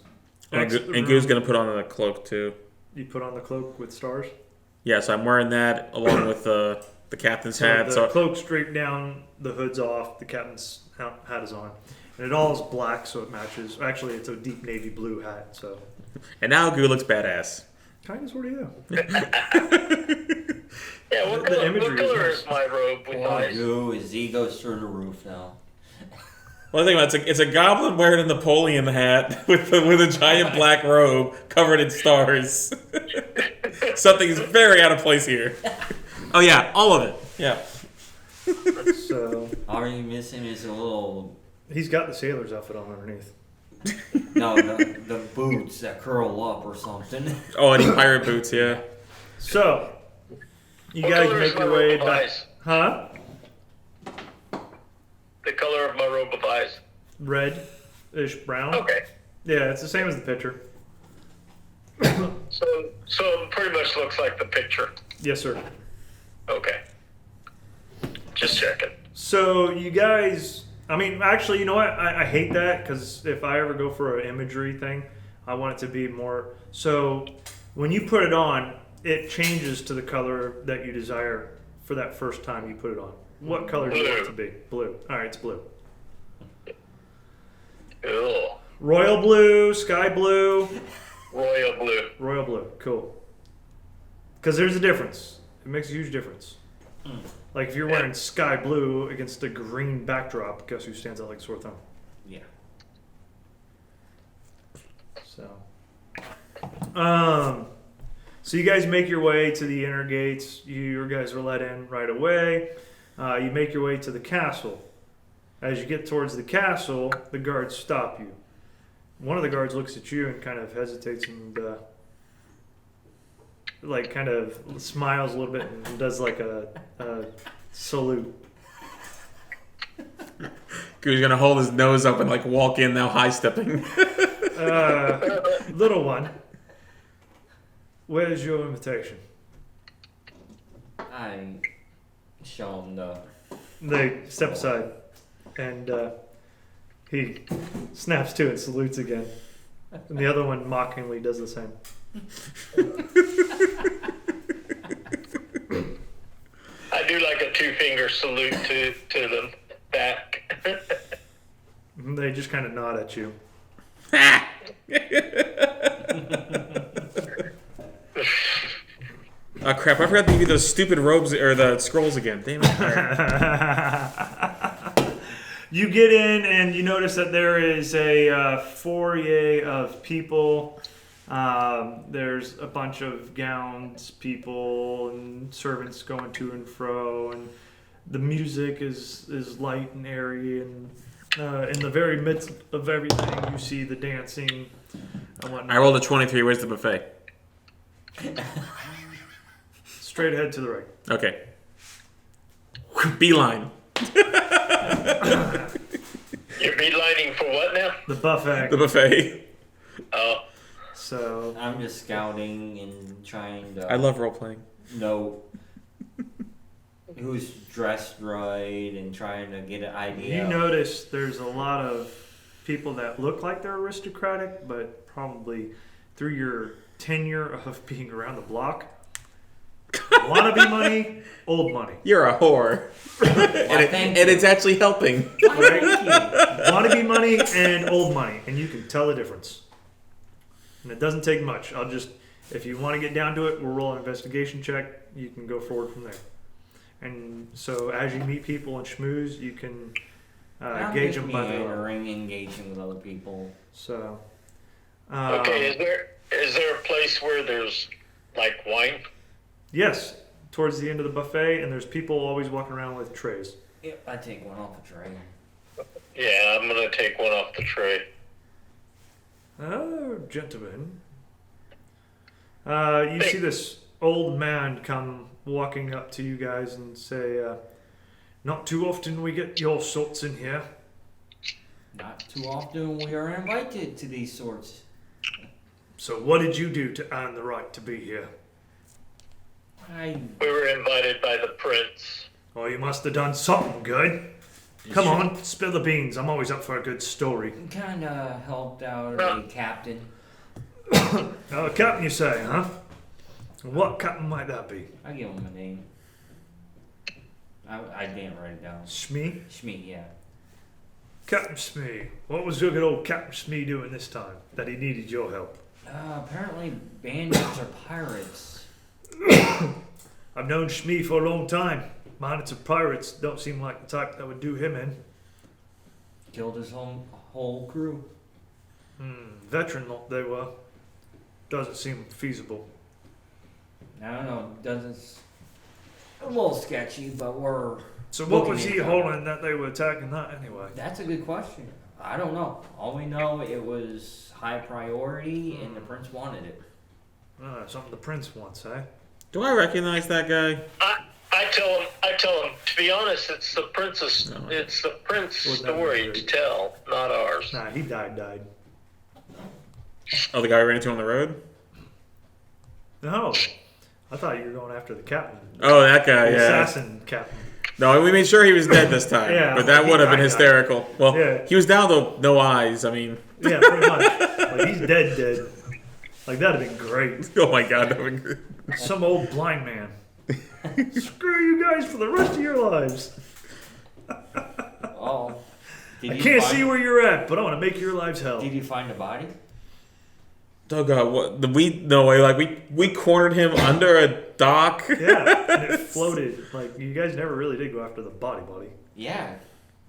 exit the And Goo's room. gonna put on a cloak too. You put on the cloak with stars. Yeah, so I'm wearing that along with the captain's So hat. the So cloak's draped down, the hood's off, the captain's hat is on. And it all is black, so it matches. Actually, it's a deep navy blue hat, so. and now Goo looks badass. Kind of, sort of, yeah. Yeah, The what color, imagery is nice. is my robe with Poor eyes? Goo, his ego's through the roof now. Well, think about it's a goblin wearing a Napoleon hat with a giant black robe covered in stars. Something is very out of place here. Oh yeah, all of it. Yeah. So All you missing is a little he's got the sailor's outfit on underneath. the boots that curl up or something. Oh, and pirate boots. Yeah. So you What guys color is make my your way robe of back. eyes? Huh? The color of my robe of eyes. Red-ish brown. Okay. Yeah, it's the same as the picture. So it pretty much looks like the picture. Yes, sir. Okay. Just checking. So you guys, I mean, actually, you know what? I hate that because if I ever go for an imagery thing, I want it to be more. So when you put it on, it changes to the color that you desire for that first time you put it on. What color do you want it to be? Blue. All right, it's blue. Cool. Royal blue, sky blue, Royal blue. royal blue. Cool. Because there's a difference. It makes a huge difference. Like if you're wearing sky blue against a green backdrop, guess who stands out like a sore thumb? Yeah. So, so you guys make your way to the inner gates. You guys are let in right away. You make your way to the castle. As you get towards the castle, the guards stop you. One of the guards looks at you and kind of hesitates and like kind of smiles a little bit and does like a salute. Goo's gonna hold his nose up and like walk in now, high stepping. Little one, where's your invitation? I show him the. They step aside, and he snaps to and salutes again. And the other one mockingly does the same. I do like a 2-finger salute to them back. And they just kind of nod at you. Oh crap! I forgot to give you those stupid robes or the scrolls again. Damn it! All right. You get in and you notice that there is a foyer of people. There's a bunch of gowns, people, and servants going to and fro, and the music is light and airy, and in the very midst of everything, you see the dancing and whatnot. I rolled a 23. Where's the buffet? Straight ahead to the right. Okay. Beeline. You're beelining for what now? The buffet. The buffet. Oh, So I'm just scouting and trying to I love role playing. know who's dressed right and trying to get an idea. you notice there's a lot of people that look like they're aristocratic, but probably through your tenure of being around the block, wannabe money, old money. You're a whore. Thank you. And it's actually helping. Thank you. Wannabe money and old money, and you can tell the difference. And it doesn't take much. If you want to get down to it, we'll roll an investigation check. You can go forward from there. And so as you meet people and schmooze, you can gauge them by their level. Engaging with other people. So, okay. Is there a place where there's like wine? yes, towards the end of the buffet, and there's people always walking around with trays. Yep, I take one off the tray. Yeah, I'm gonna take one off the tray. Oh, gentlemen. You see this old man come walking up to you guys and say, not too often we get your sorts in here. Not too often we are invited to these sorts. So what did you do to earn the right to be here? I We were invited by the prince. Oh, you must have done something good. Come on, spill the beans. I'm always up for a good story. kind of helped out a captain. Captain, you say, huh? What captain might that be? I give him a name. I didn't write it down. Smee? Shmi, yeah. Captain Smee. What was your good old Captain Smee doing this time that he needed your help? Apparently bandits are pirates. I've known Smee for a long time. Bandits of pirates don't seem like the type that would do him in. Killed his whole crew. Veteran lot they were. Doesn't seem feasible. I don't know, doesn't... A little sketchy, but we're... So what looking was he into it. holding that they were attacking that anyway? That's a good question. I don't know. All we know, it was high priority and the prince wanted it. Something the prince wants, eh? Do I recognize that guy? I tell him. To be honest, it's the prince's. No. It's the prince's Wouldn't that be story great? to tell, not ours. Nah, he died. Oh, the guy we ran into on the road? No. I thought you were going after the captain. Oh, that guy, The yeah. assassin captain. No, we made sure he was dead this time. Yeah, but that he would have been died. hysterical. Well, Yeah. he was down to no eyes. I mean, Yeah, pretty much. Like, he's dead. Like, that'd have been great. oh my god, that would be Some old blind man. Screw you guys for the rest of your lives. Oh. I can't see where you're at, but I want to make your lives hell. Did you find the body? Oh god, what? No way. Like we cornered him under a dock. Yeah, and it floated. Like, you guys never really did go after the body. Yeah.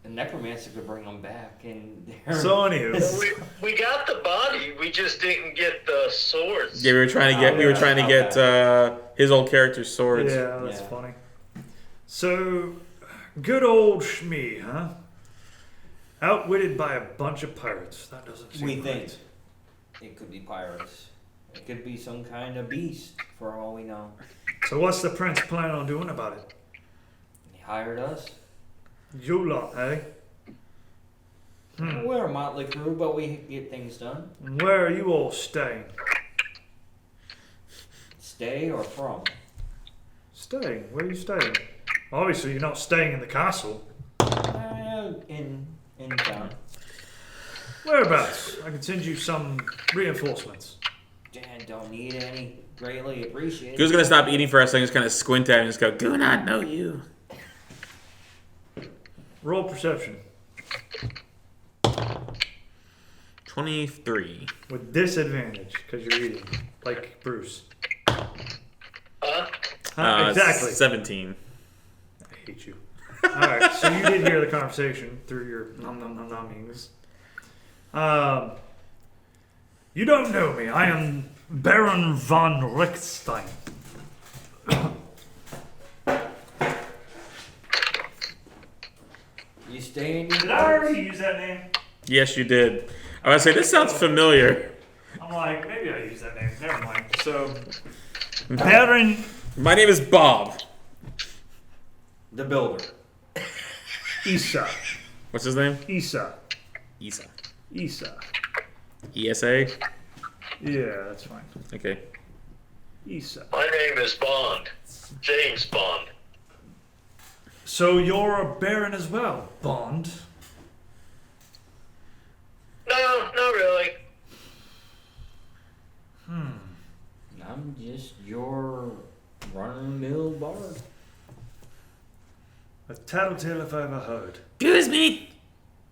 The necromancer could bring them back, and So, anywho. We got the body. We just didn't get the swords. Yeah, we were trying to get. we were trying to get his old character's swords. Yeah, that's Yeah. funny. So, good old Shmee, huh? Outwitted by a bunch of pirates. That doesn't seem we right. think it could be pirates. It could be some kind of beast, for all we know. So what's the prince plan on doing about it? He hired us. You lot, eh? We're a motley crew, but we get things done. And where are you all staying? Stay or from? Staying? Where are you staying? Obviously, you're not staying in the castle. In town. Whereabouts? I can send you some reinforcements. Dan, don't need any. Greatly appreciated. He was gonna stop eating for a second, just kind of squint at him and just go, "Do not know you." Roll perception. 23. With disadvantage, because you're eating. Like Bruce. Huh? Exactly. 17. I hate you. Alright, so you did hear the conversation through your nom-nom-nom-nommings. You don't know me. I am Baron von Richtstein. You stay in your Did I already use that name? Yes, you did. I was gonna say this sounds familiar. I'm like, maybe I used that name. Never mind. So, Baron My name is Bob. The builder. Isa. What's his name? Isa. Isa. Isa. ESA? Yeah, that's fine. Okay. Isa. My name is Bond. James Bond. So you're a baron as well, Bond? No, not really. I'm just your run-of-the-mill bard. A tattletale if I ever heard. Excuse me.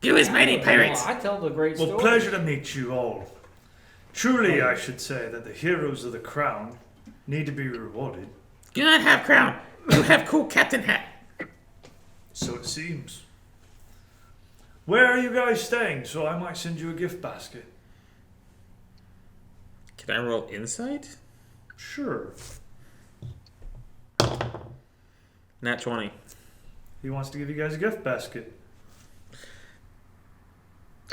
You is mighty pirates. Well, I tell the great Well, story. pleasure to meet you all. Truly, I should say that the heroes of the crown need to be rewarded. Do not have crown. You have cool captain hat. So it seems. Where are you guys staying so I might send you a gift basket? Can I roll insight? Sure. Nat 20. He wants to give you guys a gift basket.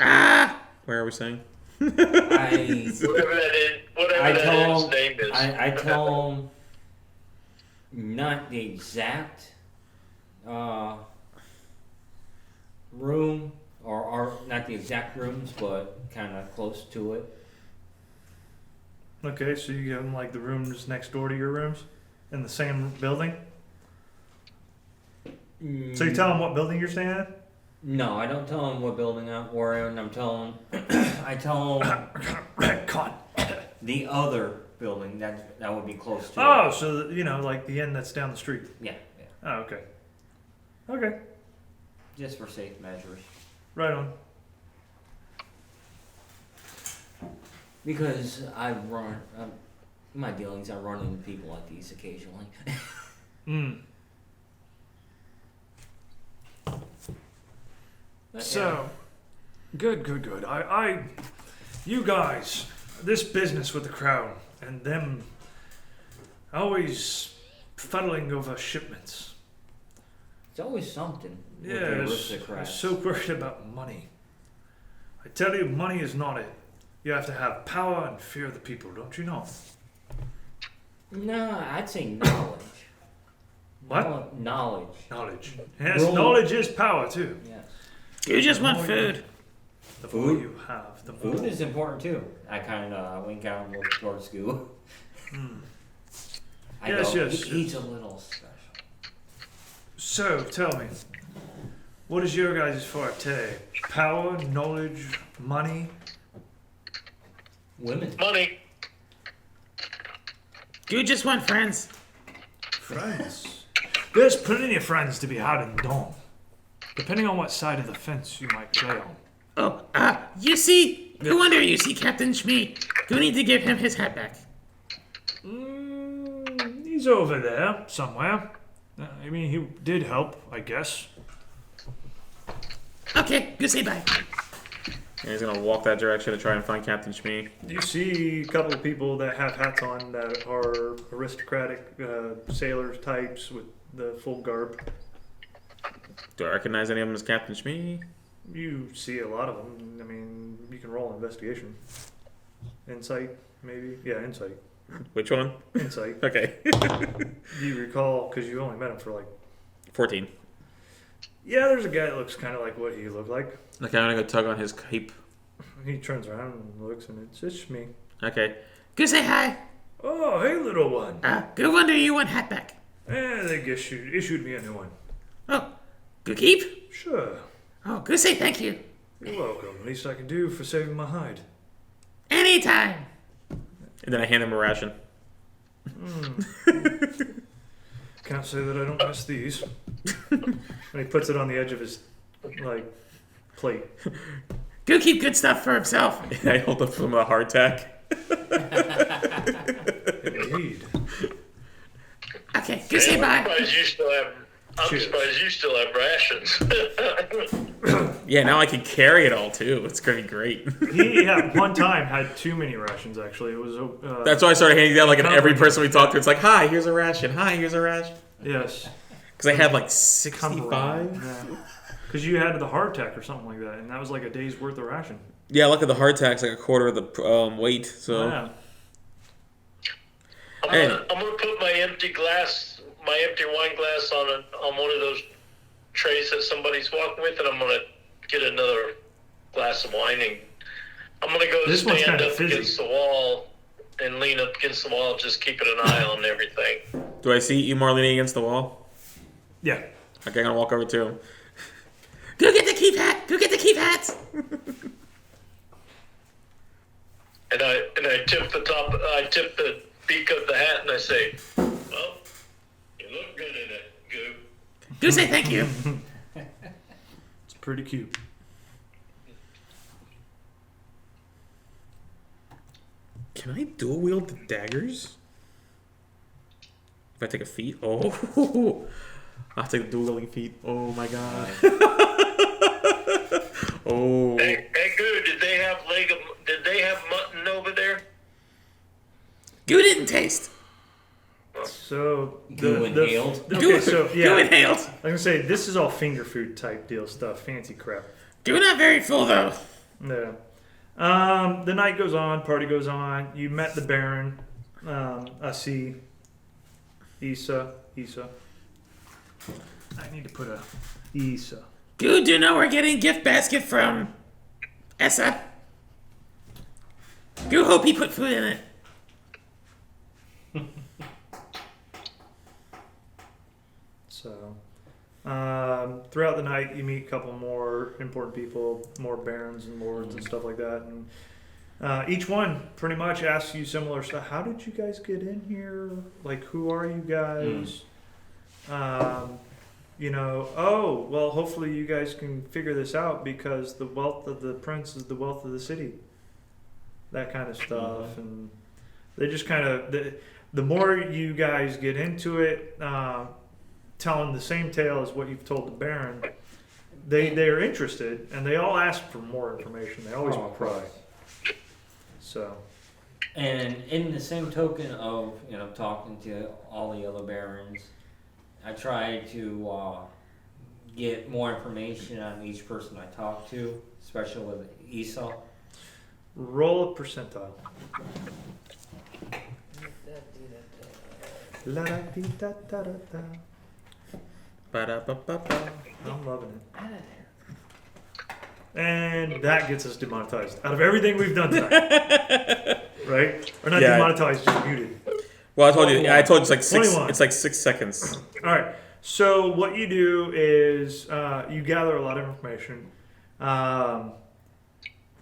Ah. Where are we saying? Whatever that is, name is. I tell him not the exact room, or not the exact rooms, but kind of close to it. Okay, so you give him like the rooms next door to your rooms? In the same building? So you tell him what building you're staying in? No, I don't tell him what building we're in. I'm telling I tell him Retcon. the other building that would be close to Oh, it. so that, you know, like the inn that's down the street. Yeah. Oh, okay. Okay, Just for safe measures. right on. Because I run, my dealings, I run into people like these occasionally. But, So, good. You guys, this business with the crown and them always fuddling over shipments. it's always something with Yeah, the I'm aristocrats. so worried about money. I tell you, money is not it. You have to have power and fear the people, don't you know? No, I'd say knowledge. What? Knowledge. Knowledge. Yes, Rule. knowledge is power too. Yes. You just want food. The more Food? you have, the more. Food is important too. I kind of wink out and look towards school. I Yes, go, yes, He's a little special. So, tell me, what is your guys' forte? Power, knowledge, money? Women. Money. You just want friends. Friends? There's plenty of friends to be had in Dawn. Depending on what side of the fence you might play on. Oh, you see? No wonder you see Captain Shmee. You need to give him his hat back. He's over there, somewhere. I mean, he did help, I guess. Okay, you say bye. And he's gonna walk that direction to try and find Captain Shmee. You see a couple of people that have hats on that are aristocratic sailors types with the full garb. Do I recognize any of them as Captain Shmee? You see a lot of them. I mean, you can roll investigation. Insight, maybe? Yeah, insight. Which one? Insight. Okay. Do you recall, because you only met him for like... 14. Yeah, there's a guy that looks kind of like what he looked like. Okay, I'm gonna go tug on his cape. He turns around and looks, and it's just me. Okay. Go say hi. Oh, hey, little one. Go wonder you want hat back. They issued me a new one. Oh, go keep. Sure. Oh, go say thank you. You're welcome. Least I can do for saving my hide. Anytime. And then I hand him a ration. Can't say that I don't miss these. And he puts it on the edge of his, like, plate. Go keep good stuff for himself. And I hold up some of the hardtack. Indeed. Okay, go say bye. I'm Cheers. surprised you still have rations. Yeah, now I can carry it all too. It's gonna be great. He, at one time, had too many rations, actually. It was... That's why I started handing down like every person we talked to. It's like, hi, here's a ration. Hi, here's a ration. Yes. Because I had like 65. Because you had the hardtack or something like that, and that was like a day's worth of ration. Yeah, look at the hardtack's like a quarter of the weight. So Yeah. I'm gonna put my empty wine glass on one of those trays that somebody's walking with, and I'm gonna get another glass of wine, and I'm gonna go This one's stand kinda up fizzy. against the wall and lean up against the wall, just keeping an eye on everything. Do I see Umar leaning against the wall? Yeah. Okay, I'm gonna walk over to him. Go get the keep hat. Go get the keep hats. And I tip the beak of the hat, and I say, "Well, you look good in it, Goo." Go say thank you. It's pretty cute. Can I dual wield the daggers? If I take a feat? Oh, I'll take the dual wielding feat. Oh my god. Oh. Hey, Goo, did they have mutton over there? Go didn't taste. So Goo inhaled. Okay, so yeah, Go inhaled. I was gonna say this is all finger food type deal stuff, fancy crap. Go not very full though. Yeah. The night goes on, party goes on. You met the Baron. I see. Issa. I need to put a Issa. Go do know we're getting gift basket from Essa. Go hope he put food in it. So, throughout the night, you meet a couple more important people, more barons and lords and stuff like that, and each one pretty much asks you similar stuff. How did you guys get in here? Like, who are you guys? Oh, well, hopefully you guys can figure this out because the wealth of the prince is the wealth of the city. That kind of stuff, and they just kind of the more you guys get into it. Telling the same tale as what you've told the Baron, they're interested and they all ask for more information. They always pry. So, And in the same token of talking to all the other barons, I try to get more information on each person I talk to, especially with Esau. roll a percentile. La da dee da da da da. Ba-da-ba-ba-ba. I'm loving it. And that gets us demonetized out of everything we've done tonight. Right? Or not Yeah. demonetized, just muted. Well, I told you. I told you it's like 21. It's like 6 seconds. All right. So what you do is you gather a lot of information.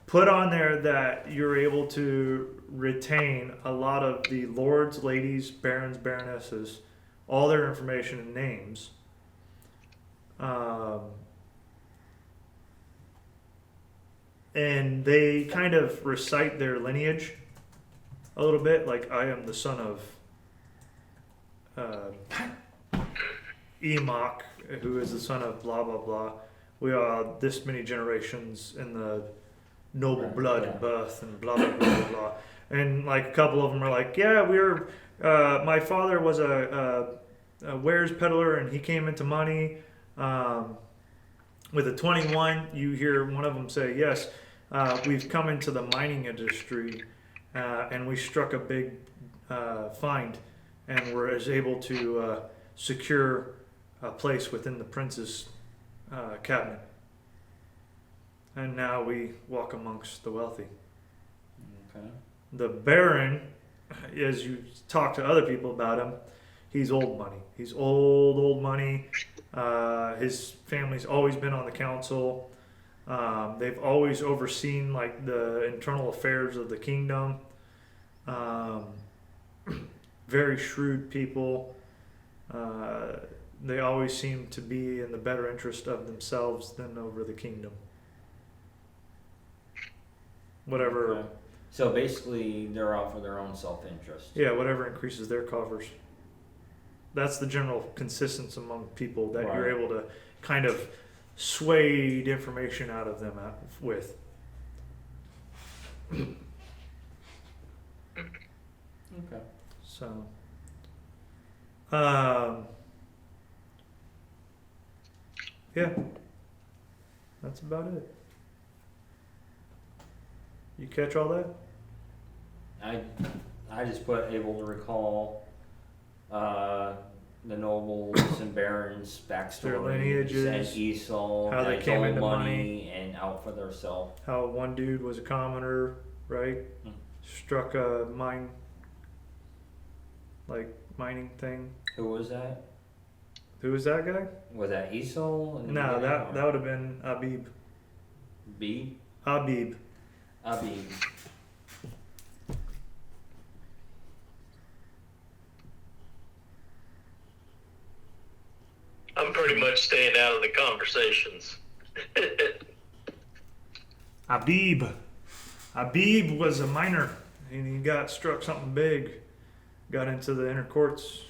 Put on there that you're able to retain a lot of the lords, ladies, barons, baronesses, all their information and names. And they kind of recite their lineage a little bit, like I am the son of Enoch, who is the son of blah blah blah. We are this many generations in the noble blood and birth and blah blah blah blah blah. And like a couple of them are like, yeah, we're my father was a wares peddler and he came into money. With a 21, you hear one of them say, yes, we've come into the mining industry and we struck a big find and were able to secure a place within the prince's cabinet. And now we walk amongst the wealthy. Okay. The Baron, as you talk to other people about him, he's old money. He's old money. His family's always been on the council. They've always overseen like the internal affairs of the kingdom. Very shrewd people. They always seem to be in the better interest of themselves than over the kingdom. Whatever. Okay. So basically, they're out for their own self-interest. Yeah, whatever increases their coffers. That's the general consensus among people that you're Right. able to kind of sway information out of them with. Okay. So, yeah, that's about it. You catch all that? I I just put able to recall the nobles and barons' backstories Their lineages, and Esau, how they his came old into money and out for themselves. How one dude was a commoner, right? Hmm. Struck a mine, like mining thing. Who was that? Who was that guy? Was that Esau? in the No, beginning, that or would have been Abib. B? Abib. Abi. I'm pretty much staying out of the conversations. Abib. Abib was a miner, and he got struck something big. Got into the inner courts.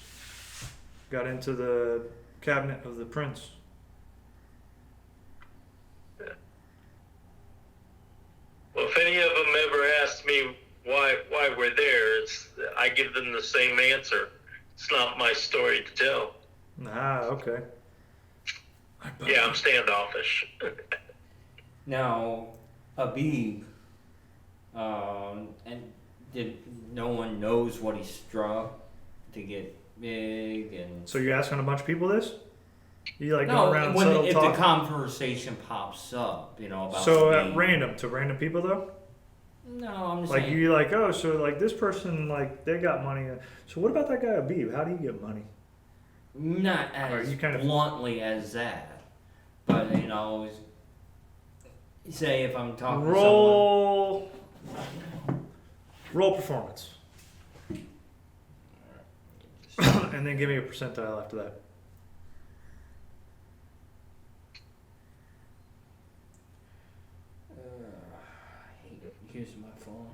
Got into the cabinet of the prince. Well, if any of them ever ask me why we're there, I give them the same answer. It's not my story to tell. Ah, okay. Yeah, I'm standoffish. Now, Abib, and did no one knows what he struck to get big and So you're asking a bunch of people this? You like no, go around when subtle if talk? the conversation pops up, about So Abib. at random to random people though? No, I'm just Like saying. you like, oh, so like this person like they got money. So what about that guy Abib? How do you get money? Not Or as you kind of- bluntly as that, but say if I'm talking to Roll performance. And then give me a percentile after that. I hate using my phone.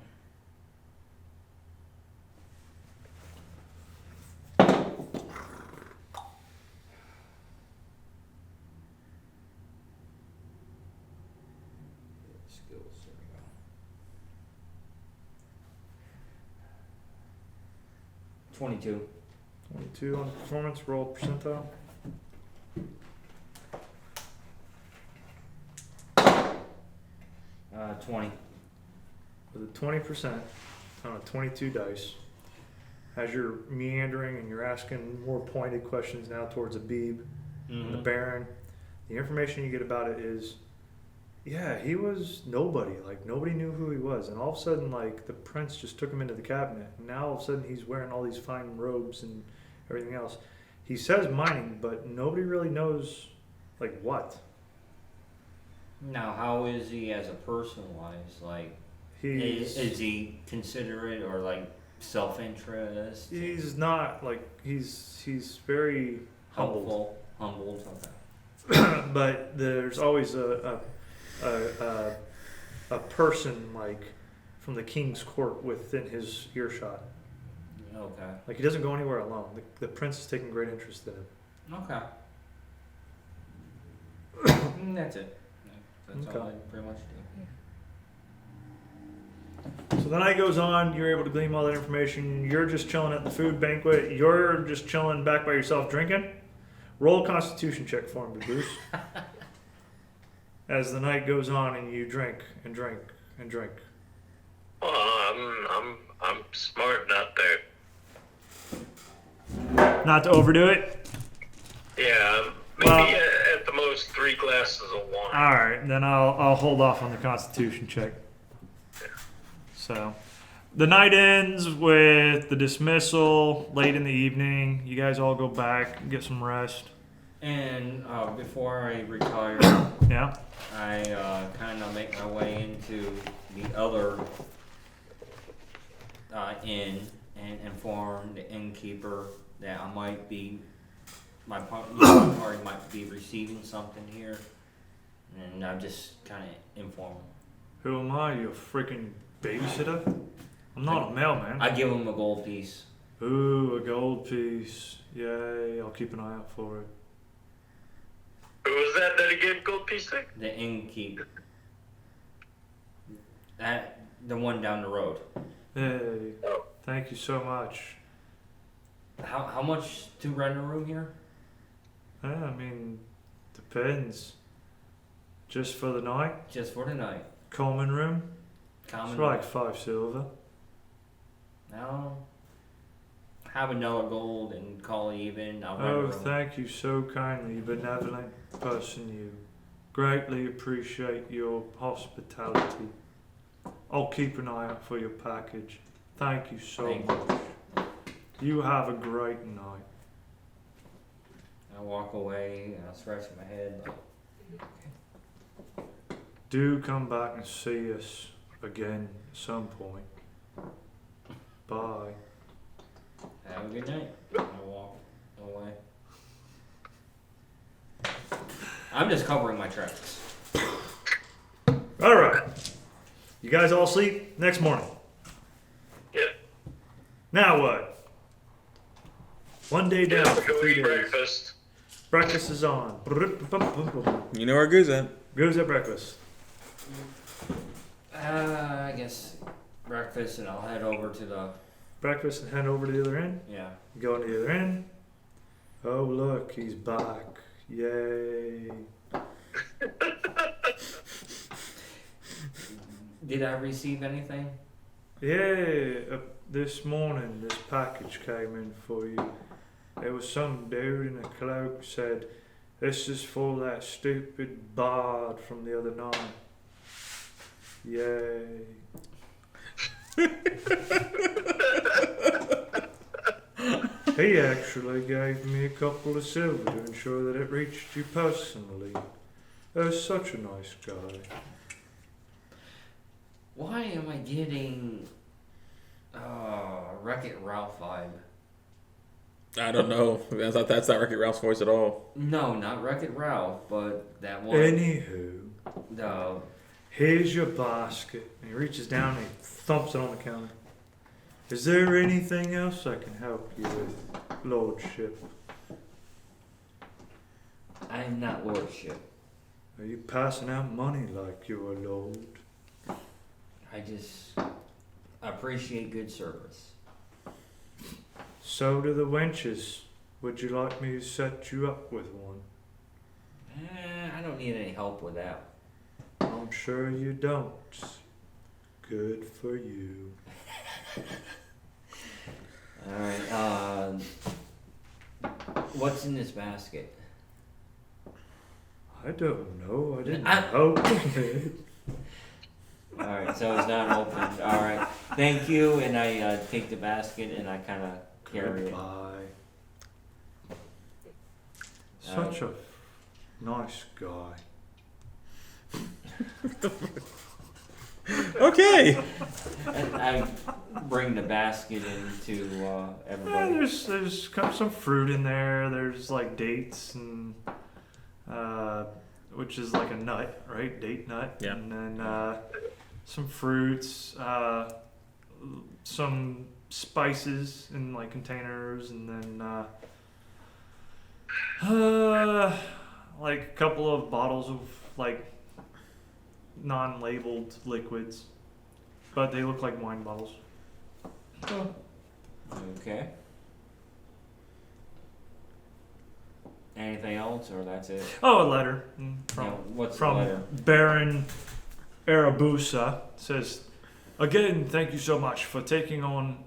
Skills, there we go. 22. 22 on performance. Roll percentile. Uh, 20. With a 20% on a 22 dice, as you're meandering and you're asking more pointed questions now towards Abib and the Baron, the information you get about it is, yeah, he was nobody. Like, nobody knew who he was. And all of a sudden, like, the prince just took him into the cabinet. And now all of a sudden he's wearing all these fine robes and everything else. He says mining, but nobody really knows, like, what. Now, how is he as a person wise? Like, He's, is he considerate or like self-interest? he's not, like, he's very humbled. Humbled, okay. But there's always a person like from the king's court within his earshot. Okay. Like he doesn't go anywhere alone. The prince is taking great interest in him. Okay. That's it. That's all I Okay. pretty much do. So the night goes on. You're able to glean all that information. You're just chilling at the food banquet. You're just chilling back by yourself drinking. Roll a Constitution check for me, Bruce. As the night goes on and you drink and drink and drink. Well, I'm smart not to. Not to overdo it. Yeah, maybe Well- at the most 3 glasses of wine. All right, then I'll hold off on the Constitution check. So, the night ends with the dismissal late in the evening. You guys all go back and get some rest. And before I retire, Yeah. I kind of make my way into the other inn and inform the innkeeper that I might be, my party might be receiving something here, and I just kind of inform him. Who am I? You a freaking babysitter? I'm not a mailman. I give him a gold piece. Ooh, a gold piece. Yay! I'll keep an eye out for it. Who was that he gave gold piece to? The innkeeper. The one down the road. Hey, Oh. thank you so much. How much to rent a room here? Yeah, I mean, depends. Just for the night, Just for the night. common room. Common. It's like 5 silver. I'll have another gold and call it even. I'll Oh, rent a room. thank you so kindly, benevolent person you. Greatly appreciate your hospitality. I'll keep an eye out for your package. Thank you so Thank much. You have a great night. I walk away and I scratch my head. Do come back and see us again at some point. Bye. Have a good night. I walk away. I'm just covering my tracks. All right. You guys all sleep? Next morning. Yep. Now what? One day down Yeah, for go 3 eat days. breakfast. Breakfast is on. You know where Goose at? Goes at breakfast. I guess breakfast and I'll head over to the, Breakfast and head over to the other end. yeah. Go to the other end. Oh, look, he's back. Yay. Did I receive anything? Yeah, this morning this package came in for you. There was some dude in a cloak said, "This is for that stupid bard from the other night." Yay. He actually gave me a couple of silver to ensure that it reached you personally. Such a nice guy. Why am I getting Wreck-It Ralph vibe? I don't know. I thought that's not Wreck-It Ralph's voice at all. No, not Wreck-It Ralph, but that one. Anywho, The here's your basket. And he reaches down and he thumps it on the counter. Is there anything else I can help you with, Lordship? I'm not lordship. Are you passing out money like you're a lord? I just appreciate good service. So do the wenches. Would you like me to set you up with one? I don't need any help with that. I'm sure you don't. Good for you. Alright, what's in this basket? I don't know. I didn't I- open it. Alright, so it's not open. Alright, thank you, and I take the basket and I kind of carry it. Goodbye. Such a nice guy. Okay. And I bring the basket into Yeah, everybody. there's kind of some fruit in there. There's like dates and which is like a nut, right? Date nut. Yeah. And then some fruits, some spices in like containers, and then like a couple of bottles of like non-labeled liquids, but they look like wine bottles. Okay. Anything else, or that's it? Oh, a letter from Now, what's the from letter? Baron Arabusa. Says, "Again, thank you so much for taking on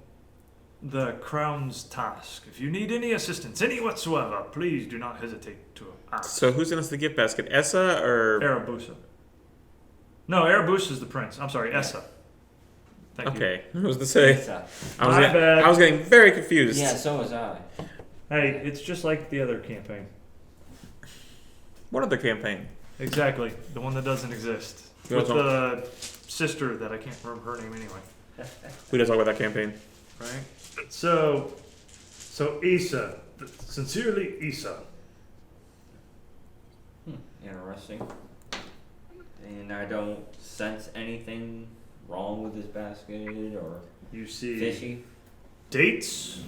the crown's task. If you need any assistance, any whatsoever, please do not hesitate to ask." So who's in us the gift basket? Essa or? Arabusa. No, Arabusa is the prince. I'm sorry, Essa. Thank you. Okay, I was to say. Pizza. My bad. I was getting very confused. Yeah, so was I. Hey, it's just like the other campaign. What other campaign? Exactly, the one that doesn't exist. You With wanna the sister that I can't remember her name anyway. We didn't talk about that campaign. Right? So Issa, sincerely Issa. Interesting. And I don't sense anything wrong with this basket or You see fishy. dates,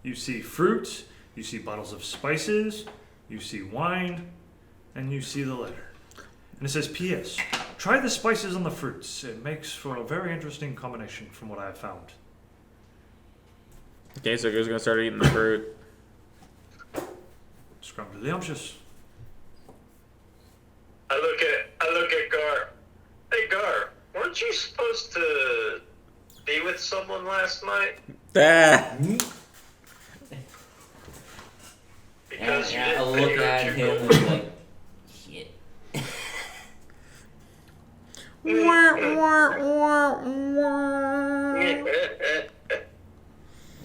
you see fruit, you see bottles of spices, you see wine, and you see the letter. And it says, "P.S. Try the spices on the fruits. It makes for a very interesting combination from what I have found." Okay, so Goose gonna start eating the fruit. Scrumptious. I look at Gar. Hey Gar, weren't you supposed to be with with someone last night? Ah. Because you I didn't look pay her at two him gold. and like, shit.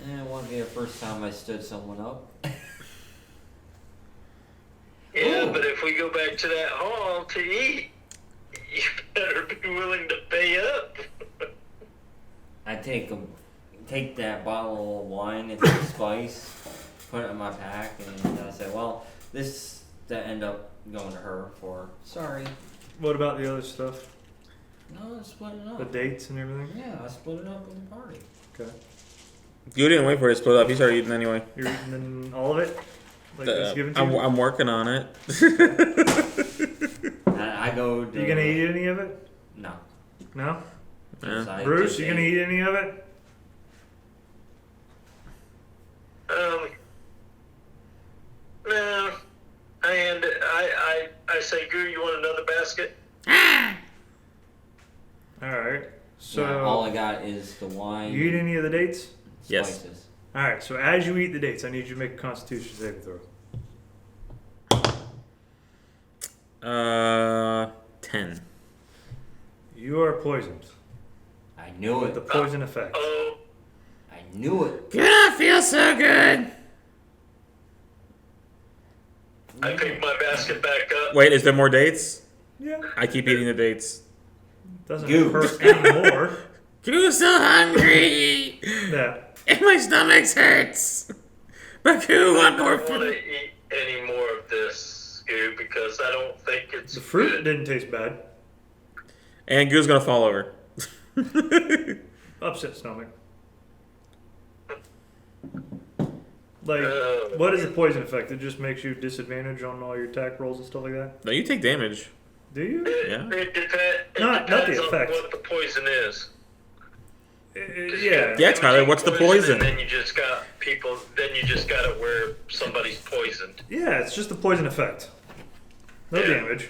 It won't be the first time I stood someone up. Yeah, Ooh. but if we go back to that hall to eat, you better be willing to pay up. I take that bottle of wine and some spice, put it in my pack, and I say, well, this that end up going to her for sorry. What about the other stuff? No, I split it The up. dates and everything? Yeah, I split it up with the party. Okay. You didn't wait for it to split up. You started eating anyway. You're eating in all of it? Like it's given to I'm, you? I'm working on it. I go. You gonna eat any of it? No. No? Yeah. I Bruce, just you gonna ate- eat any of it? No. And I say, Goo, you want another basket? Alright. So, yeah, all I got is the wine. you eat any of the dates? Yes. Spices. Alright, so as you eat the dates, I need you to make a constitution saving throw. 10. You are poisoned. I knew With it. the poison effect. Oh, I knew it. Do not feel so good. I picked my basket back up. Wait, is there more dates? Yeah. I keep eating the dates. Doesn't Goo. hurt anymore. Goo so hungry. Yeah. And my stomach hurts. But Goo I want more don't want to food. eat any more of this, Goo, because I don't think it's The fruit good. didn't taste bad. And Goo's gonna fall over. Upset stomach. Like, Oh. what is the poison effect? It just makes you disadvantage on all your attack rolls and stuff like that? No, you take damage. Do you? Yeah. It Not the depends on effect. what the poison is. Yeah. Yeah, Tyler, what's the poison? And then you just got people. Then you just got it where somebody's poisoned. Yeah, it's just the poison effect. No Yeah. damage.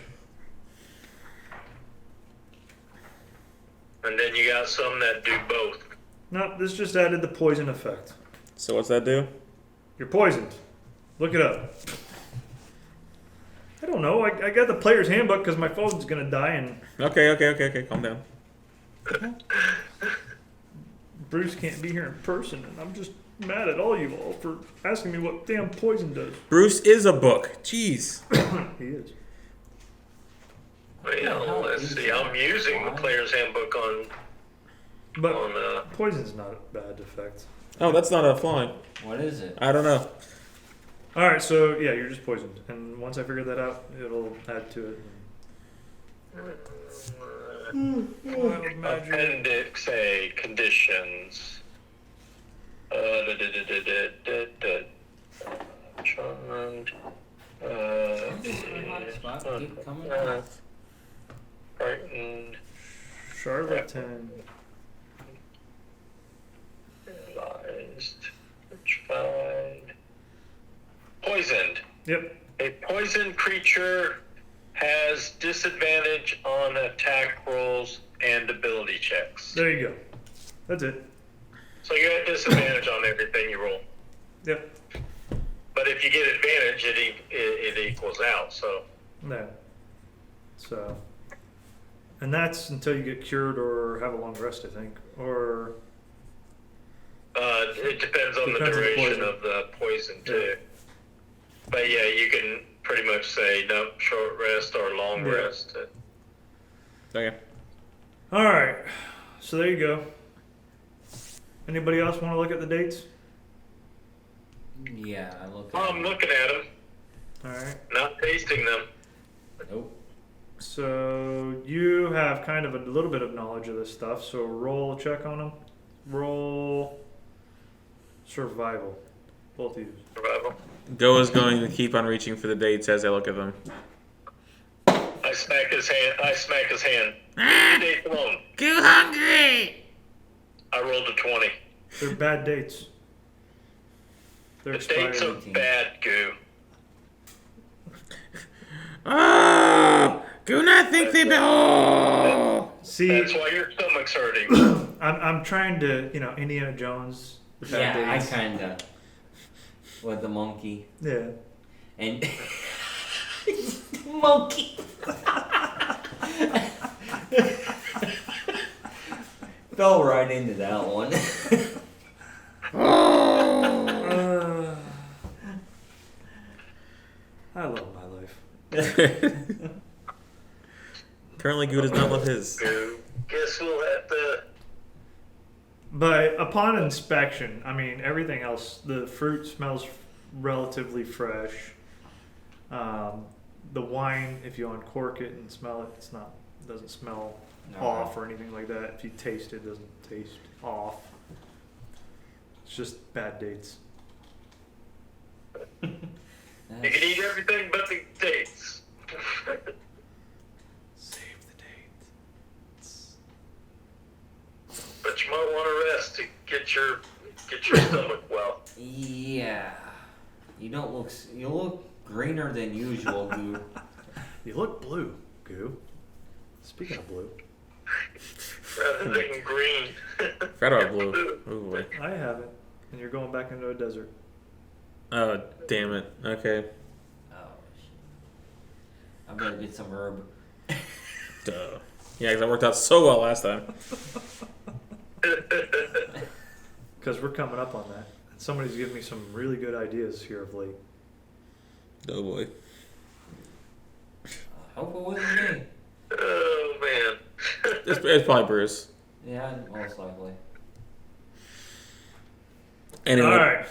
And then you got some that do both. No, this just added the poison effect. So what's that do? You're poisoned. Look it up. I don't know. I got the player's handbook because my phone's gonna die and Okay. Calm down. Bruce can't be here in person, and I'm just mad at all you all for asking me what damn poison does. Bruce is a book. Jeez. He is. Well, let's see. I'm using the player's handbook on But on. poison's not a bad effect. Oh, that's not a fly. What is it? I don't know. Alright, so yeah, you're just poisoned. And once I figure that out, it'll add to it. Wild magic. Appendix A conditions. Charmed. Spot keep coming uh, up. Frightened. Charlatan. Paralyzed. Petrified. Poisoned. Yep. A poisoned creature has disadvantage on attack rolls and ability checks. There you go. That's it. So you have disadvantage on everything you roll. Yep. But if you get advantage, it equals out. So No. So. And that's until you get cured or have a long rest, I think. Or. it depends on Depends on the the duration poison. of the poison too. But yeah, you can pretty much say no short rest or long Yeah. rest. Okay. Alright. So there you go. Anybody else want to look at the dates? Yeah, I look at I'm looking at them, Alright. not tasting them. Nope. So you have kind of a little bit of knowledge of this stuff. So roll a check on them. Roll survival. Both of you. Survival. Go is going to keep on reaching for the dates as I look at them. I smack his hand. Ah, Date alone. Goo hungry. I rolled a 20. They're bad dates. They're The dates expired. are bad, Goo. Oh, Do not think they. Oh! See, That's why your stomach's hurting. I'm trying to, Indiana Jones. The bad Yeah, I days. kinda. With the monkey. Yeah. And. Monkey! Fell right into that one. I love my life. Currently, Goo does not love his. Guess we'll have to. But upon inspection, I mean, everything else, the fruit smells relatively fresh. The wine, if you uncork it and smell it, doesn't smell off or anything like that. If you taste it, it doesn't taste off. It's just bad dates. You can eat everything but the dates. Save the dates. But you might want to rest to get your stomach well. Yeah. You don't look. You look greener than usual, Goo. You look blue, Goo. Speaking of blue, Rather than green. Forgot about blue. Oh boy. I haven't. And you're going back into a desert. Oh, damn it. Okay. Oh, shit. I better get some herb. Duh. Yeah, because that worked out so well last time. Because we're coming up on that. And somebody's giving me some really good ideas here of late. Oh boy. Hope it wasn't me. Oh man. It's probably Bruce. Yeah, most likely. Anyway. All right.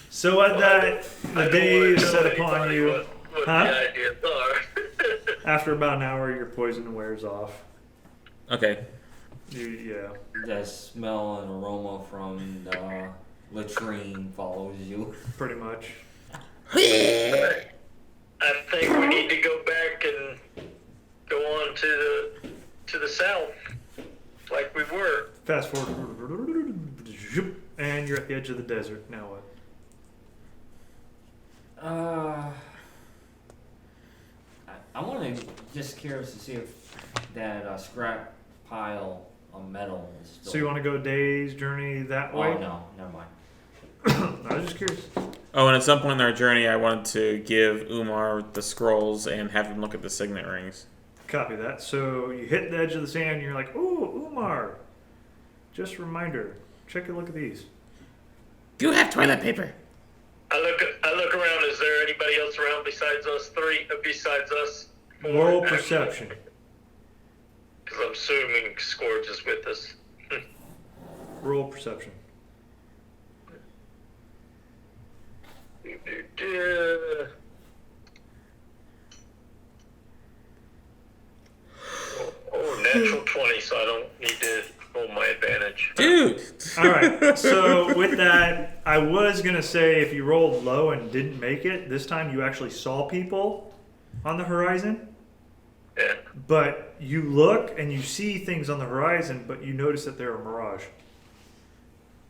So at that, the day is set upon you. What Huh? the ideas are. After about an hour, your poison wears off. Okay. Yeah. The smell and aroma from the latrine follows you. Pretty much. I think we need to go back and go on to the south, like we were. Fast forward. And you're at the edge of the desert. Now what? I want to just curious to see if that scrap pile of metal is still. So you want to go a day's journey that way? Oh no, never mind. I was just curious. Oh, and at some point in our journey, I wanted to give Umar the scrolls and have him look at the signet rings. Copy that. So you hit the edge of the sand and you're like, ooh, Umar. Just a reminder. Check a look at these. You have toilet paper. I look around. Is there anybody else around besides us three? Besides us? Roll perception. Because I'm assuming Scourge is with us. Roll perception. Oh, natural 20, so I don't need to roll my advantage. Dude! All right. So with that, I was going to say if you rolled low and didn't make it, this time you actually saw people on the horizon. Yeah. But you look and you see things on the horizon, but you notice that they're a mirage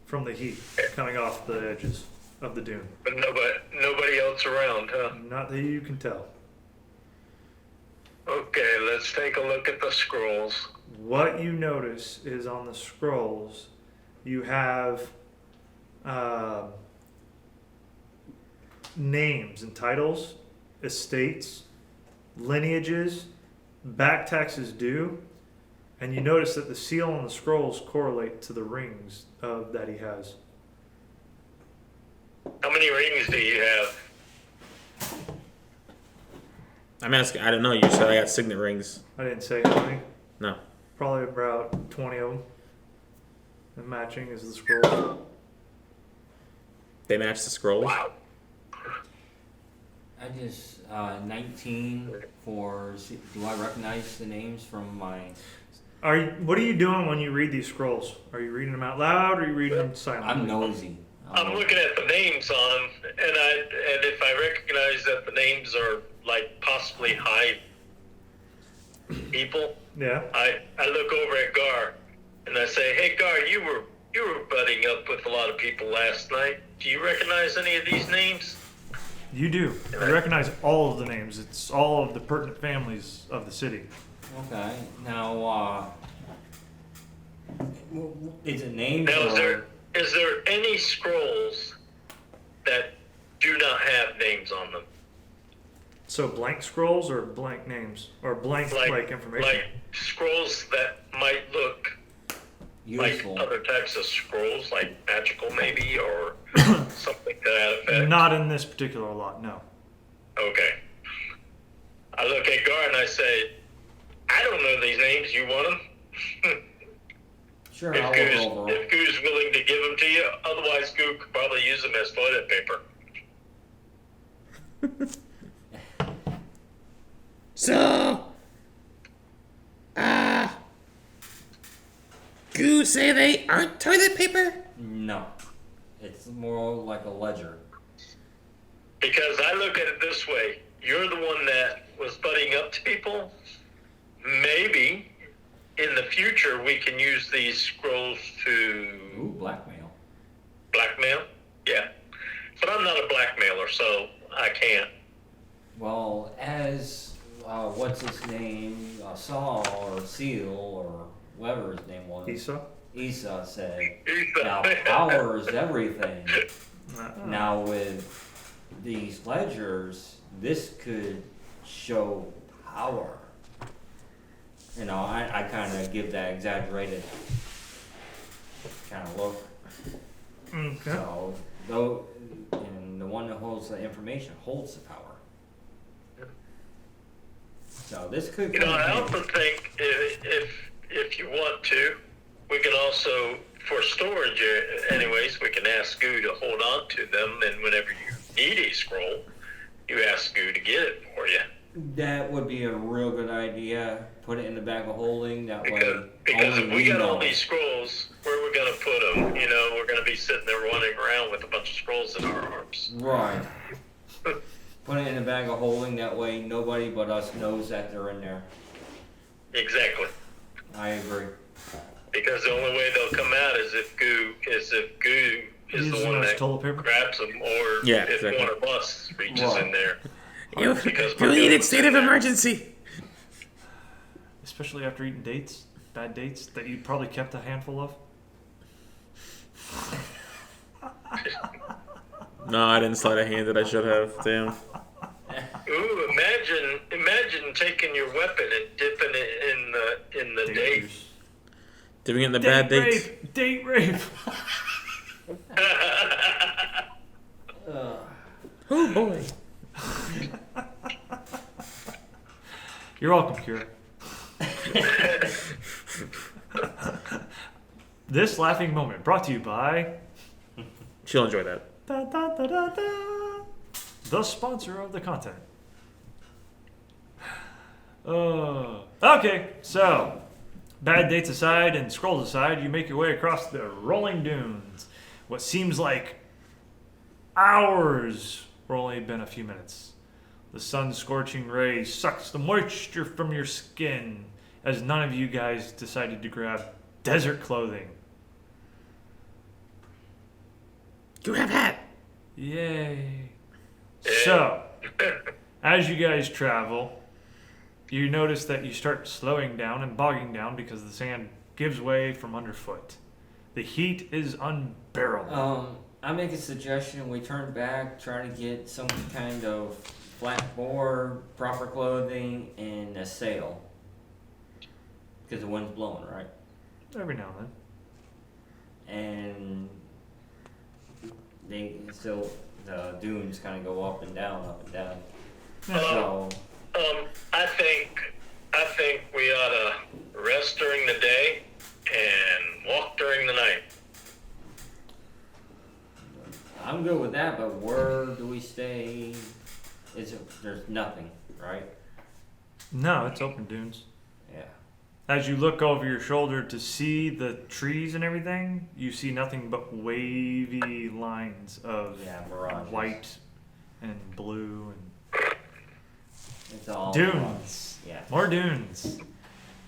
from the heat coming off the edges of the dune. But nobody else around, huh? Not that you can tell. Okay, let's take a look at the scrolls. What you notice is on the scrolls, you have names and titles, estates, lineages, back taxes due, and you notice that the seal on the scrolls correlate to the rings that he has. How many rings do you have? I'm asking, I don't know. You said I got signet rings. I didn't say how many. No. Probably about 20 of them. And matching is the scroll. They match the scrolls? Wow. I just 19 for. Do I recognize the names from my? What are you doing when you read these scrolls? Are you reading them out loud or are you reading them silently? I'm nosy. I'm looking at the names on them, and if I recognize that the names are like possibly high people, Yeah. I look over at Gar and I say, "Hey Gar, you were butting up with a lot of people last night. Do you recognize any of these names?" You do. You recognize all of the names. It's all of the pertinent families of the city. Okay. Now, is it named Now, or? is there any scrolls that do not have names on them? So blank scrolls or blank names or blank like information. Like scrolls that might look Useful. like other types of scrolls, like magical maybe, or something to that effect. Not in this particular lot, no. Okay. I look at Gar and I say, I don't know these names. You want them? Sure, I'll look over 'em. If Goo's willing to give them to you, otherwise Goo could probably use them as toilet paper. So, you say they aren't toilet paper? No, it's more like a ledger. Because I look at it this way: you're the one that was butting up to people. Maybe in the future we can use these scrolls to Ooh, blackmail. blackmail. Yeah, but I'm not a blackmailer, so I can't. Well, as what's his name, Saul or Seal or whatever his name was, Esau? said, now power is everything. Now with these ledgers, this could show power. You know, I kind of give that exaggerated kind of look. Okay. So, though, and the one that holds the information holds the power. So this could. You know, I also think if you want to, we can also, for storage anyways, we can ask Goo to hold on to them, and whenever you need a scroll, you ask Goo to get it for you. That would be a real good idea. Put it in the bag of holding. That way, Because only if we got know. all these scrolls, where are we going to put them? You know, we're going to be sitting there running around with a bunch of scrolls in our arms. Right. Put it in a bag of holding. That way, nobody but us knows that they're in there. Exactly. I agree. Because the only way they'll come out is if Goo is Uses the one them as that toilet paper? grabs them, or Yeah, if exactly. one of us reaches Right. in there. You Because we're needed doing state of that. emergency. Especially after eating bad dates that you probably kept a handful of. No, I didn't slide a hand that I should have. Damn. Ooh, imagine taking your weapon and dipping it in the date. juice. Doing it in the bad dates. Date rape. Oh boy. You're welcome, Kira. This laughing moment brought to you by She'll enjoy that. da, da, da, da, da, the sponsor of the content. Okay, so bad dates aside and scrolls aside, you make your way across the rolling dunes. What seems like hours were only been a few minutes. The sun's scorching rays sucks the moisture from your skin as none of you guys decided to grab desert clothing. You have hat. Yay. So, as you guys travel, you notice that you start slowing down and bogging down because the sand gives way from underfoot. The heat is unbearable. I make a suggestion. We turn back, try to get some kind of flat board, proper clothing, and a sail. Because the wind's blowing, right? Every now and then. And the dunes kind of go up and down, up and down. So I think we ought to rest during the day and walk during the night. I'm good with that, but where do we stay? There's nothing, right? No, it's open dunes. Yeah. As you look over your shoulder to see the trees and everything, you see nothing but wavy lines of Yeah, mirages. white and blue and It's all dunes. Yeah. More dunes.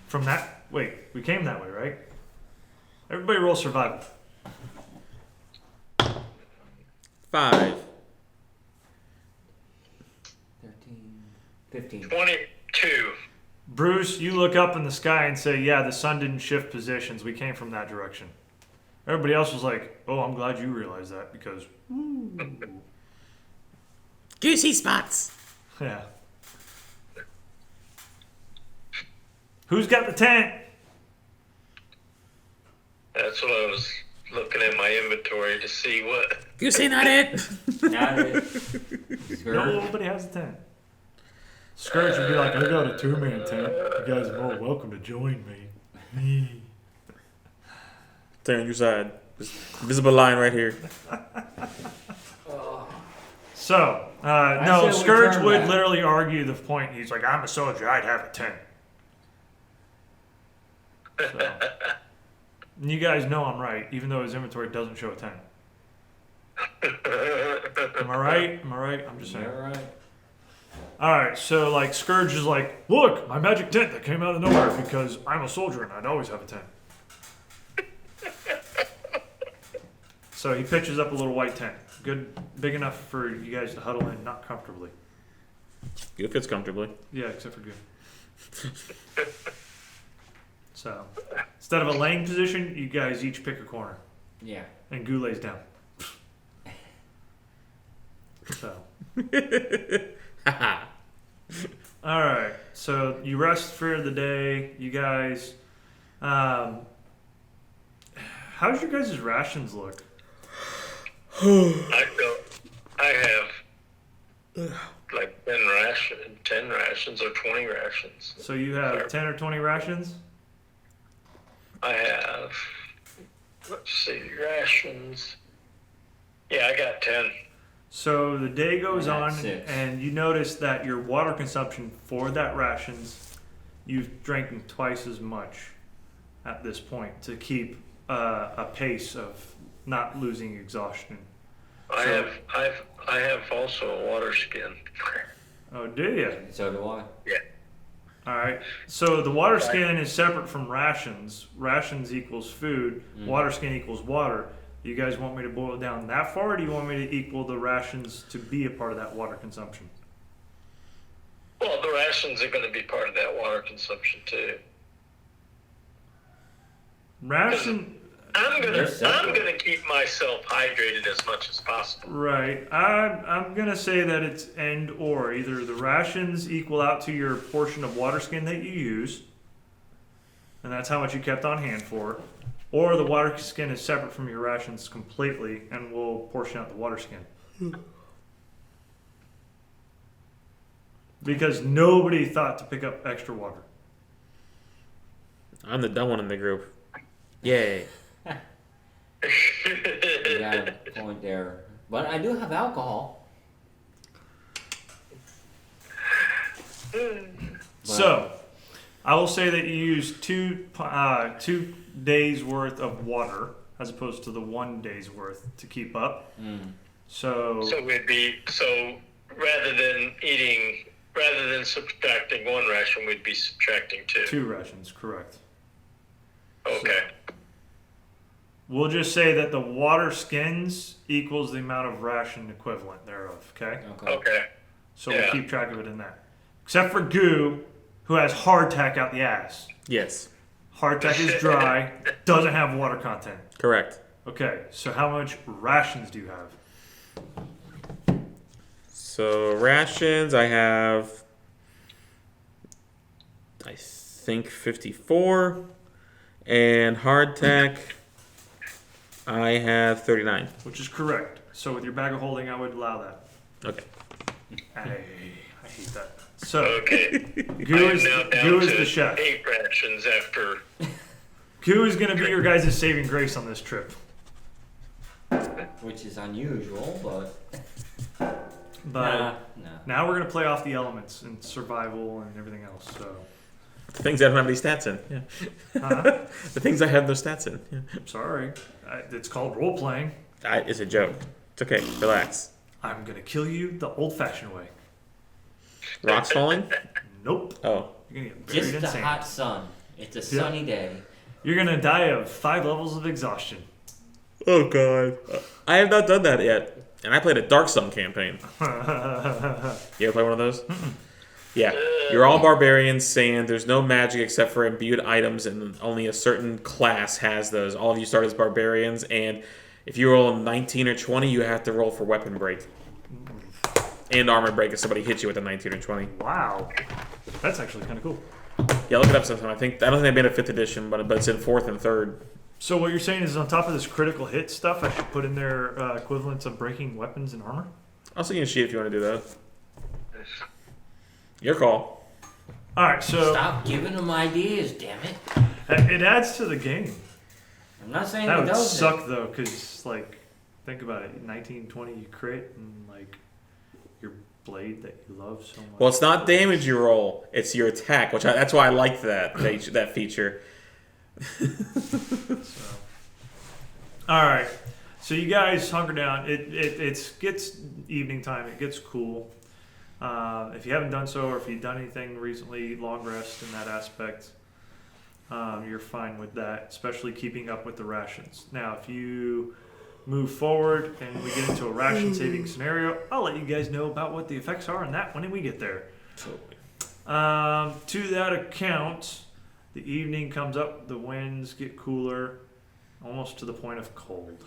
From that, wait, we came that way, right? Everybody roll survival. 5. 15. 22. Bruce, you look up in the sky and say, yeah, the sun didn't shift positions. We came from that direction. Everybody else was like, oh, I'm glad you realized that because, Goosey spots. yeah. Who's got the tent? That's what I was looking at my inventory to see what. Goosey, not it. Not it. Nobody has a tent. Scourge would be like, I got a 2-man tent. You guys are more welcome to join me. Stay on your side. This visible line right here. So, say no, we Scourge turn would back. literally argue the point. He's like, I'm a soldier. I'd have a tent. So, and you guys know I'm right, even though his inventory doesn't show a tent. Am I right? Am I right? I'm just saying. You're right. All right, so like Scourge is like, look, my magic tent that came out of nowhere because I'm a soldier and I'd always have a tent. So he pitches up a little white tent, good, big enough for you guys to huddle in, not comfortably. It fits comfortably. Yeah, except for Goo. So instead of a laying position, you guys each pick a corner, Yeah. and Goo lays down. So. All right, so you rest for the day, you guys. How's your guys' rations look? I have like 10 rations or 20 rations. So you have 10 or 20 rations? I have, let's see, rations. Yeah, I got 10. So the day goes I got on, 6. and you notice that your water consumption for that rations, you've drank twice as much at this point to keep a pace of not losing exhaustion. I So- have also a water skin. Oh, do you? So do I. Yeah. All right. So the water skin is separate from rations. Rations equals food. Water skin equals water. You guys want me to boil it down that far, or do you want me to equal the rations to be a part of that water consumption? Well, the rations are going to be part of that water consumption too. Ration, They're separate. I'm gonna keep myself hydrated as much as possible. right. I'm going to say that it's and or. Either the rations equal out to your portion of water skin that you use, and that's how much you kept on hand for, or the water skin is separate from your rations completely, and we'll portion out the water skin. Because nobody thought to pick up extra water. I'm the dumb one in the group. Yay. You got a point there. But I do have alcohol. So, I will say that you use 2 days worth of water as opposed to the 1 day's worth to keep up. So So rather than subtracting 1 ration, we'd be subtracting 2. 2 rations, correct. Okay. We'll just say that the water skins equals the amount of ration equivalent thereof, okay? Okay. Okay. So we'll Yeah. keep track of it in that. Except for Goo, who has hardtack out the ass. Yes. Hardtack is dry, doesn't have water content. Correct. Okay, so how much rations do you have? So rations, I have, I think 54, and hardtack, I have 39. Which is correct. So with your bag of holding, I would allow that. Okay. I hate that. So Okay. Goo I am is, now down Goo is to the chef. 8 rations after. Goo is going to be your guys' saving grace on this trip. Which is unusual, but But nah. now we're going to play off the elements and survival and everything else. So The things I don't have any stats in. Yeah. The things I have no stats in. Yeah. I'm sorry. It's called role playing. It's a joke. It's okay. Relax. I'm going to kill you the old fashioned way. Rocks falling? Nope. Oh. You're going to get buried Just in the sand. hot sun. It's a sunny day. You're going to die of 5 levels of exhaustion. Oh, God. I have not done that yet. And I played a Dark Sun campaign. You ever play one of those? Yeah, you're all barbarians, saying there's no magic except for imbued items, and only a certain class has those. All of you start as barbarians, and if you roll a 19 or 20, you have to roll for weapon break. And armor break if somebody hits you with a 19 or 20. Wow. That's actually kind of cool. Yeah, look it up sometime. I don't think they made a 5th edition, but it's in 4th and 3rd. So what you're saying is on top of this critical hit stuff, I should put in their equivalents of breaking weapons and armor? I'll send you a sheet if you want to do that. Your call. All right, so Stop giving them ideas, damn it. it adds to the game. I'm not saying That it would doesn't. suck though, because like, think about it. 1920, you crit, and like your blade that you love so much. Well, it's not damage you roll; it's your attack. That's why I like that feature. So. All right, so you guys hunker down. It gets evening time. It gets cool. If you haven't done so, or if you've done anything recently, long rest in that aspect, you're fine with that, especially keeping up with the rations. Now, if you move forward and we get into a ration saving scenario, I'll let you guys know about what the effects are on that when we get there. Totally. To that account, the evening comes up, the winds get cooler, almost to the point of cold.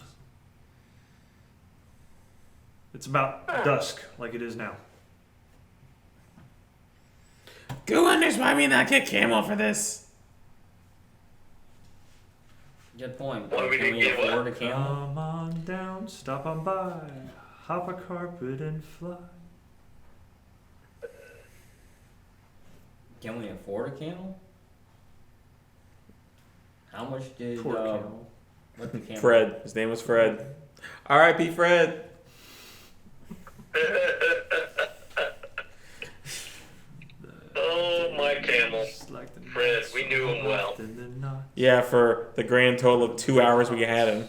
It's about dusk, like it is now. Who wonders why we not get camel for this? Good point. Why we Can didn't we get what? afford a camel? Come on down, stop on by, hop a carpet and fly. Can we afford a camel? How much did Poor camel. what the camel? Fred. His name was Fred. R.I.P. Fred. Oh, my camel. Like the Fred, we knew him well. in the night, Yeah, for the grand total of 2 hours we had him.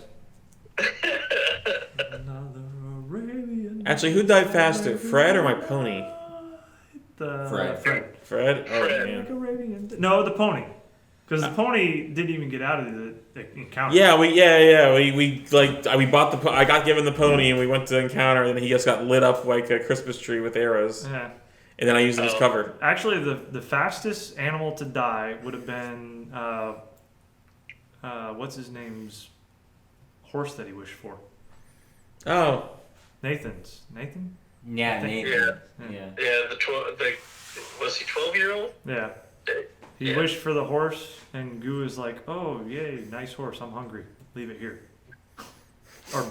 another Arabian Actually, who died faster, Fred or my pony? night. The Fred. Fred? Oh, Fred. man. Like Arabian. No, the pony. Because the pony didn't even get out of the encounter. Yeah, we bought I got given the pony and we went to encounter and he just got lit up like a Christmas tree with arrows. Yeah. And then I used it as cover. Actually, the fastest animal to die would have been what's his name's horse that he wished for. Oh. Nathan's. Nathan? Yeah, I think- Nathan. Yeah. Yeah. Yeah, was he 12-year-old? Yeah. He Yeah. wished for the horse, and Goo is like, "Oh, yay, nice horse. I'm hungry. Leave it here." Or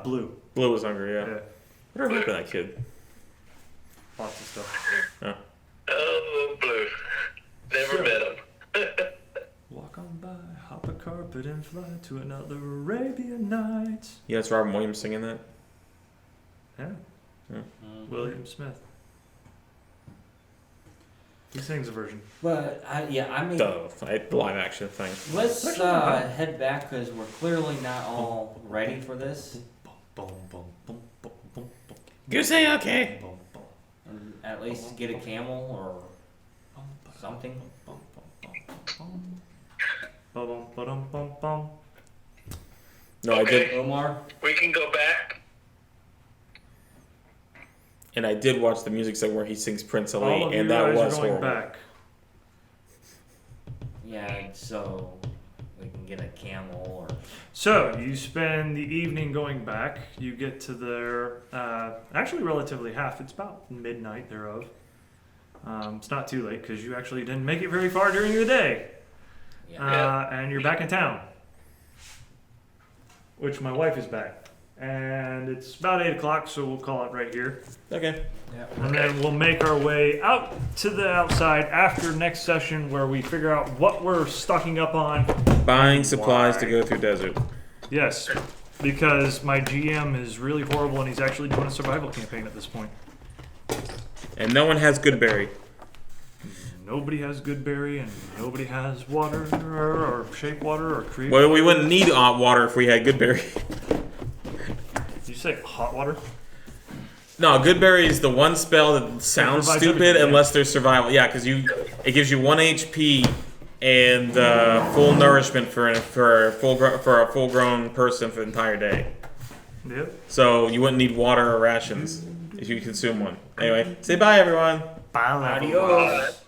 Blue. Blue was hungry, yeah. Yeah. Whatever happened to that kid? Lots of stuff. Oh, Blue. Never met him. Walk on by, hop a carpet, and fly to another Arabian night. Yeah, it's Robin Williams singing that. Yeah. Mhm. William Smith. He sings a version. But I mean, The live action thing. let's Actually, not bad. head back because we're clearly not all ready for this. Boom, boom, boom, boom, boom, boom, You say okay. boom, boom, And at least get a camel or boom, something. boom, boom, boom, boom, boom, boom, boom, boom. No, I Okay. did, Omar, We can go back. and I did watch the music set where he sings Prince All Ali, of you and that guys was are going horrible. back. yeah, so we can get a camel or So you spend the evening going back. You get to their actually relatively half. It's about midnight thereof. It's not too late because you actually didn't make it very far during the day, yeah. and you're back in town. Which my wife is back, and it's about 8 o'clock, so we'll call it right here, Okay. and then we'll make our way out to the outside after next session, where we figure out what we're stocking up on. Buying supplies Why? to go through desert. Yes, because my GM is really horrible and he's actually doing a survival campaign at this point. And no one has Goodberry. Nobody has Goodberry and nobody has water or shape water or create. Well, we wouldn't need hot water if we had Goodberry. Did you say hot water? No, Goodberry is the one spell that sounds provides stupid everything, yeah. unless there's survival. Yeah, because it gives you 1 HP and full nourishment for a full grown person for the entire day. Yep. So you wouldn't need water or rations if you consume one. Anyway, say bye, everyone. Bye, level Adios.